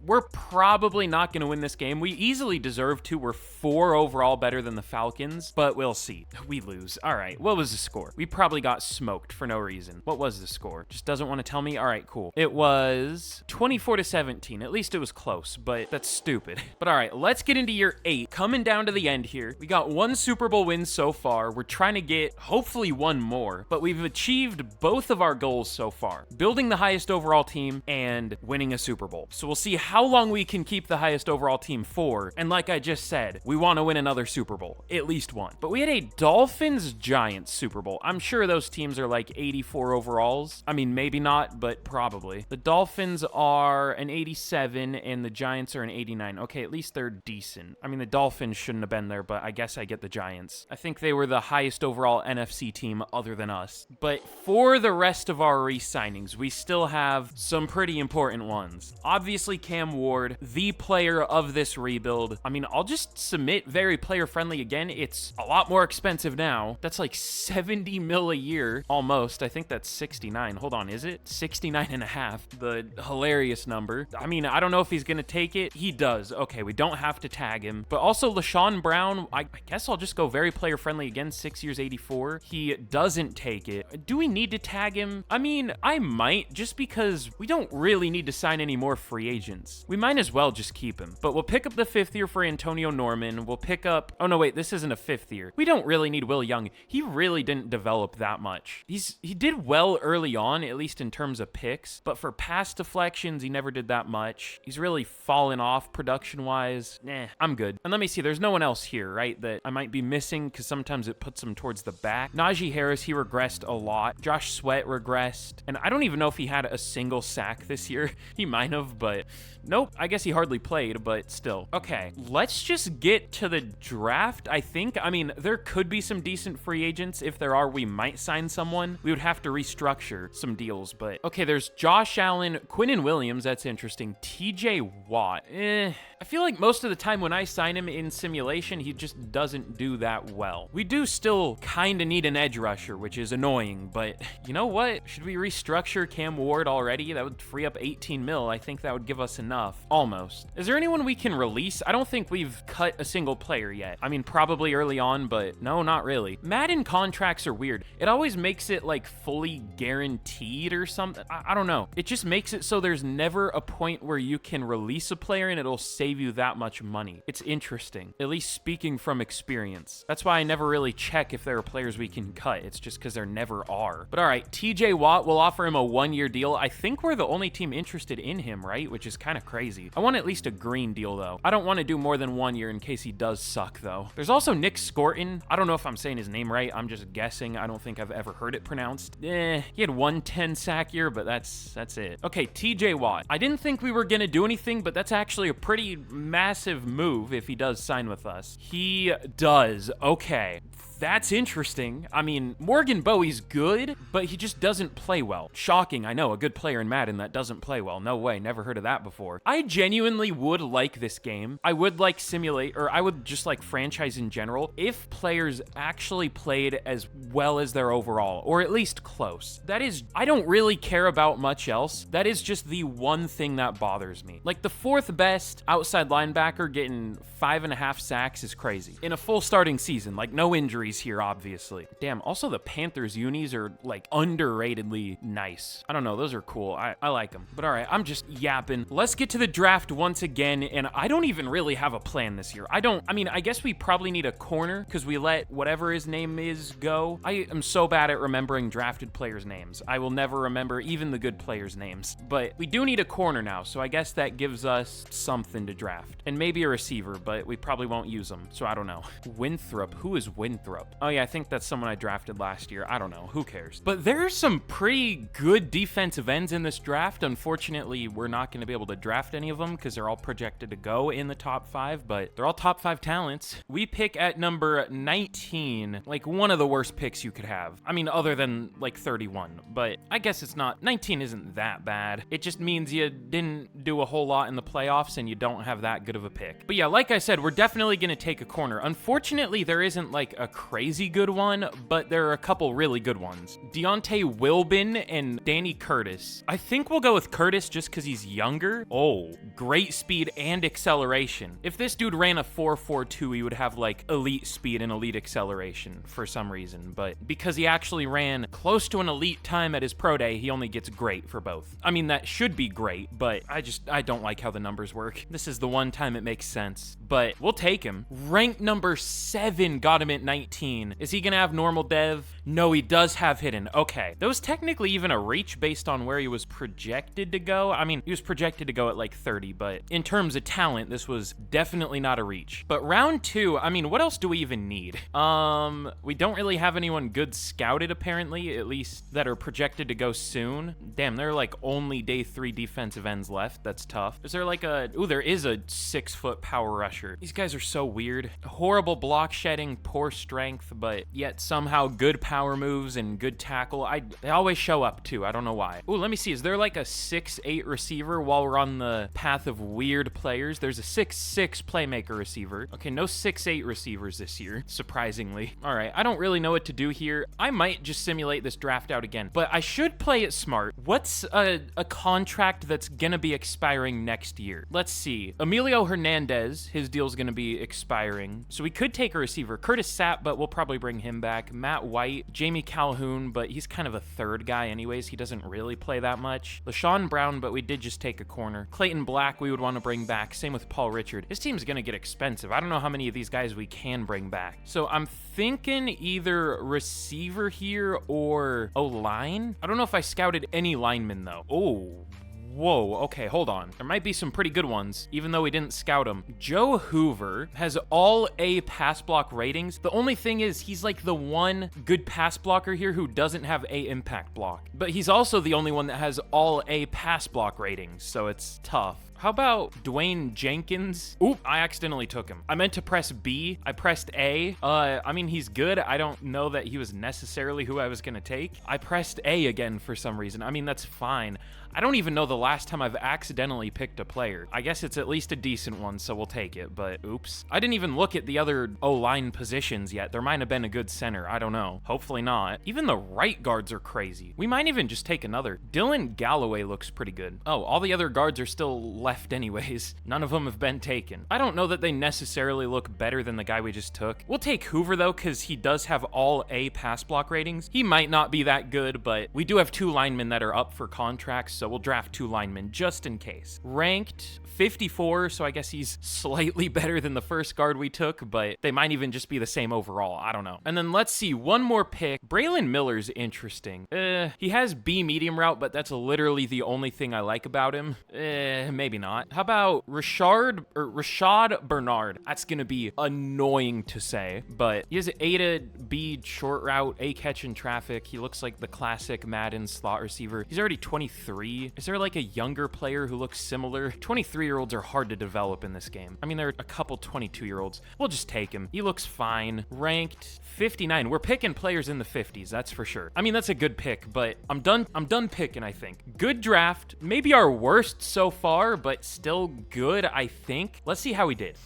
Speaker 1: we're probably not going to win this game. We easily deserve to. We're 4 overall better than the Falcons, but we'll see. We lose. All right, what was the score? We probably got smoked for no reason. What was the score? Just doesn't want to tell me? All right, cool. It was 24-17. At least it was close, but that's stupid. But all right, let's get into year 8. Coming down to the end here. We got 1 Super Bowl win so far. We're trying to get hopefully 1 more, but we've achieved both of our goals so far. Building the highest overall team and winning a Super Bowl. So we'll see how long we can keep the highest overall team for. And like I just said, we want to win another Super Bowl, at least 1. But we had a Dolphins-Giants Super Bowl. I'm sure those teams are like 84 overalls. I mean, maybe not, but probably. The Dolphins are an 87 and the Giants are an 89. Okay, at least they're decent. I mean, the Dolphins shouldn't have been there, but I guess I get the Giants. I think they were the highest overall NFC team other than us. But for the rest of our re-signings, we still have some pretty important ones. Obviously, Cam Ward, the player of this rebuild. I mean, I'll just submit very player-friendly again. It's a lot more expensive now. That's like 70 mil a year, almost. I think that's 69. Hold on, is it? 69 and a half, the hilarious number. I mean, I don't know if he's gonna take it. He does. Okay, we don't have to tag him. But also, LaShawn Brown, I guess I'll just go very player-friendly again, 6 years, 84. He doesn't take it. Do we need to tag him? I mean, I might, just because we don't really need to sign any more free agents. We might as well just keep him. But we'll pick up the 5th year for Antonio Norman. We'll pick up... Oh, no, wait, this isn't a 5th year. We don't really need Will Young. He really didn't develop that much. He did well early on, at least in terms of picks, but for pass deflections, he never did that much. He's really fallen off production-wise. I'm good. And let me see, there's no one else here, right, that I might be missing, because sometimes it puts him towards the back. Najee Harris, he regressed a lot. Josh Sweat regressed, and I don't even know if he had a single sack this year. He might have, but nope. I guess he hardly played, but still. Okay, let's just get to the draft, I think. I mean, there could be some decent free agents. If there are, we might sign someone. We would have to restructure some deals, but okay, there's Josh Allen, Quinnen Williams, that's interesting. TJ Watt, I feel like most of the time when I sign him in simulation, he just doesn't do that well. We do still kind of need an edge rusher, which is annoying, but you know what? Should we restructure Cam Ward already? That would free up 18 mil. I think that would give us enough. Almost. Is there anyone we can release? I don't think we've cut a single player yet. I mean, probably early on, but no, not really. Madden contracts are weird. It always makes it like fully guaranteed or something. I don't know. It just makes it so there's never a point where you can release a player and it'll save you that much money. It's interesting, at least speaking from experience. That's why I never really check if there are players we can cut. It's just because there never are. But all right, TJ Watt, we'll offer him a 1-year deal. I think we're the only team interested in him, right? Which is kind of crazy. I want at least a green deal, though. I don't want to do more than 1 year in case he does suck, though. There's also Nick Scorton. I don't know if I'm saying his name right. I'm just guessing. I don't think I've ever heard it pronounced. He had 110 sack year, but that's it. Okay, TJ Watt. I didn't think we were going to do anything, but that's actually a pretty massive move if he does sign with us. He does. Okay. That's interesting. I mean, Morgan Bowie's good, but he just doesn't play well. Shocking, I know, a good player in Madden that doesn't play well. No way, never heard of that before. I genuinely would like this game. I would like simulate, or I would just like franchise in general, if players actually played as well as their overall, or at least close. That is, I don't really care about much else. That is just the one thing that bothers me. Like the 4th best outside linebacker getting 5.5 sacks is crazy. In a full starting season, like no injuries here, obviously. Damn, also the Panthers unis are like underratedly nice. I don't know, those are cool. I like them. But all right, I'm just yapping. Let's get to the draft once again, and I don't even really have a plan this year. I mean, I guess we probably need a corner because we let whatever his name is go. I am so bad at remembering drafted players' names. I will never remember even the good players' names. But we do need a corner now, so I guess that gives us something to draft. And maybe a receiver, but we probably won't use them, so I don't know. Winthrop, who is Winthrop? Oh yeah, I think that's someone I drafted last year. I don't know, who cares? But there's some pretty good defensive ends in this draft. Unfortunately, we're not going to be able to draft any of them because they're all projected to go in the top 5, but they're all top 5 talents. We pick at number 19, like one of the worst picks you could have. I mean, other than like 31, but I guess it's not, 19 isn't that bad. It just means you didn't do a whole lot in the playoffs and you don't have that good of a pick. But yeah, like I said, we're definitely going to take a corner. Unfortunately, there isn't like a crazy good one, but there are a couple really good ones. Deontay Wilbin and Danny Curtis. I think we'll go with Curtis just because he's younger. Oh, great speed and acceleration. If this dude ran a 4.42, he would have like elite speed and elite acceleration for some reason, but because he actually ran close to an elite time at his pro day, he only gets great for both. I mean, that should be great, but I don't like how the numbers work. This is the one time it makes sense, but we'll take him. Ranked number 7, got him at 19. Is he gonna have normal dev? No, he does have hidden. Okay, that was technically even a reach based on where he was projected to go. I mean, he was projected to go at like 30, but in terms of talent, this was definitely not a reach. But round 2, I mean, what else do we even need? We don't really have anyone good scouted apparently, at least that are projected to go soon. Damn, there are like only day 3 defensive ends left. That's tough. Is there like a, ooh, there is a 6-foot power rusher. These guys are so weird. Horrible block shedding, poor strength, but yet somehow good power moves and good tackle. They always show up too. I don't know why. Ooh, let me see. Is there like a 6'8 receiver while we're on the path of weird players? There's a 6'6 playmaker receiver. Okay, no 6'8 receivers this year, surprisingly. All right, I don't really know what to do here. I might just simulate this draft out again, but I should play it smart. What's a contract that's gonna be expiring next year? Let's see. Emilio Hernandez, his deal's gonna be expiring, so we could take a receiver. Curtis Sapp, but we'll probably bring him back. Matt White, Jamie Calhoun, but he's kind of a third guy anyways. He doesn't really play that much. LaShawn Brown, but we did just take a corner. Clayton Black, we would want to bring back. Same with Paul Richard. His team's gonna get expensive. I don't know how many of these guys we can bring back. So I'm thinking either receiver here or O-line. I don't know if I scouted any linemen though. Oh, whoa, okay, hold on. There might be some pretty good ones, even though we didn't scout them. Joe Hoover has all A pass block ratings. The only thing is he's like the one good pass blocker here who doesn't have A impact block. But he's also the only one that has all A pass block ratings, so it's tough. How about Dwayne Jenkins? Oop, I accidentally took him. I meant to press B. I pressed A. I mean, he's good. I don't know that he was necessarily who I was gonna take. I pressed A again for some reason. I mean, that's fine. I don't even know the last time I've accidentally picked a player. I guess it's at least a decent one, so we'll take it, but oops. I didn't even look at the other O-line positions yet. There might have been a good center. I don't know. Hopefully not. Even the right guards are crazy. We might even just take another. Dylan Galloway looks pretty good. Oh, all the other guards are still left anyways. None of them have been taken. I don't know that they necessarily look better than the guy we just took. We'll take Hoover though, because he does have all A pass block ratings. He might not be that good, but we do have 2 linemen that are up for contracts, so we'll draft 2 linemen just in case. Ranked 54, so I guess he's slightly better than the first guard we took, but they might even just be the same overall. I don't know. And then let's see, one more pick. Braylon Miller's interesting. He has B medium route, but that's literally the only thing I like about him. Maybe not. How about Rashad Bernard? That's gonna be annoying to say, but he has A to B short route, A catch in traffic. He looks like the classic Madden slot receiver. He's already 23. Is there like a younger player who looks similar? 23-year-olds are hard to develop in this game. I mean, there are a couple 22-year-olds. We'll just take him. He looks fine. Ranked 59. We're picking players in the 50s, that's for sure. I mean, that's a good pick, but I'm done picking, I think. Good draft. Maybe our worst so far, but still good, I think. Let's see how we did.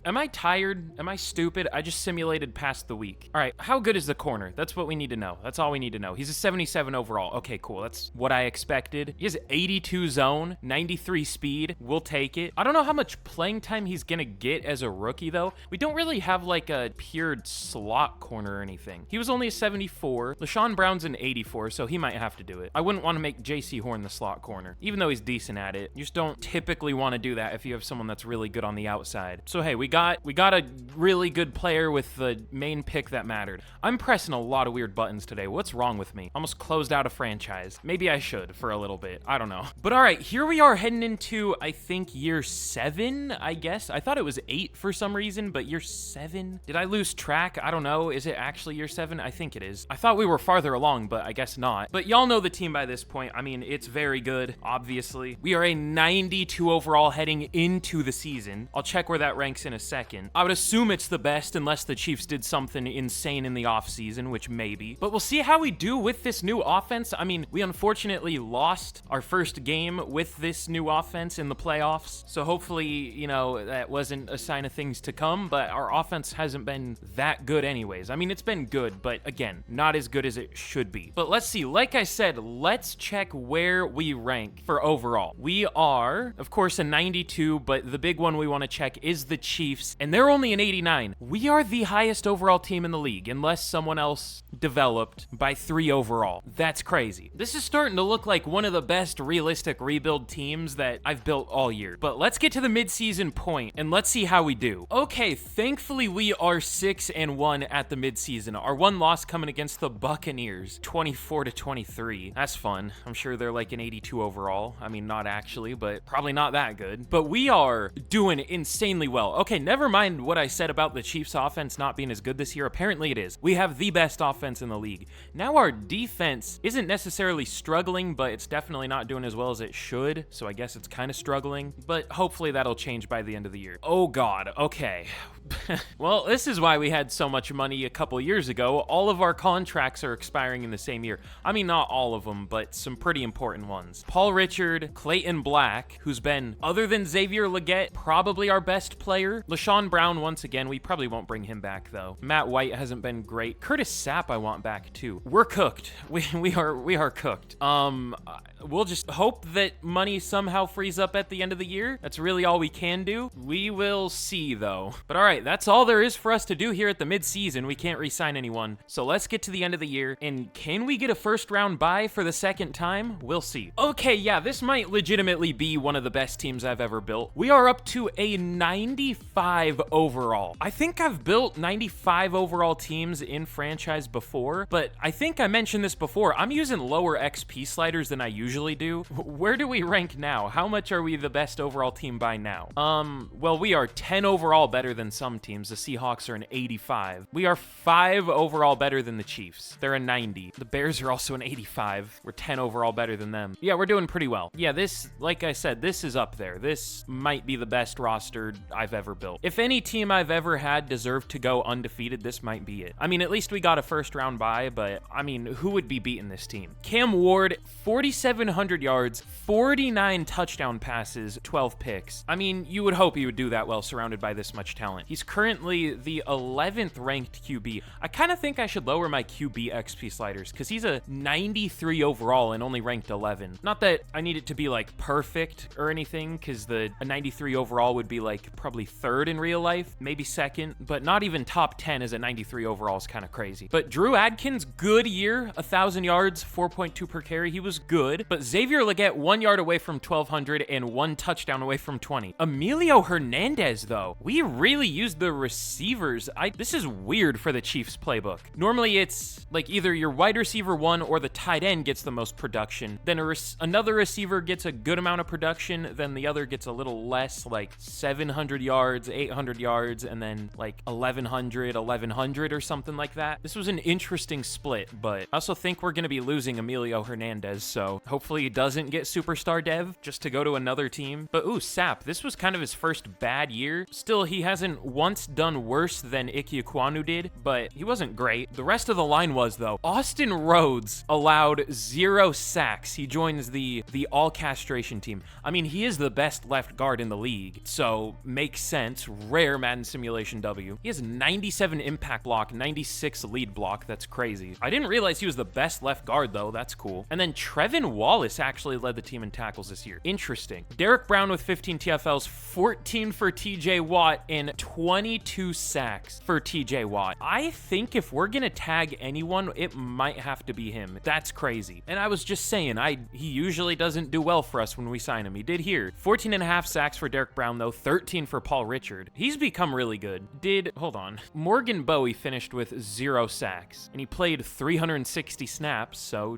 Speaker 1: Am I tired? Am I stupid? I just simulated past the week. All right, how good is the corner? That's what we need to know. That's all we need to know. He's a 77 overall. Okay, cool. That's what I expected. He has 82 zone, 93 speed. We'll take it. I don't know how much playing time he's gonna get as a rookie, though. We don't really have like a pure slot corner or anything. He was only a 74. LaShawn Brown's an 84, so he might have to do it. I wouldn't want to make JC Horn the slot corner, even though he's decent at it. You just don't typically want to do that if you have someone that's really good on the outside. So hey, we got a really good player with the main pick that mattered. I'm pressing a lot of weird buttons today. What's wrong with me? Almost closed out a franchise. Maybe I should for a little bit. I don't know. But all right, here we are heading into, I think, year 7, I guess. I thought it was 8 for some reason, but year 7? Did I lose track? I don't know. Is it actually year 7? I think it is. I thought we were farther along, but I guess not. But y'all know the team by this point. I mean, it's very good, obviously. We are a 92 82 overall heading into the season. I'll check where that ranks in a second. I would assume it's the best unless the Chiefs did something insane in the offseason, which maybe. But we'll see how we do with this new offense. I mean, we unfortunately lost our first game with this new offense in the playoffs. So hopefully, you know, that wasn't a sign of things to come, but our offense hasn't been that good anyways. I mean, it's been good, but again, not as good as it should be. But let's see, like I said, let's check where we rank for overall. We are, of course, a 92, but the big one we want to check is the Chiefs, and they're only an 89. We are the highest overall team in the league, unless someone else developed by 3 overall. That's crazy. This is starting to look like one of the best realistic rebuild teams that I've built all year. But let's get to the midseason point, and let's see how we do. Okay, thankfully we are 6-1 at the midseason. Our one loss coming against the Buccaneers, 24-23. That's fun. I'm sure they're like an 82 overall. I mean, not actually, but probably not that good. But we are doing insanely well. Okay, never mind what I said about the Chiefs offense not being as good this year. Apparently it is. We have the best offense in the league. Now our defense isn't necessarily struggling, but it's definitely not doing as well as it should. So I guess it's kind of struggling, but hopefully that'll change by the end of the year. Oh God, okay. Well, this is why we had so much money a couple years ago. All of our contracts are expiring in the same year. I mean, not all of them, but some pretty important ones. Paul Richard, Clayton Black, who's been, other than Xavier Legette, probably our best player. LaShawn Brown, once again, we probably won't bring him back though. Matt White hasn't been great. Curtis Sapp I want back too. We're cooked. We are cooked. We'll just hope that money somehow frees up at the end of the year. That's really all we can do. We will see though. But all right, that's all there is for us to do here at the mid-season. We can't re-sign anyone. So let's get to the end of the year. And can we get a first round bye for the second time? We'll see. Okay, yeah, this might legitimately be one of the best teams I've ever built. We are up to a 95 overall. I think I've built 95 overall teams in franchise before, but I think I mentioned this before. I'm using lower XP sliders than I usually do. Where do we rank now? How much are we the best overall team by now? Well, we are 10 overall better than some teams. The Seahawks are an 85. We are 5 overall better than the Chiefs. They're a 90. The Bears are also an 85. We're 10 overall better than them. Yeah, we're doing pretty well. Yeah, this, like I said, this is up there. This might be the best roster I've ever built. If any team I've ever had deserved to go undefeated, this might be it. I mean, at least we got a first round bye, but I mean, who would be beating this team? Cam Ward, 4,700 yards, 49 touchdown passes, 12 picks. I mean, you would hope he would do that well surrounded by this much talent. He's currently the 11th ranked QB. I kind of think I should lower my QB XP sliders because he's a 93 overall and only ranked 11. Not that I need it to be like perfect or anything, because a 93 overall would be like probably 3rd in real life, maybe 2nd, but not even top 10 as a 93 overall is kind of crazy. But Drew Adkins, good year, 1,000 yards, 4.2 per carry. He was good, but Xavier Legette 1 yard away from 1,200 and 1 touchdown away from 20. Emilio Hernandez though, we really used the receivers. This is weird for the Chiefs playbook. Normally it's like either your wide receiver 1 or the tight end gets the most production, then another receiver gets a good amount of production, then the other gets a little less, like 700 yards, 800 yards, and then like 1,100 or something like that. This was an interesting split, but I also think we're going to be losing Emilio Hernandez, so hopefully he doesn't get superstar dev just to go to another team. But ooh, Sapp, this was kind of his first bad year. Still, he hasn't once done worse than Ike Ekwonu did, but he wasn't great. The rest of the line was, though. Austin Rhodes allowed 0 sacks. He joins the all castration team. I mean, he is the best left guard in the league, so makes sense. Rare Madden Simulation W. He has 97 impact block, 96 lead block. That's crazy. I didn't realize he was the best left guard, though. That's cool. And then Trevin Wallace actually led the team in tackles this year. Interesting. Derek Brown with 15 TFLs, 14 for TJ Watt, and 22 sacks for TJ Watt. I think if we're gonna tag anyone, it might have to be him. That's crazy. And I was just saying, he usually doesn't do well for us when we sign him. He did here. 14.5 sacks for Derek Brown, though. 13 for Paul Richard. He's become really good. Hold on. Morgan Bowie finished with 0 sacks, and he played 360 snaps, so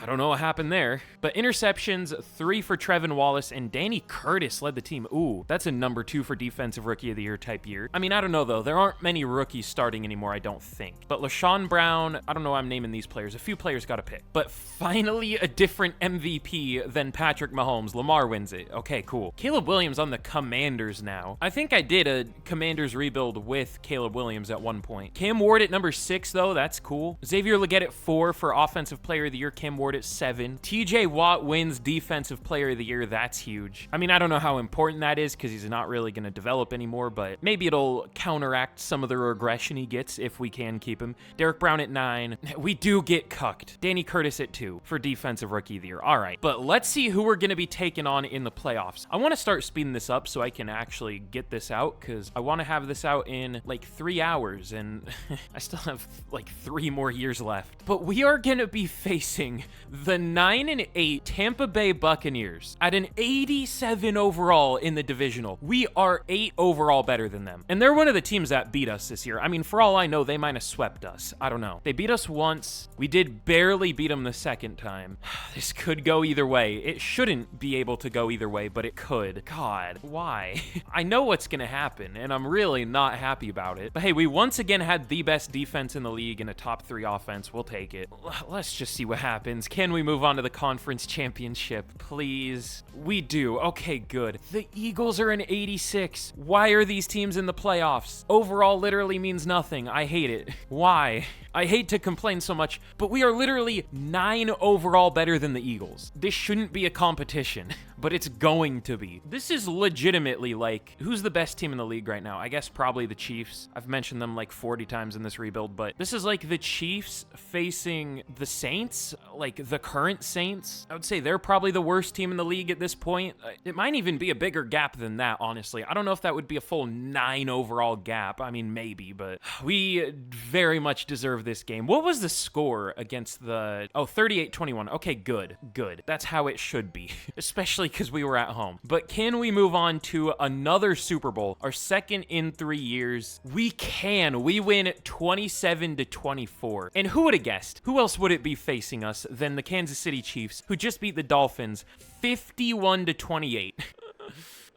Speaker 1: I don't know what happened there. But interceptions, 3 for Trevin Wallace, and Danny Curtis led the team. Ooh, that's a number 2 for Defensive Rookie of the Year type year. I mean, I don't know, though. There aren't many rookies starting anymore, I don't think. But LaShawn Brown, I don't know why I'm naming these players. A few players got to pick. But finally, a different MVP than Patrick Mahomes. Lamar wins wins it. Okay, cool. Caleb Williams on the Commanders now. I think I did a Commanders rebuild with Caleb Williams at one point. Cam Ward at number 6, though. That's cool. Xavier Legette at 4 for Offensive Player of the Year. Cam Ward at 7. TJ Watt wins Defensive Player of the Year. That's huge. I mean, I don't know how important that is because he's not really going to develop anymore, but maybe it'll counteract some of the regression he gets if we can keep him. Derek Brown at 9. We do get cucked. Danny Curtis at 2 for Defensive Rookie of the Year. All right, but let's see who we're going to be taking on in the playoffs. I want to start speeding this up so I can actually get this out because I want to have this out in like 3 hours and I still have like 3 more years left. But we are going to be facing the 9-8 Tampa Bay Buccaneers at an 87 overall in the divisional. We are 8 overall better than them. And they're one of the teams that beat us this year. I mean, for all I know, they might have swept us. I don't know. They beat us once. We did barely beat them the second time. This could go either way. It shouldn't be able to go either way, but it could. God, why? I know what's going to happen, and I'm really not happy about it. But hey, we once again had the best defense in the league and a top 3 offense. We'll take it. Let's just see what happens. Can we move on to the conference championship, please? We do. Okay, good. The Eagles are an 86. Why are these teams in the playoffs? Overall literally means nothing. I hate it. Why? I hate to complain so much, but we are literally 9 overall better than the Eagles. This shouldn't be a competition, but it's going to be. This is legitimately like, who's the best team in the league right now? I guess probably the Chiefs. I've mentioned them like 40 times in this rebuild, but this is like the Chiefs facing the Saints, like the current Saints. I would say they're probably the worst team in the league at this point. It might even be a bigger gap than that, honestly. I don't know if that would be a full 9 overall gap. I mean, maybe, but we very much deserve this game. What was the score against the... Oh, 38-21. Okay, good. Good. That's how it should be, especially because we were at home. But can we move on to another Super Bowl, our second in 3 years? We can. We win 27-24. And who would have guessed? Who else would it be facing us than the Kansas City Chiefs, who just beat the Dolphins 51-28?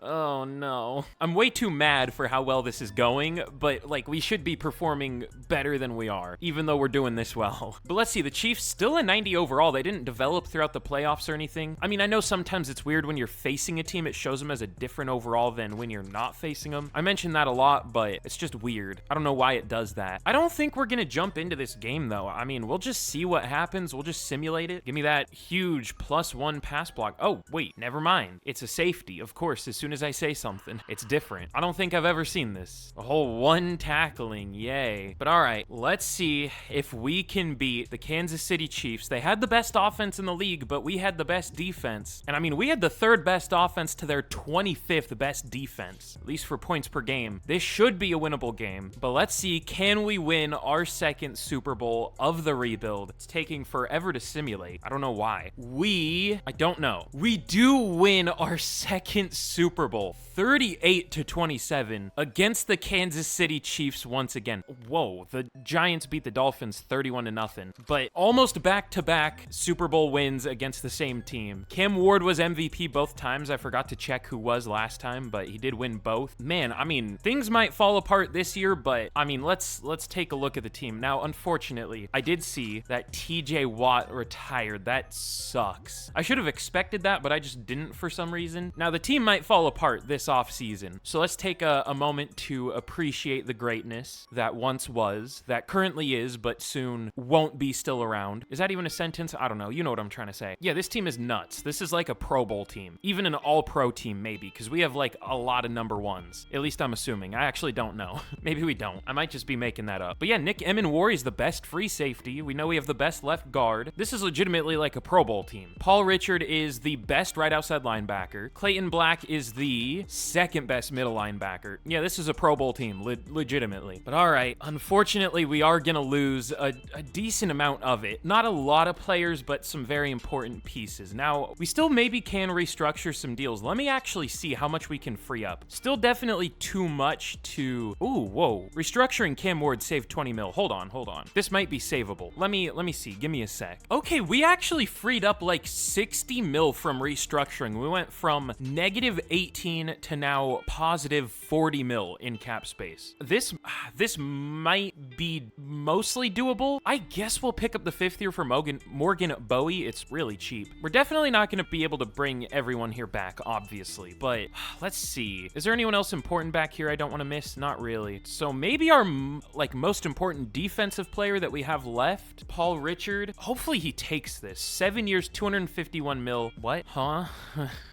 Speaker 1: Oh no. I'm way too mad for how well this is going, but like we should be performing better than we are, even though we're doing this well. But let's see, the Chiefs still a 90 overall. They didn't develop throughout the playoffs or anything. I mean, I know sometimes it's weird when you're facing a team, it shows them as a different overall than when you're not facing them. I mentioned that a lot, but it's just weird. I don't know why it does that. I don't think we're gonna jump into this game though. I mean, we'll just see what happens. We'll just simulate it. Give me that huge +1 pass block. Oh, wait, never mind. It's a safety, of course, as soon as I say something. It's different. I don't think I've ever seen this. A whole 1 tackling, yay. But all right, let's see if we can beat the Kansas City Chiefs. They had the best offense in the league, but we had the best defense. And I mean, we had the 3rd best offense to their 25th best defense, at least for points per game. This should be a winnable game, but let's see, can we win our 2nd Super Bowl of the rebuild? It's taking forever to simulate. I don't know why. I don't know. We do win our 2nd Super Bowl. 38-27 against the Kansas City Chiefs once again. Whoa, the Giants beat the Dolphins 31-0, but almost back-to-back Super Bowl wins against the same team. Cam Ward was MVP both times. I forgot to check who was last time, but he did win both. Man, I mean, things might fall apart this year, but I mean, let's take a look at the team. Now, unfortunately, I did see that TJ Watt retired. That sucks. I should have expected that, but I just didn't for some reason. Now, the team might fall apart this offseason. So let's take a moment to appreciate the greatness that once was, that currently is, but soon won't be still around. Is that even a sentence? I don't know. You know what I'm trying to say. Yeah, this team is nuts. This is like a Pro Bowl team. Even an all-pro team, maybe, because we have like a lot of number 1s. At least I'm assuming. I actually don't know. Maybe we don't. I might just be making that up. But yeah, Nick Emenwari is the best free safety. We know we have the best left guard. This is legitimately like a Pro Bowl team. Paul Richard is the best right outside linebacker. Clayton Black is the 2nd best middle linebacker. Yeah, this is a Pro Bowl team, legitimately. But all right, unfortunately, we are going to lose a decent amount of it. Not a lot of players, but some very important pieces. Now, we still maybe can restructure some deals. Let me actually see how much we can free up. Still definitely too much to... Ooh, whoa. Restructuring Cam Ward saved 20 mil. Hold on. This might be savable. Let me see. Give me a sec. Okay, we actually freed up like 60 mil from restructuring. We went from -8 18 to now positive 40 mil in cap space. This might be mostly doable. I guess we'll pick up the 5th year for Morgan Bowie. It's really cheap. We're definitely not going to be able to bring everyone here back, obviously, but let's see. Is there anyone else important back here I don't want to miss? Not really. So maybe our most important defensive player that we have left, Paul Richard. Hopefully he takes this. 7 years, 251 mil. What? Huh?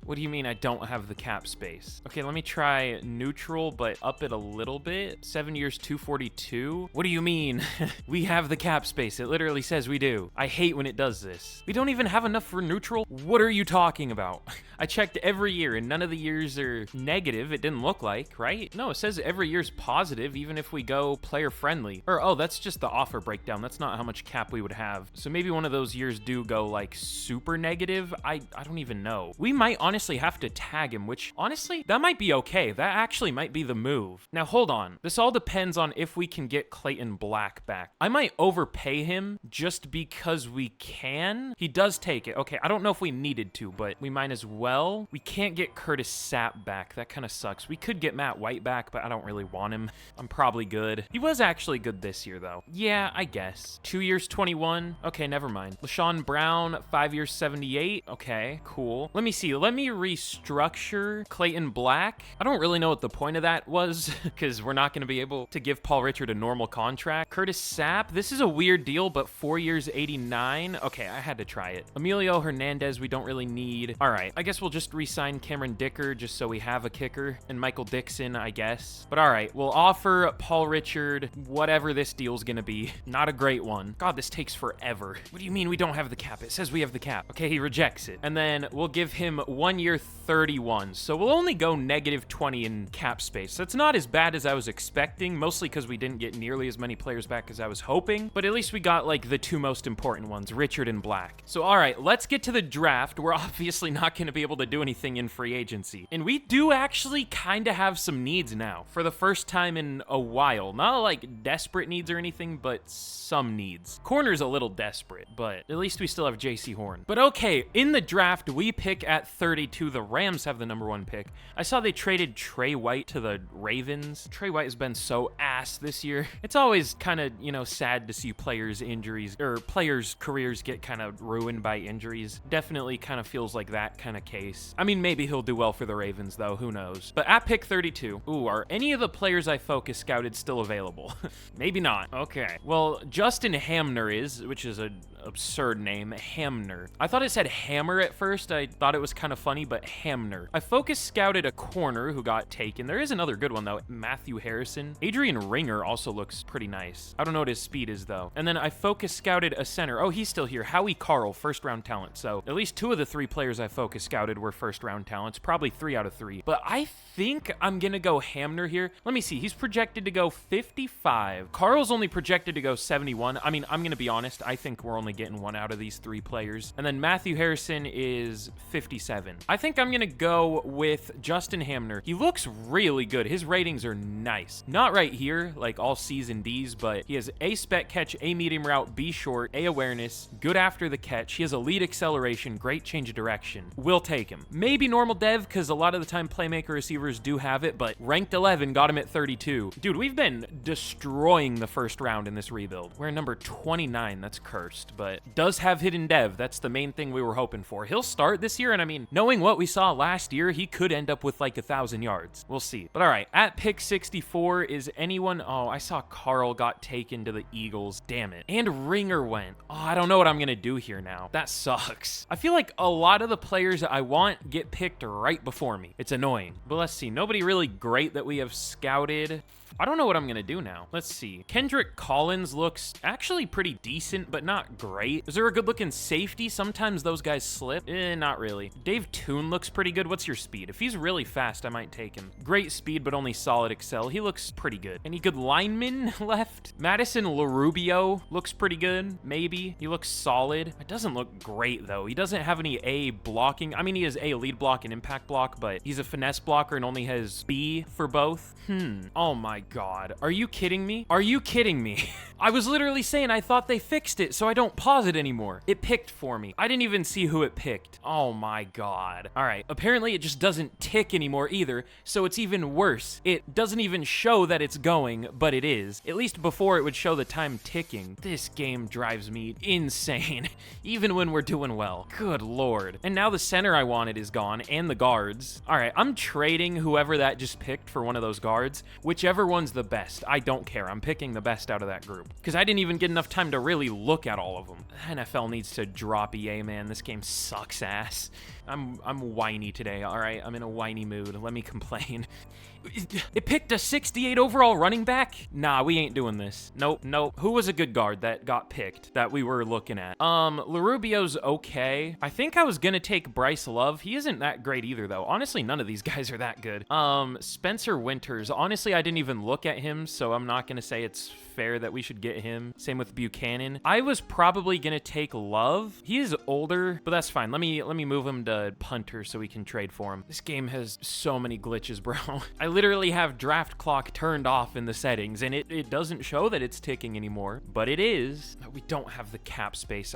Speaker 1: What do you mean I don't have the cap space? Okay, let me try neutral, but up it a little bit. 7 years, 242. What do you mean? We have the cap space. It literally says we do. I hate when it does this. We don't even have enough for neutral. What are you talking about? I checked every year and none of the years are negative. It didn't look like, right? No, it says every year's positive, even if we go player friendly. Or, oh, that's just the offer breakdown. That's not how much cap we would have. So maybe one of those years do go like super negative. I don't even know. We might honestly have to tag him, which honestly, that might be okay. That actually might be the move. Now, hold on. This all depends on if we can get Clayton Black back. I might overpay him just because we can. He does take it. Okay, I don't know if we needed to, but we might as well. We can't get Curtis Sapp back. That kind of sucks. We could get Matt White back, but I don't really want him. I'm probably good. He was actually good this year, though. Yeah, I guess. 2 years, 21. Okay, never mind. LaShawn Brown, 5 years, 78. Okay, cool. Let me see. Let me restructure Clayton Black. I don't really know what the point of that was because we're not going to be able to give Paul Richard a normal contract. Curtis Sapp, this is a weird deal, but 4 years, 89. Okay, I had to try it. Emilio Hernandez, we don't really need. All right, I guess we'll just re-sign Cameron Dicker just so we have a kicker, and Michael Dixon, I guess. But all right, we'll offer Paul Richard whatever this deal's gonna be. Not a great one. God, this takes forever. What do you mean we don't have the cap? It says we have the cap. Okay, he rejects it. And then we'll give him 1 year, 31. So we'll only go negative 20 in cap space. That's not as bad as I was expecting, mostly because we didn't get nearly as many players back as I was hoping, but at least we got like the two most important ones, Richard and Black. So all right, let's get to the draft. We're obviously not going to be able to do anything in free agency. And we do actually kind of have some needs now for the first time in a while. Not like desperate needs or anything, but some needs. Corner's a little desperate, but at least we still have JC Horn. But okay, in the draft, we pick at 32. The Rams have the #1 pick. I saw they traded Trey White to the Ravens. Trey White has been so ass this year. It's always kind of, you know, sad to see players' injuries or players' careers get kind of ruined by injuries. Definitely kind of feels like that kind of case. I mean, maybe he'll do well for the Ravens, though. Who knows? But at pick 32, ooh, are any of the players I focus scouted still available? Maybe not. Okay. Well, Justin Hamner is, which is an absurd name, Hamner. I thought it said Hammer at first. I thought it was kind of funny, but Hamner. I focus scouted a corner who got taken. There is another good one, though, Matthew Harrison. Adrian Ringer also looks pretty nice. I don't know what his speed is, though. And then I focus scouted a center. Oh, he's still here. Howie Carl, first-round talent. So at least 2 of the 3 players I focus scouted were first-round talents. Probably 3 out of 3. But I think I'm going to go Hamner here. Let me see. He's projected to go 55. Carl's only projected to go 71. I mean, I'm going to be honest. I think we're only getting 1 out of these 3 players. And then Matthew Harrison is 57. I think I'm going to go with Justin Hamner. He looks really good. His ratings are nice. Not right here, like all C's and D's, but he has A spec catch, A medium route, B short, A awareness, good after the catch. He has elite acceleration, great change of direction. We'll take him. Maybe normal dev, because a lot of the time playmaker receivers do have it, but ranked 11 got him at 32. Dude, we've been destroying the first round in this rebuild. We're number 29. That's cursed, but does have hidden dev. That's the main thing we were hoping for. He'll start this year, and I mean, knowing what we saw last year, he could end up with like 1,000 yards. We'll see. But all right, at pick 64, is anyone... Oh, I saw Carl got taken to the Eagles. Damn it. And Ringer went. Oh, I don't know what I'm going to do here now. That sucks. I feel like a lot of the players that I want get picked right before me. It's annoying. But let's see. Nobody really great that we have scouted. I don't know what I'm going to do now. Let's see. Kendrick Collins looks actually pretty decent, but not great. Is there a good-looking safety? Sometimes those guys slip. Not really. Dave Toon looks pretty good. What's your speed? If he's really fast, I might take him. Great speed, but only solid excel. He looks pretty good. Any good linemen left? Madison LaRubio looks pretty good. Maybe. He looks solid. It doesn't look great, though. He doesn't have any A blocking. I mean, he has A lead block and impact block, but he's a finesse blocker and only has B for both. Oh my God. Are you kidding me? Are you kidding me? I was literally saying I thought they fixed it so I don't pause it anymore. It picked for me. I didn't even see who it picked. Oh my God. All right. Apparently it just doesn't tick anymore either, so it's even worse. It doesn't even show that it's going, but it is. At least before it would show the time ticking. This game drives me insane, even when we're doing well. Good Lord. And now the center I wanted is gone, and the guards. All right, I'm trading whoever that just picked for one of those guards. Whichever one's the best, I don't care. I'm picking the best out of that group. Because I didn't even get enough time to really look at all of them. NFL needs to drop EA, man. This game sucks ass. I'm whiny today, all right? I'm in a whiny mood. Let me complain. It picked a 68 overall running back? Nah, we ain't doing this. Nope. Who was a good guard that got picked that we were looking at? LaRubio's okay. I think I was gonna take Bryce Love. He isn't that great either, though. Honestly, none of these guys are that good. Spencer Winters. Honestly, I didn't even look at him, so I'm not gonna say it's fair that we should get him. Same with Buchanan. I was probably gonna take Love. He is older, but that's fine. Let me move him to punter so we can trade for him. This game has so many glitches, bro. I literally have draft clock turned off in the settings, and it doesn't show that it's ticking anymore, but it is. We don't have the cap space.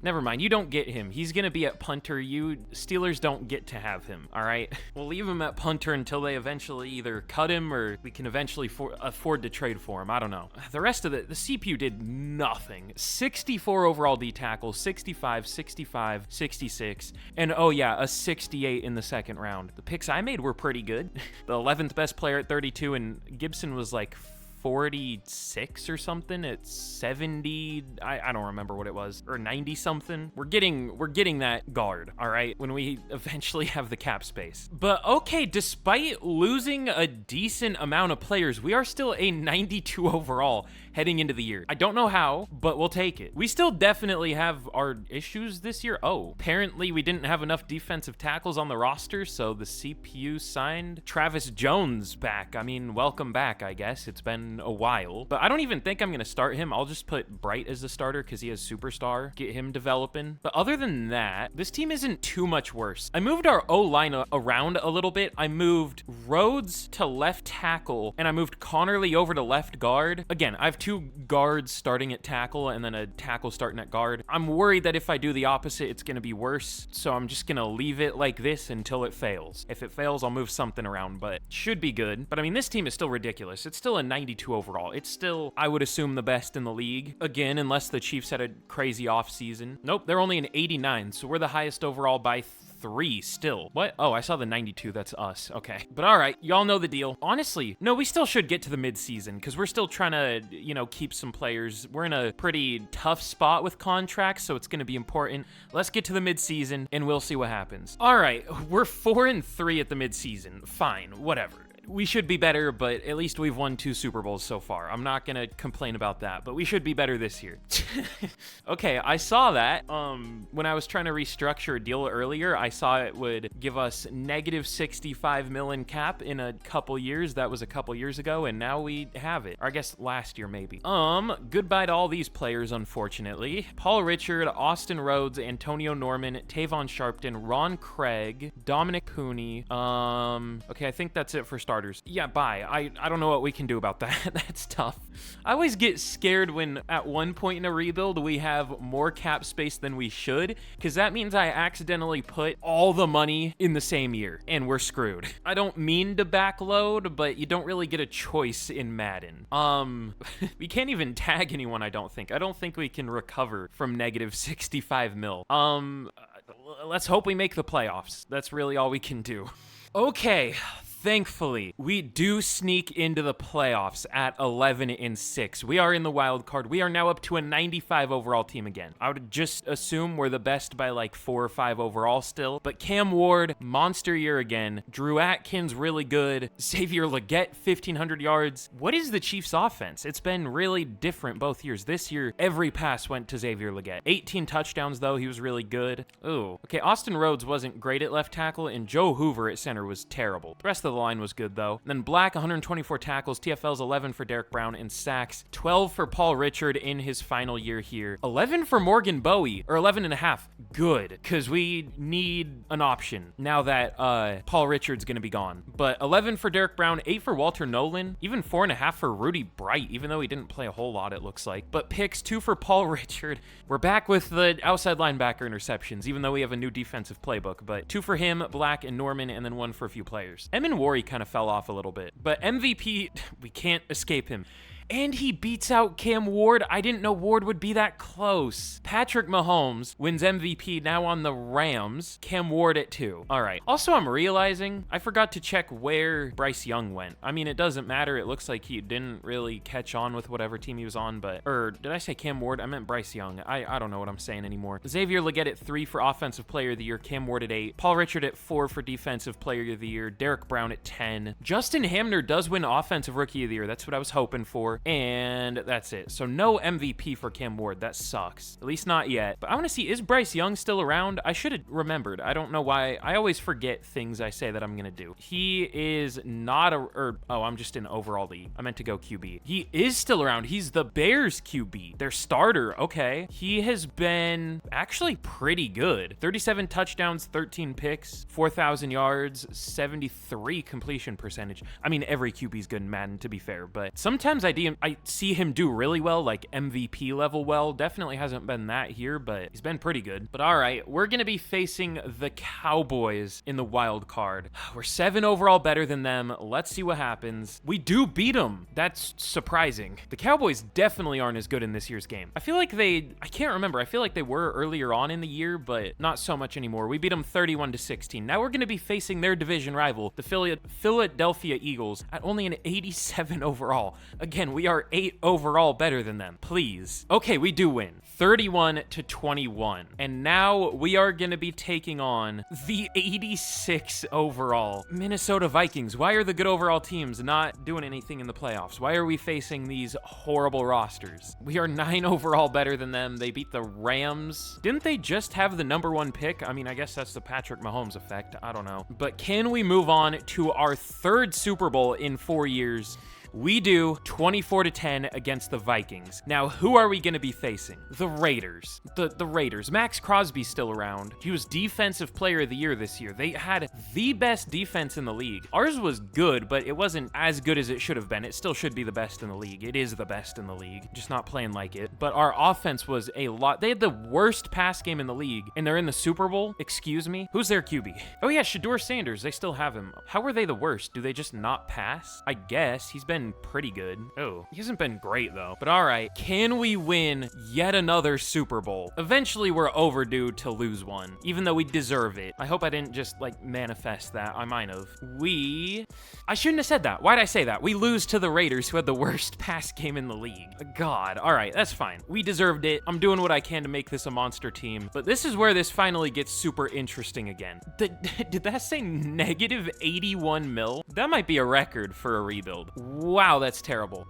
Speaker 1: Never mind. You don't get him. He's gonna be at punter. You Steelers don't get to have him, all right? We'll leave him at punter until they eventually either cut him or we can eventually afford to trade for him. I don't know. The rest of the CPU did nothing. 64 overall D tackle, 65, 65, 66, and oh yeah, a 68 in the second round. The picks I made were pretty good. The 11th best player at 32, and Gibson was like 46 or something at 70. I don't remember what it was, or 90 something. We're getting that guard, all right, when we eventually have the cap space. But okay, despite losing a decent amount of players, we are still a 92 overall heading into the year. I don't know how, but we'll take it. We still definitely have our issues this year. Oh, apparently we didn't have enough defensive tackles on the roster, so the CPU signed Travis Jones back. I mean, welcome back, I guess. It's been a while, but I don't even think I'm gonna start him. I'll just put Bright as the starter because he has superstar, get him developing. But other than that, this team isn't too much worse. I moved our O-line around a little bit. I moved Rhodes to left tackle, and I moved Connerly over to left guard. Again, I have two guards starting at tackle and then a tackle starting at guard. I'm worried that if I do the opposite, it's gonna be worse, so I'm just gonna leave it like this until it fails. If it fails, I'll move something around, but it should be good. But I mean, this team is still ridiculous. It's still a 92 overall. It's still, I would assume, the best in the league. Again, unless the Chiefs had a crazy offseason. Nope, they're only an 89, so we're the highest overall by 3 still. What? Oh, I saw the 92. That's us. Okay. But all right, y'all know the deal. Honestly, no, we still should get to the mid-season because we're still trying to, keep some players. We're in a pretty tough spot with contracts, so it's going to be important. Let's get to the mid-season and we'll see what happens. All right, we're 4-3 at the mid-season. Fine, whatever. We should be better, but at least we've won 2 Super Bowls so far. I'm not gonna complain about that, but we should be better this year. Okay, I saw that. When I was trying to restructure a deal earlier, I saw it would give us negative 65 million cap in a couple years. That was a couple years ago, and now we have it. Or I guess last year, maybe. Goodbye to all these players, unfortunately. Paul Richard, Austin Rhodes, Antonio Norman, Tavon Sharpton, Ron Craig, Dominic Cooney. Okay, I think that's it for starters. Yeah, bye. I don't know what we can do about that. That's tough. I always get scared when at one point in a rebuild we have more cap space than we should, because that means I accidentally put all the money in the same year and we're screwed. I don't mean to backload, but you don't really get a choice in Madden. We can't even tag anyone, I don't think. I don't think we can recover from negative 65 mil. Let's hope we make the playoffs. That's really all we can do. Okay. Thankfully, we do sneak into the playoffs at 11-6. We are in the wild card. We are now up to a 95 overall team again. I would just assume we're the best by like 4 or 5 overall still. But Cam Ward, monster year again. Drew Atkins, really good. Xavier Legette, 1,500 yards. What is the Chiefs' offense? It's been really different both years. This year, every pass went to Xavier Legette. 18 touchdowns, though. He was really good. Ooh. Okay, Austin Rhodes wasn't great at left tackle, and Joe Hoover at center was terrible. The rest of the of the line was good, though. And then Black, 124 tackles, TFLs 11 for Derek Brown, and sacks 12 for Paul Richard in his final year here. 11 for Morgan Bowie, or 11 and a half. Good, because we need an option now that Paul Richard's going to be gone. But 11 for Derek Brown, 8 for Walter Nolan, even 4.5 for Rudy Bright, even though he didn't play a whole lot, it looks like. But picks, 2 for Paul Richard. We're back with the outside linebacker interceptions, even though we have a new defensive playbook. But 2 for him, Black, and Norman, and then 1 for a few players. Emin Wari kind of fell off a little bit. But MVP, we can't escape him. And he beats out Cam Ward. I didn't know Ward would be that close. Patrick Mahomes wins MVP now on the Rams. Cam Ward at 2. All right. Also, I'm realizing I forgot to check where Bryce Young went. I mean, it doesn't matter. It looks like he didn't really catch on with whatever team he was on, but... Or did I say Cam Ward? I meant Bryce Young. I don't know what I'm saying anymore. Xavier Legette at 3 for Offensive Player of the Year. Cam Ward at 8. Paul Richard at 4 for Defensive Player of the Year. Derek Brown at 10. Justin Hamner does win Offensive Rookie of the Year. That's what I was hoping for. And that's it. So no MVP for Cam Ward. That sucks. At least not yet. But I want to see, is Bryce Young still around? I should have remembered. I don't know why. I always forget things I say that I'm going to do. He is not I'm just in overall league. I meant to go QB. He is still around. He's the Bears QB. Their starter. Okay. He has been actually pretty good. 37 touchdowns, 13 picks, 4,000 yards, 73 completion percentage. I mean, every QB is good in Madden, to be fair, but sometimes I see him do really well, like MVP level well. Definitely hasn't been that here, but he's been pretty good. But all right, we're going to be facing the Cowboys in the wild card. We're 7 overall better than them. Let's see what happens. We do beat them. That's surprising. The Cowboys definitely aren't as good in this year's game. I feel like I can't remember. I feel like they were earlier on in the year, but not so much anymore. We beat them 31-16. Now we're going to be facing their division rival, the Philadelphia Eagles, at only an 87 overall. Again, we are 8 overall better than them. Please. Okay, we do win. 31-21. And now we are going to be taking on the 86 overall Minnesota Vikings. Why are the good overall teams not doing anything in the playoffs? Why are we facing these horrible rosters? We are 9 overall better than them. They beat the Rams. Didn't they just have the #1 pick? I mean, I guess that's the Patrick Mahomes effect. I don't know. But can we move on to our 3rd Super Bowl in 4 years? We do 24-10 against the Vikings. Now, who are we going to be facing? The Raiders. The Raiders. Max Crosby's still around. He was Defensive Player of the Year this year. They had the best defense in the league. Ours was good, but it wasn't as good as it should have been. It still should be the best in the league. It is the best in the league, just not playing like it. But our offense was a lot. They had the worst pass game in the league, and they're in the Super Bowl? Excuse me? Who's their QB? Oh yeah, Shedeur Sanders. They still have him. How are they the worst? Do they just not pass? I guess. He's been pretty good. Oh, he hasn't been great though. But all right, can we win yet another Super Bowl? Eventually, we're overdue to lose one, even though we deserve it. I hope I didn't just like manifest that. I might have. I shouldn't have said that. Why'd I say that? We lose to the Raiders, who had the worst pass game in the league. God. All right, that's fine. We deserved it. I'm doing what I can to make this a monster team. But this is where this finally gets super interesting again. Did that say negative 81 mil? That might be a record for a rebuild. Wow, that's terrible.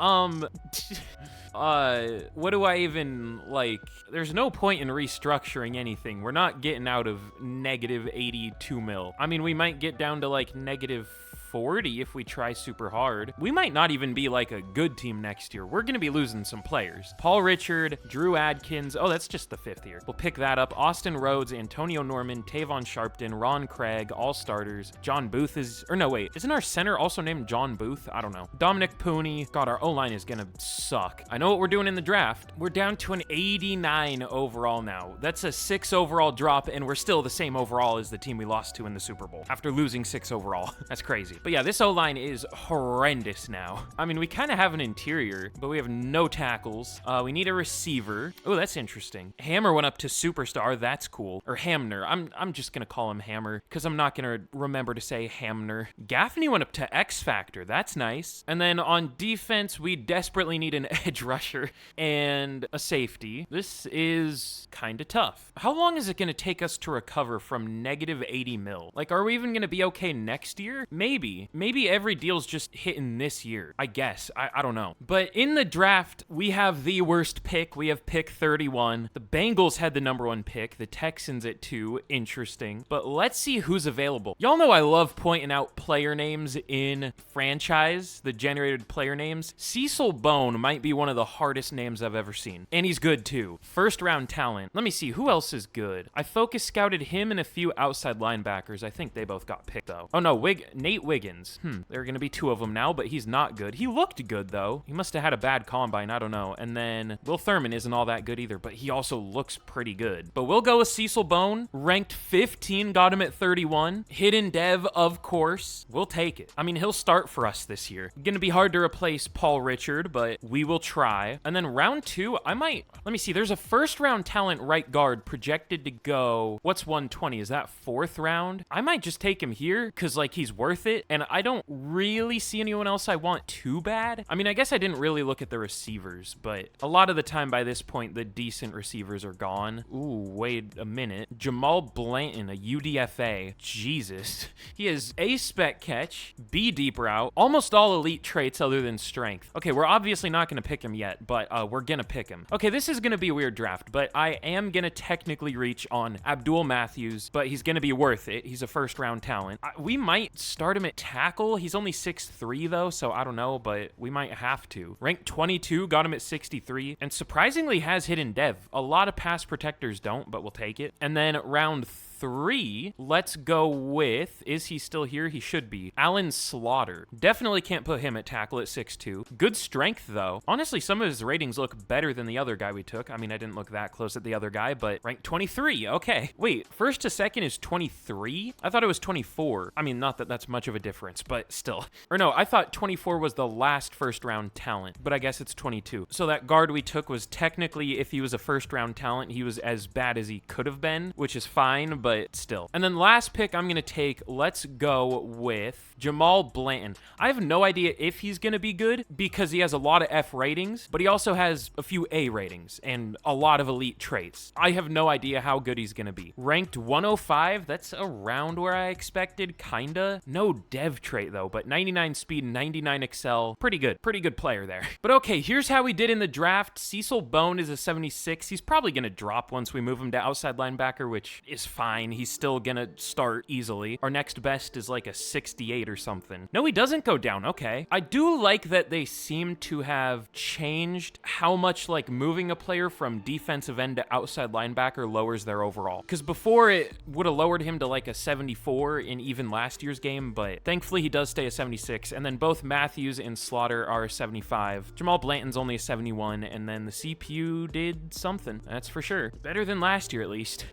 Speaker 1: What do I even, like, there's no point in restructuring anything. We're not getting out of negative 82 mil. I mean, we might get down to like negative 40 if we try super hard. We might not even be like a good team next year. We're going to be losing some players. Paul Richard, Drew Adkins. Oh, that's just the 5th year. We'll pick that up. Austin Rhodes, Antonio Norman, Tavon Sharpton, Ron Craig, all starters. John Booth isn't our center also named John Booth? I don't know. Dominic Pooney. God, our O-line is going to suck. I know what we're doing in the draft. We're down to an 89 overall now. That's a 6 overall drop, and we're still the same overall as the team we lost to in the Super Bowl after losing 6 overall. That's crazy. But yeah, this O-line is horrendous now. I mean, we kind of have an interior, but we have no tackles. We need a receiver. Oh, that's interesting. Hammer went up to superstar. That's cool. Or Hamner. I'm just going to call him Hammer because I'm not going to remember to say Hamner. Gaffney went up to X Factor. That's nice. And then on defense, we desperately need an edge rusher and a safety. This is kind of tough. How long is it going to take us to recover from negative 80 mil? Like, are we even going to be okay next year? Maybe. maybe every deal's just hitting this year. I guess. I don't know. But in the draft, we have the worst pick. We have pick 31. The Bengals had the number 1 pick. The Texans at 2. Interesting. But let's see who's available. Y'all know I love pointing out player names in franchise, the generated player names. Cecil Bone might be one of the hardest names I've ever seen. And he's good too. First round talent. Let me see. Who else is good? I focus scouted him and a few outside linebackers. I think they both got picked though. Oh no, Nate Wiggins. There are going to be 2 of them now, but he's not good. He looked good though. He must have had a bad combine. I don't know. And then Will Thurman isn't all that good either, but he also looks pretty good. But we'll go with Cecil Bone. Ranked 15, got him at 31. Hidden dev, of course. We'll take it. I mean, he'll start for us this year. Gonna be hard to replace Paul Richard, but we will try. And then round 2, let me see. There's a first round talent right guard projected to go, what's 120? Is that 4th round? I might just take him here because like he's worth it. And I don't really see anyone else I want too bad. I mean, I guess I didn't really look at the receivers, but a lot of the time by this point, the decent receivers are gone. Ooh, wait a minute. Jamal Blanton, a UDFA. Jesus. He is A spec catch, B deep route, almost all elite traits other than strength. Okay, we're obviously not going to pick him yet, but we're going to pick him. Okay, this is going to be a weird draft, but I am going to technically reach on Abdul Matthews, but he's going to be worth it. He's a first round talent. We might start him at tackle. He's only 6'3" though, so I don't know, but we might have to. Ranked 22, got him at 63, and surprisingly has hidden dev. A lot of pass protectors don't, but we'll take it. And then round 3, let's go with, is he still here? He should be. Alan Slaughter. Definitely can't put him at tackle at 6'2". Good strength, though. Honestly, some of his ratings look better than the other guy we took. I mean, I didn't look that close at the other guy, but ranked 23. Okay. Wait, first to second is 23? I thought it was 24. I mean, not that that's much of a difference, but still. Or no, I thought 24 was the last first round talent, but I guess it's 22. So that guard we took was technically, if he was a first round talent, he was as bad as he could have been, which is fine, but still. And then last pick I'm going to take, let's go with Jamal Blanton. I have no idea if he's going to be good because he has a lot of F ratings, but he also has a few A ratings and a lot of elite traits. I have no idea how good he's going to be. Ranked 105, that's around where I expected, kinda. No dev trait though, but 99 speed, 99 excel. Pretty good player there. But okay, here's how we did in the draft. Cecil Bone is a 76. He's probably going to drop once we move him to outside linebacker, which is fine. He's still gonna start easily. Our next best is like a 68 or something. No, he doesn't go down. Okay. I do like that they seem to have changed how much like moving a player from defensive end to outside linebacker lowers their overall. Because before it would have lowered him to like a 74 in even last year's game, but thankfully he does stay a 76. And then both Matthews and Slaughter are a 75. Jamal Blanton's only a 71, and then the CPU did something. That's for sure. Better than last year at least.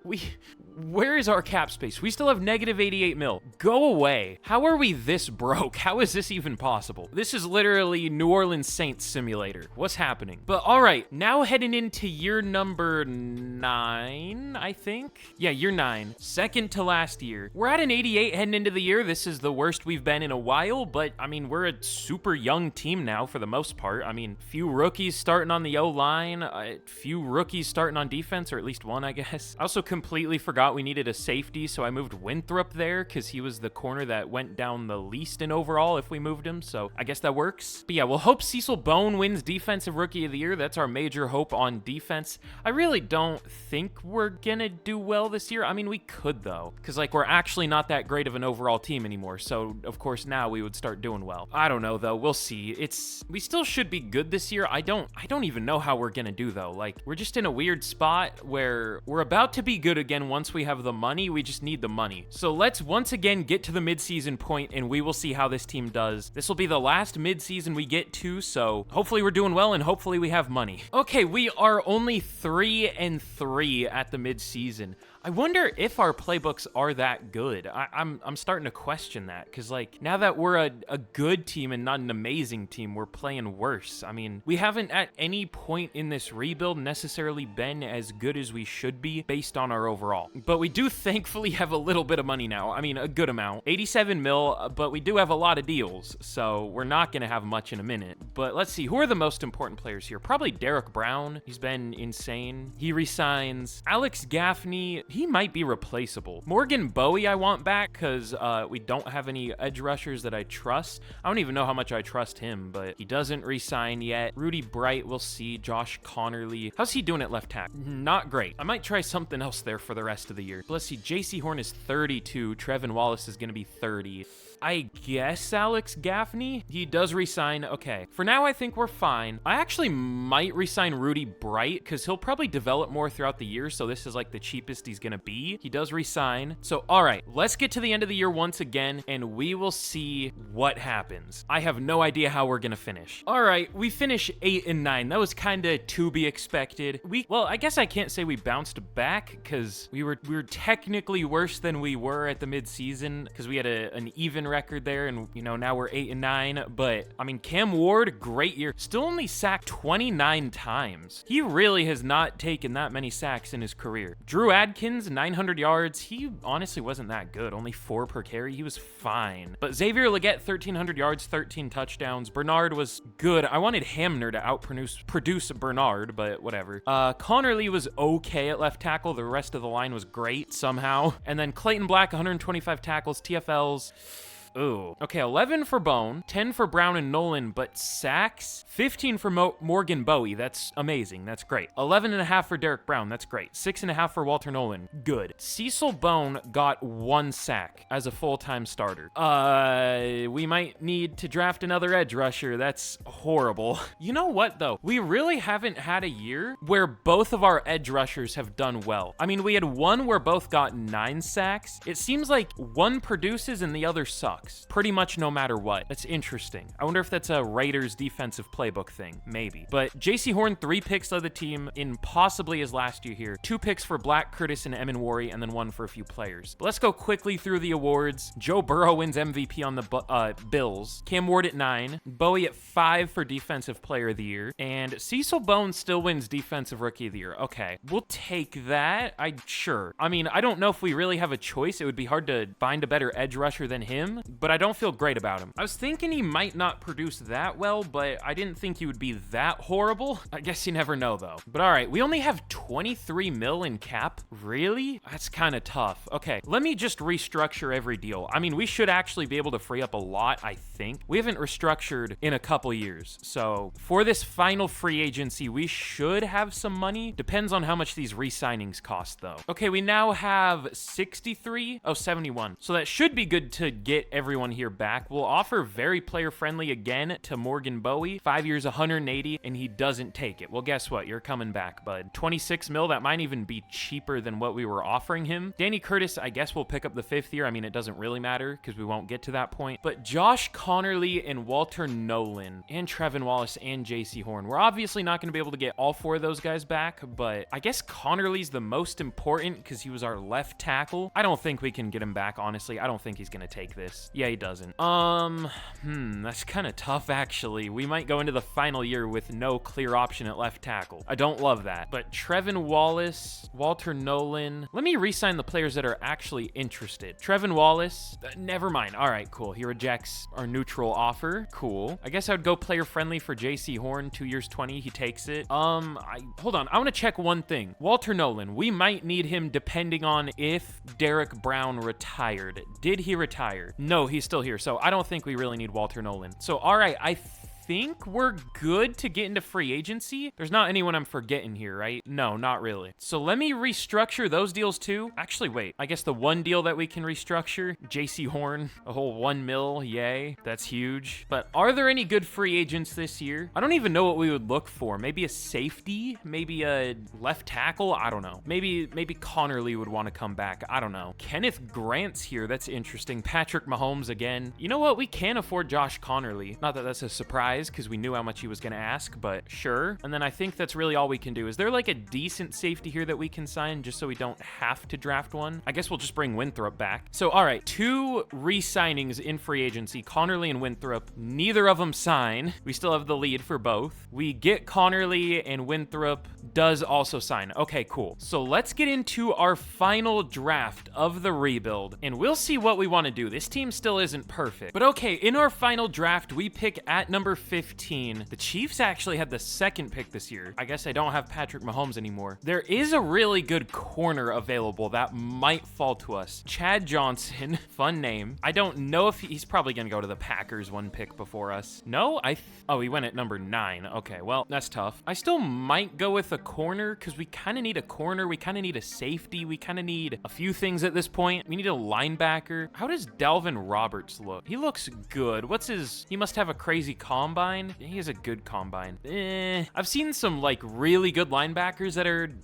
Speaker 1: Where is our cap space? We still have negative 88 mil. Go away. How are we this broke? How is this even possible? This is literally New Orleans Saints simulator. What's happening? But all right, now heading into year number 9, I think. Yeah, year 9. Second to last year. We're at an 88 heading into the year. This is the worst we've been in a while, but I mean, we're a super young team now for the most part. I mean, few rookies starting on the O-line, few rookies starting on defense, or at least one, I guess. I also completely forgot we needed a safety, so I moved Winthrop there because he was the corner that went down the least in overall if we moved him, so I guess that works. But yeah, we'll hope Cecil Bone wins Defensive Rookie of the Year. That's our major hope on defense. I really don't think we're gonna do well this year. I mean, we could though, because like we're actually not that great of an overall team anymore, so of course now we would start doing well. I don't know though, we'll see. We still should be good this year. I don't even know how we're gonna do though. Like, we're just in a weird spot where we're about to be good again once we have the money. We just need the money. So let's once again get to the midseason point and we will see how this team does. This will be the last midseason we get to, so hopefully we're doing well and hopefully we have money. Okay, we are only 3-3 at the midseason. I wonder if our playbooks are that good. I'm starting to question that, because like now that we're a good team and not an amazing team, we're playing worse. I mean, we haven't at any point in this rebuild necessarily been as good as we should be based on our overall. But we do thankfully have a little bit of money now. I mean, a good amount. 87 mil, but we do have a lot of deals, so we're not going to have much in a minute. But let's see, who are the most important players here? Probably Derek Brown. He's been insane. He resigns. Alex Gaffney he might be replaceable. Morgan Bowie I want back because we don't have any edge rushers that I trust. I don't even know how much I trust him, but he doesn't re-sign yet. Rudy Bright, we'll see. Josh Connerly. How's he doing at left tackle? Not great. I might try something else there for the rest of the year. But let's see. JC Horn is 32. Trevin Wallace is going to be 30. I guess Alex Gaffney? He does resign. Okay. For now, I think we're fine. I actually might resign Rudy Bright because he'll probably develop more throughout the year, so this is like the cheapest he's gonna be. He does resign. So, all right, let's get to the end of the year once again, and we will see what happens. I have no idea how we're gonna finish. All right, we finish 8 and 9. That was kind of to be expected. Well, I guess I can't say we bounced back because we were technically worse than we were at the midseason because we had an even record there, and you know, now we're 8 and 9. But I mean, Cam Ward, great year, still only sacked 29 times. He really has not taken that many sacks in his career. Drew Adkins, 900 yards. He honestly wasn't that good, only 4 per carry. He was fine. But Xavier Legette, 1,300 yards, 13 touchdowns. Bernard was good. I wanted Hamner to outproduce Bernard, but whatever. Connerly was okay at left tackle. The rest of the line was great somehow. And then Clayton Black, 125 tackles, TFLs. Ooh. Okay, 11 for Bone, 10 for Brown and Nolan, but sacks? 15 for Morgan Bowie. That's amazing. That's great. 11.5 for Derek Brown. That's great. 6.5 for Walter Nolan. Good. Cecil Bone got 1 sack as a full-time starter. We might need to draft another edge rusher. That's horrible. You know what, though? We really haven't had a year where both of our edge rushers have done well. I mean, we had one where both got 9 sacks. It seems like one produces and the other sucks. Pretty much no matter what. That's interesting. I wonder if that's a Raiders defensive playbook thing. Maybe. But JC Horn, 3 picks led the team in possibly his last year here. 2 picks for Black, Curtis, and Eminwari, and then 1 for a few players. But let's go quickly through the awards. Joe Burrow wins MVP on the Bills. Cam Ward at 9. Bowie at 5 for Defensive Player of the Year. And Cecil Bone still wins Defensive Rookie of the Year. Okay. We'll take that. Sure. I mean, I don't know if we really have a choice. It would be hard to find a better edge rusher than him, but I don't feel great about him. I was thinking he might not produce that well, but I didn't think he would be that horrible. I guess you never know, though. But all right, we only have 23 mil in cap. Really? That's kind of tough. Okay, let me just restructure every deal. I mean, we should actually be able to free up a lot, I think. We haven't restructured in a couple years, so for this final free agency, we should have some money. Depends on how much these re-signings cost, though. Okay, we now have 63. Oh, 71. So that should be good to get everyone here back. We'll offer very player friendly again to Morgan Bowie. 5 years, 180, and he doesn't take it. Well, guess what? You're coming back, bud. 26 mil, that might even be cheaper than what we were offering him. Danny Curtis, I guess we'll pick up the 5th year. I mean, it doesn't really matter because we won't get to that point. But Josh Connerly and Walter Nolan and Trevin Wallace and JC Horn. We're obviously not going to be able to get all 4 of those guys back, but I guess Connerly's the most important because he was our left tackle. I don't think we can get him back, honestly. I don't think he's going to take this. Yeah, he doesn't. That's kind of tough, actually. We might go into the final year with no clear option at left tackle. I don't love that. But Trevin Wallace, Walter Nolan. Let me re-sign the players that are actually interested. Trevin Wallace, never mind. All right, cool. He rejects our neutral offer. Cool. I guess I would go player friendly for JC Horn, 2 years, 20. He takes it. Hold on. I want to check one thing. Walter Nolan, we might need him depending on if Derek Brown retired. Did he retire? No, he's still here. So I don't think we really need Walter Nolan. So, all right, I think we're good to get into free agency. There's not anyone I'm forgetting here, right? No, not really. So let me restructure those deals too. Actually, wait, I guess the one deal that we can restructure, JC Horn, a whole 1 mil, yay. That's huge. But are there any good free agents this year? I don't even know what we would look for. Maybe a safety, maybe a left tackle. I don't know. Maybe Connerly would want to come back. I don't know. Kenneth Grant's here. That's interesting. Patrick Mahomes again. You know what? We can afford Josh Connerly. Not that that's a surprise because we knew how much he was going to ask, but sure. And then I think that's really all we can do. Is there like a decent safety here that we can sign just so we don't have to draft one? I guess we'll just bring Winthrop back. So, all right, 2 re-signings in free agency, Connerly and Winthrop. Neither of them sign. We still have the lead for both. We get Connerly and Winthrop does also sign. Okay, cool. So let's get into our final draft of the rebuild, and we'll see what we want to do. This team still isn't perfect, but okay, in our final draft, we pick at number 15. The Chiefs actually had the second pick this year. I guess I don't have Patrick Mahomes anymore. There is a really good corner available that might fall to us. Chad Johnson, fun name. I don't know if he's probably gonna go to the Packers one pick before us. No, oh, he went at number 9. Okay, well, that's tough. I still might go with a corner because we kind of need a corner. We kind of need a safety. We kind of need a few things at this point. We need a linebacker. How does Dalvin Roberts look? He looks good. He must have a crazy combine. He has a good combine. I've seen some like really good linebackers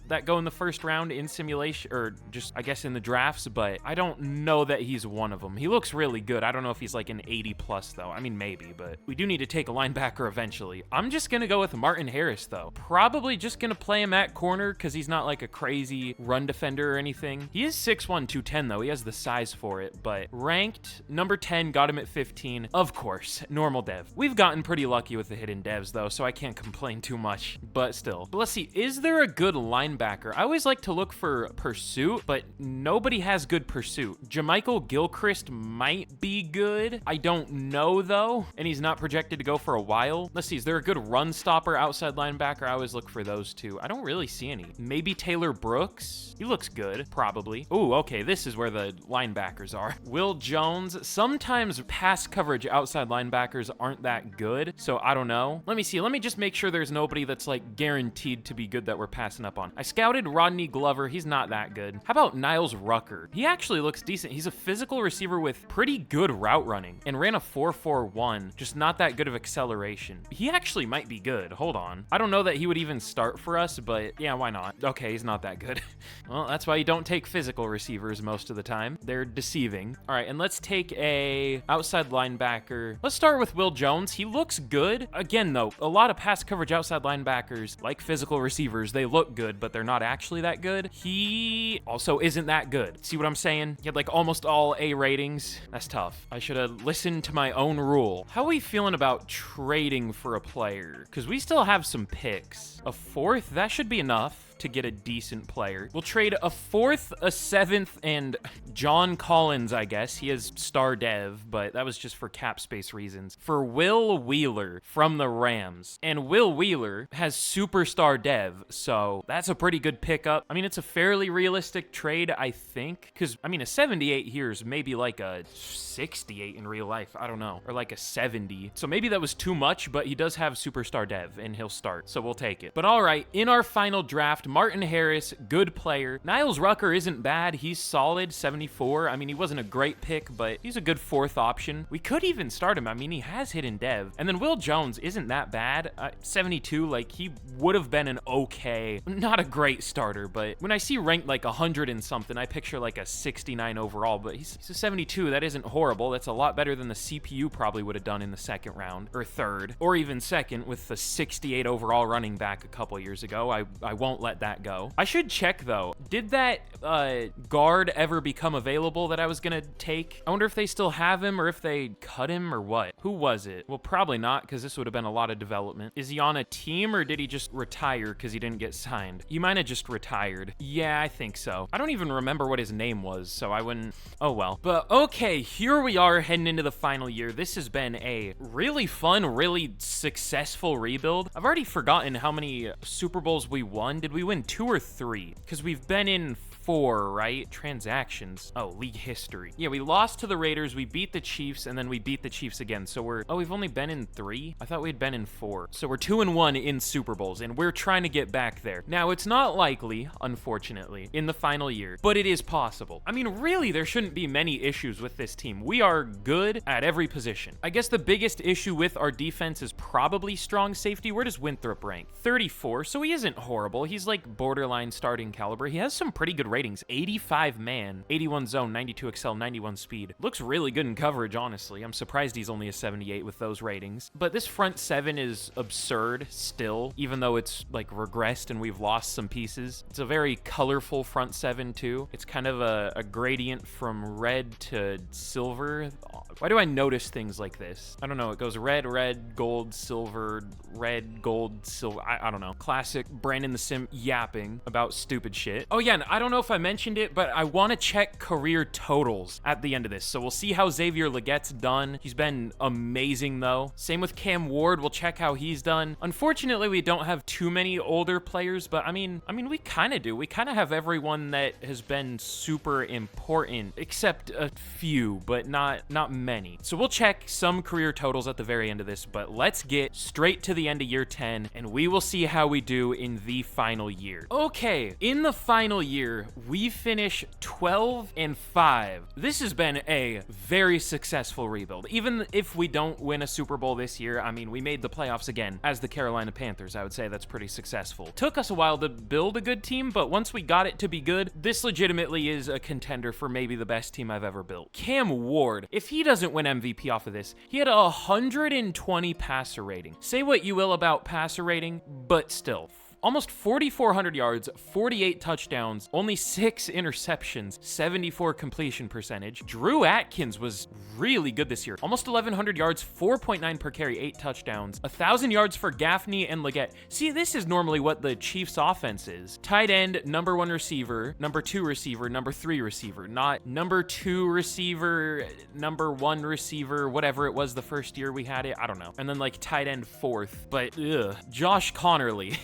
Speaker 1: that go in the first round in simulation, or just I guess in the drafts, but I don't know that he's one of them. He looks really good. I don't know if he's like an 80 plus though. I mean, maybe, but we do need to take a linebacker eventually. I'm just gonna go with Martin Harris though. Probably just gonna play him at corner because he's not like a crazy run defender or anything. He is 6'1", 210 though. He has the size for it, but ranked number 10, got him at 15. Of course, normal dev. We've gotten pretty lucky with the hidden devs though, so I can't complain too much, but still. But let's see, is there a good linebacker? I always like to look for pursuit, but nobody has good pursuit. Jermichael Gilchrist might be good. I don't know though, and he's not projected to go for a while. Let's see, is there a good run stopper, outside linebacker? I always look for those two. I don't really see any. Maybe Taylor Brooks? He looks good, probably. Ooh, okay, this is where the linebackers are. Will Jones. Sometimes pass coverage outside linebackers aren't that good, so I don't know. Let me see. Let me just make sure there's nobody that's like guaranteed to be good that we're passing up on. I scouted Rodney Glover. He's not that good. How about Niles Rucker? He actually looks decent. He's a physical receiver with pretty good route running and ran a 4.41, just not that good of acceleration. He actually might be good. Hold on. I don't know that he would even start for us, but yeah, why not? Okay, he's not that good. Well, that's why you don't take physical receivers most of the time. They're deceiving. All right, and let's take a outside linebacker. Let's start with Will Jones. He looks good. Again, though, a lot of pass coverage outside linebackers, like physical receivers, they look good, but they're not actually that good. He also isn't that good. See what I'm saying? He had like almost all A ratings. That's tough. I should have listened to my own rule. How are we feeling about trading for a player? Because we still have some picks. A 4th, that should be enough to get a decent player. We'll trade a 4th, a 7th, and John Collins, I guess. He is star dev, but that was just for cap space reasons. For Will Wheeler from the Rams. And Will Wheeler has superstar dev, so that's a pretty good pickup. I mean, it's a fairly realistic trade, I think. Because, I mean, a 78 here is maybe like a 68 in real life. I don't know. Or like a 70. So maybe that was too much, but he does have superstar dev, and he'll start. So we'll take it. But all right, in our final draft, Martin Harris, good player. Niles Rucker isn't bad. He's solid, 74. I mean, he wasn't a great pick, but he's a good 4th option. We could even start him. I mean, he has hidden dev. And then Will Jones isn't that bad. 72, like, he would have been an okay, not a great starter, but when I see ranked like 100 and something, I picture like a 69 overall, but he's a 72. That isn't horrible. That's a lot better than the CPU probably would have done in the 2nd round, or 3rd, or even 2nd with the 68 overall running back a couple years ago. I won't let that go. I should check though. Did that guard ever become available that I was gonna take? I wonder if they still have him or if they cut him or what. Who was it? Well, probably not, because this would have been a lot of development. Is he on a team or did he just retire because he didn't get signed? He might have just retired. Yeah, I think so. I don't even remember what his name was, so I wouldn't. Oh well. But okay, here we are heading into the final year. This has been a really fun, really successful rebuild. I've already forgotten how many Super Bowls we won. Did we win 2 or 3? Because we've been in 4, right? Transactions. Oh, league history. Yeah, we lost to the Raiders, we beat the Chiefs, and then we beat the Chiefs again. So we've only been in 3? I thought we'd been in 4. So we're 2-1 in Super Bowls, and we're trying to get back there. Now, it's not likely, unfortunately, in the final year, but it is possible. I mean, really, there shouldn't be many issues with this team. We are good at every position. I guess the biggest issue with our defense is probably strong safety. Where does Winthrop rank? 34, so he isn't horrible. He's like borderline starting caliber. He has some pretty good ratings. 85 man, 81 zone, 92 excel, 91 speed. Looks really good in coverage, honestly. I'm surprised he's only a 78 with those ratings. But this front 7 is absurd still, even though it's like regressed and we've lost some pieces. It's a very colorful front 7 too. It's kind of a gradient from red to silver. Why do I notice things like this? I don't know. It goes red, red, gold, silver, red, gold, silver. I don't know. Classic Brandon the Sim yapping about stupid shit. Oh yeah, and I don't know if I mentioned it, but I want to check career totals at the end of this. So we'll see how Xavier Legette's done. He's been amazing though. Same with Cam Ward. We'll check how he's done. Unfortunately, we don't have too many older players, but I mean, we kind of do. We kind of have everyone that has been super important, except a few, but not many. So we'll check some career totals at the very end of this, but let's get straight to the end of year 10, and we will see how we do in the final year. Okay, in the final year, we finish 12-5. This has been a very successful rebuild. Even if we don't win a Super Bowl this year, I mean, we made the playoffs again as the Carolina Panthers. I would say that's pretty successful. Took us a while to build a good team, but once we got it to be good, this legitimately is a contender for maybe the best team I've ever built. Cam Ward, if he doesn't win MVP off of this, he had 120 passer rating. Say what you will about passer rating, but still. Almost 4,400 yards, 48 touchdowns, only 6 interceptions, 74 completion percentage. Drew Atkins was really good this year. Almost 1,100 yards, 4.9 per carry, 8 touchdowns, 1,000 yards for Gaffney and Legette. See, this is normally what the Chiefs offense is. Tight end, number 1 receiver, number 2 receiver, number 3 receiver, not number 2 receiver, number 1 receiver, whatever it was the first year we had it. I don't know. And then like tight end 4th, but Josh Connerly.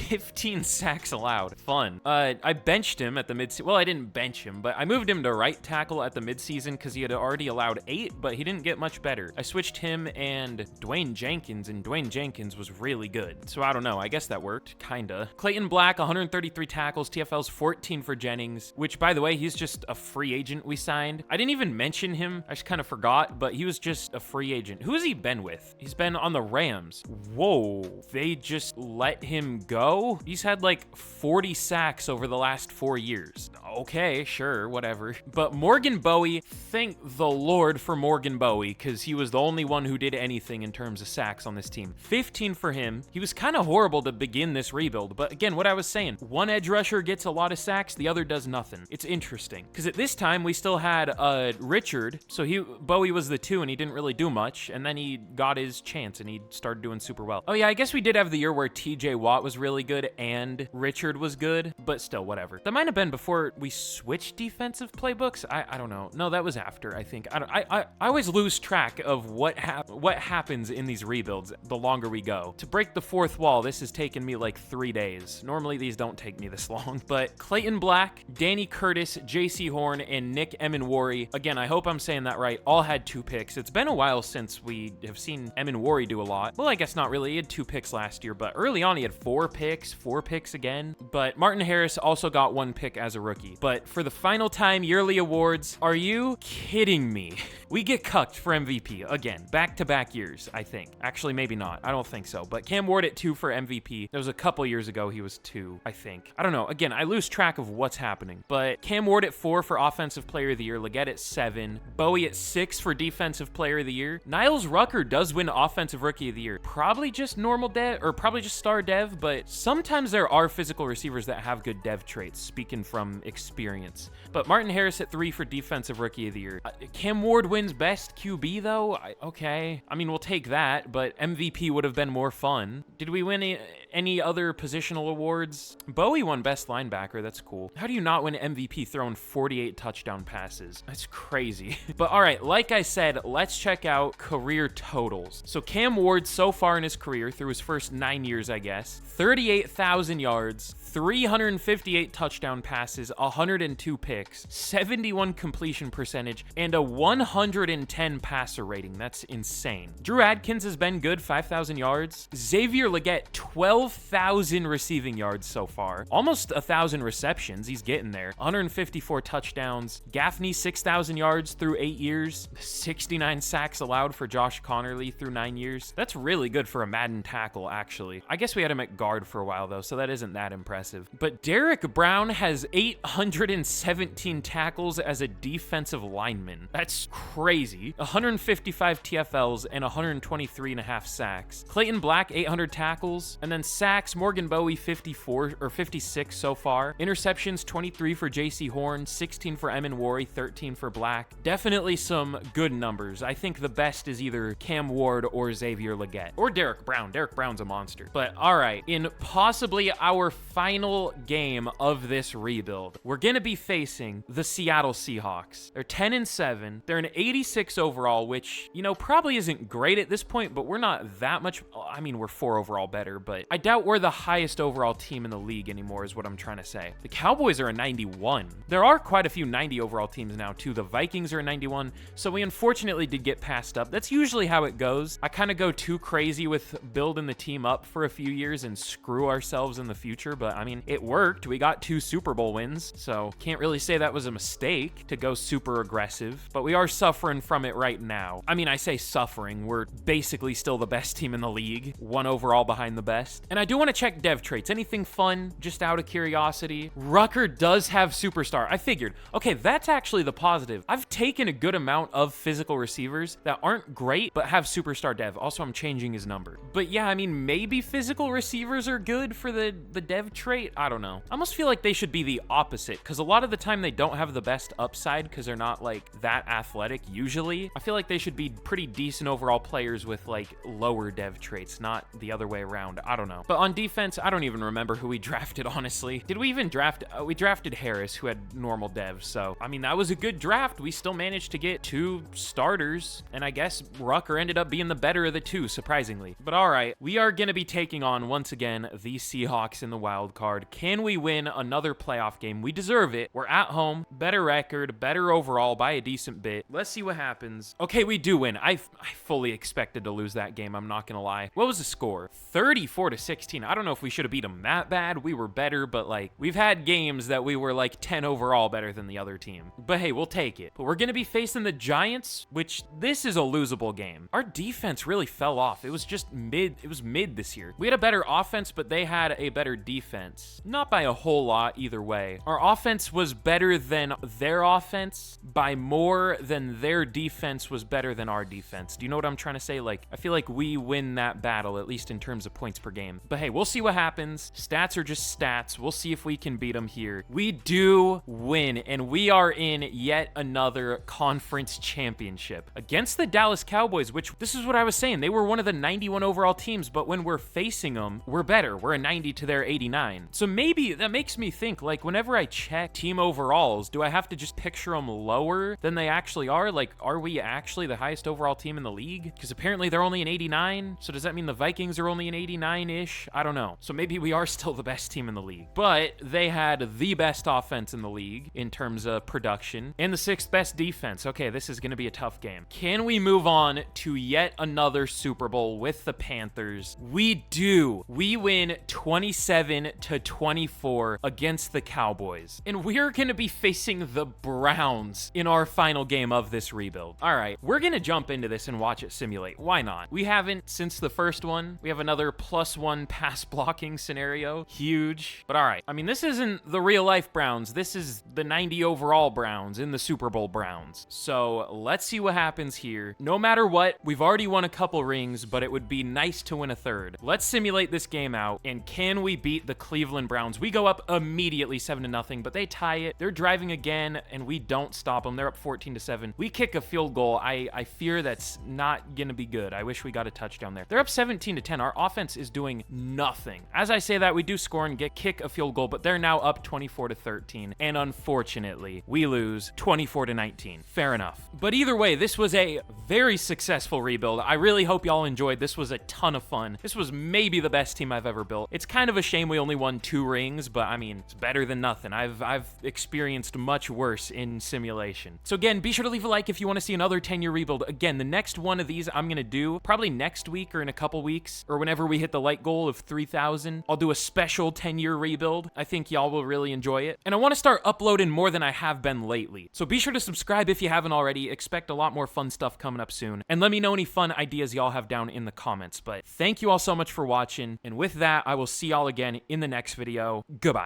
Speaker 1: 15 sacks allowed. Fun. I benched him at the mid-season. Well, I didn't bench him, but I moved him to right tackle at the mid-season because he had already allowed 8, but he didn't get much better. I switched him and Dwayne Jenkins, and Dwayne Jenkins was really good. So I don't know. I guess that worked. Kinda. Clayton Black, 133 tackles. TFL's 14 for Jennings, which, by the way, he's just a free agent we signed. I didn't even mention him. I just kind of forgot, but he was just a free agent. Who has he been with? He's been on the Rams. Whoa. They just let him go? He's had like 40 sacks over the last 4 years. Okay, sure, whatever. But Morgan Bowie, thank the Lord for Morgan Bowie, because he was the only one who did anything in terms of sacks on this team. 15 for him. He was kind of horrible to begin this rebuild, but again, what I was saying, one edge rusher gets a lot of sacks, the other does nothing. It's interesting, because at this time, we still had Richard, so Bowie was the 2, and he didn't really do much, and then he got his chance, and he started doing super well. Oh yeah, I guess we did have the year where TJ Watt was really good, and Richard was good, but still, whatever. That might have been before we switched defensive playbooks. I don't know. No, that was after, I think. I always lose track of what happens in these rebuilds the longer we go. To break the 4th wall, this has taken me like 3 days. Normally, these don't take me this long, but Clayton Black, Danny Curtis, JC Horn, and Nick Emenwari, again, I hope I'm saying that right, all had 2 picks. It's been a while since we have seen Emenwari do a lot. Well, I guess not really. He had 2 picks last year, but early on, he had 4 picks, 4 picks again. But Martin Harris also got 1 pick as a rookie. But for the final time, yearly awards, are you kidding me? We get cucked for MVP again, back-to-back years, I think. Actually, maybe not. I don't think so. But Cam Ward at 2 for MVP. That was a couple years ago. He was 2, I think. I don't know. Again, I lose track of what's happening. But Cam Ward at 4 for Offensive Player of the Year. Legette at 7. Bowie at 6 for Defensive Player of the Year. Niles Rucker does win Offensive Rookie of the Year. Probably just normal dev, or probably just star dev, but sometimes there are physical receivers that have good dev traits, speaking from experience. But Martin Harris at 3 for Defensive Rookie of the Year. Cam Ward wins Best QB, though? Okay. I mean, we'll take that, but MVP would have been more fun. Did we win any other positional awards? Bowie won Best Linebacker. That's cool. How do you not win MVP throwing 48 touchdown passes? That's crazy. But all right, like I said, let's check out career totals. So Cam Ward so far in his career, through his first 9 years, I guess, 38,000 yards, 358 touchdown passes, 102 picks, 71 completion percentage, and a 110 passer rating. That's insane. Drew Atkins has been good, 5,000 yards. Xavier Legette, 12,000 receiving yards so far. Almost 1,000 receptions. He's getting there. 154 touchdowns. Gaffney, 6,000 yards through 8 years. 69 sacks allowed for Josh Connerly through 9 years. That's really good for a Madden tackle, actually. I guess we had him at guard for a while, though, so that isn't that impressive. But Derek Brown has 817 tackles as a defensive lineman. That's crazy. 155 TFLs and 123.5 sacks. Clayton Black, 800 tackles, and then sacks, Morgan Bowie, 54 or 56 so far. Interceptions, 23 for JC Horn, 16 for Emin Wari, 13 for Black. Definitely some good numbers. I think the best is either Cam Ward or Xavier Legette. Or Derek Brown. Derek Brown's a monster. But all right, in possibly our final game of this rebuild, we're gonna be facing the Seattle Seahawks. They're 10-7. They're an 86 overall, which, you know, probably isn't great at this point, but we're not that much. I mean, we're 4 overall better, but I doubt we're the highest overall team in the league anymore, is what I'm trying to say. The Cowboys are a 91. There are quite a few 90 overall teams now, too. The Vikings are a 91, so we unfortunately did get passed up. That's usually how it goes. I kind of go too crazy with building the team up for a few years and screw ourselves in the future, but I mean, it worked. We got 2 Super Bowl wins, so can't really say that was a mistake to go super aggressive, but we are suffering from it right now. I mean, I say suffering. We're basically still the best team in the league, 1 overall behind the best. And I do want to check dev traits. Anything fun, just out of curiosity? Rucker does have superstar. I figured, okay, that's actually the positive. I've taken a good amount of physical receivers that aren't great, but have superstar dev. Also, I'm changing his number. But yeah, I mean, maybe physical receivers are good for the dev trait. I don't know. I almost feel like they should be the opposite, because a lot of the time they don't have the best upside because they're not like that athletic usually. I feel like they should be pretty decent overall players with like lower dev traits, not the other way around. I don't know. But on defense, I don't even remember who we drafted, honestly. Did we even draft? We drafted Harris, who had normal dev. So, I mean, that was a good draft. We still managed to get 2 starters, and I guess Rucker ended up being the better of the 2, surprisingly. But all right, we are going to be taking on, once again, the Seahawks in the wild card. Can we win another playoff game? We deserve it. We're at home, better record, better overall by a decent bit. Let's see what happens. Okay, we do win. I fully expected to lose that game, I'm not gonna lie. What was the score? 34-16. I don't know if we should have beat them that bad. We were better, but like, we've had games that we were like 10 overall better than the other team. But hey, we'll take it. But we're gonna be facing the Giants, which this is a losable game. Our defense really fell off. It was just mid. It was mid this year. We had a better offense, but they had a better defense. Not by a whole lot either way. Our offense was better than their offense by more than their defense was better than our defense. Do you know what I'm trying to say? Like, I feel like we win that battle, at least in terms of points per game. But hey, we'll see what happens. Stats are just stats. We'll see if we can beat them here. We do win, and we are in yet another conference championship against the Dallas Cowboys, which this is what I was saying. They were one of the 91 overall teams, but when we're facing them, we're better. We're a 90 to their 89. So maybe that makes me think, like, whenever I check team overalls, do I have to just picture them lower than they actually are? Like, are we actually the highest overall team in the league? Because apparently they're only an 89. So does that mean the Vikings are only an 89-ish? I don't know. So maybe we are still the best team in the league. But they had the best offense in the league in terms of production and the 6th best defense. Okay, this is going to be a tough game. Can we move on to yet another Super Bowl with the Panthers? We do. We win 27-24 against the Cowboys. And we're going to be facing the Browns in our final game of this rebuild. All right, we're going to jump into this and watch it simulate. Why not? We haven't since the first one. We have another +1 pass blocking scenario. Huge. But all right, I mean, this isn't the real life Browns. This is the 90 overall Browns in the Super Bowl Browns. So let's see what happens here. No matter what, we've already won a couple rings, but it would be nice to win a 3rd. Let's simulate this game out, and can we beat the Cleveland Browns? We go up immediately 7-0, but they tie it. They're driving again, and we don't stop them. They're up 14-7. We kick a field goal. I fear that's not gonna be good. I wish we got a touchdown there. They're up 17-10. Our offense is doing nothing. As I say that, we do score and kick a field goal, but they're now up 24-13, and unfortunately, we lose 24-19. Fair enough. But either way, this was a very successful rebuild. I really hope y'all enjoyed. This was a ton of fun. This was maybe the best team I've ever built. It's kind of a shame we only won 2 rings, but I mean, it's better than nothing. I've experienced much worse in simulation. So again, be sure to leave a like if you want to see another 10-year rebuild. Again, the next one of these I'm gonna do probably next week or in a couple weeks, or whenever we hit the like goal of 3,000. I'll do a special 10-year rebuild. I think y'all will really enjoy it. And I want to start uploading more than I have been lately. So be sure to subscribe if you haven't already. Expect a lot more fun stuff coming up soon. And let me know any fun ideas y'all have down in the comments. But thank you all so much for watching. And with that, that, I will see y'all again in the next video. Goodbye.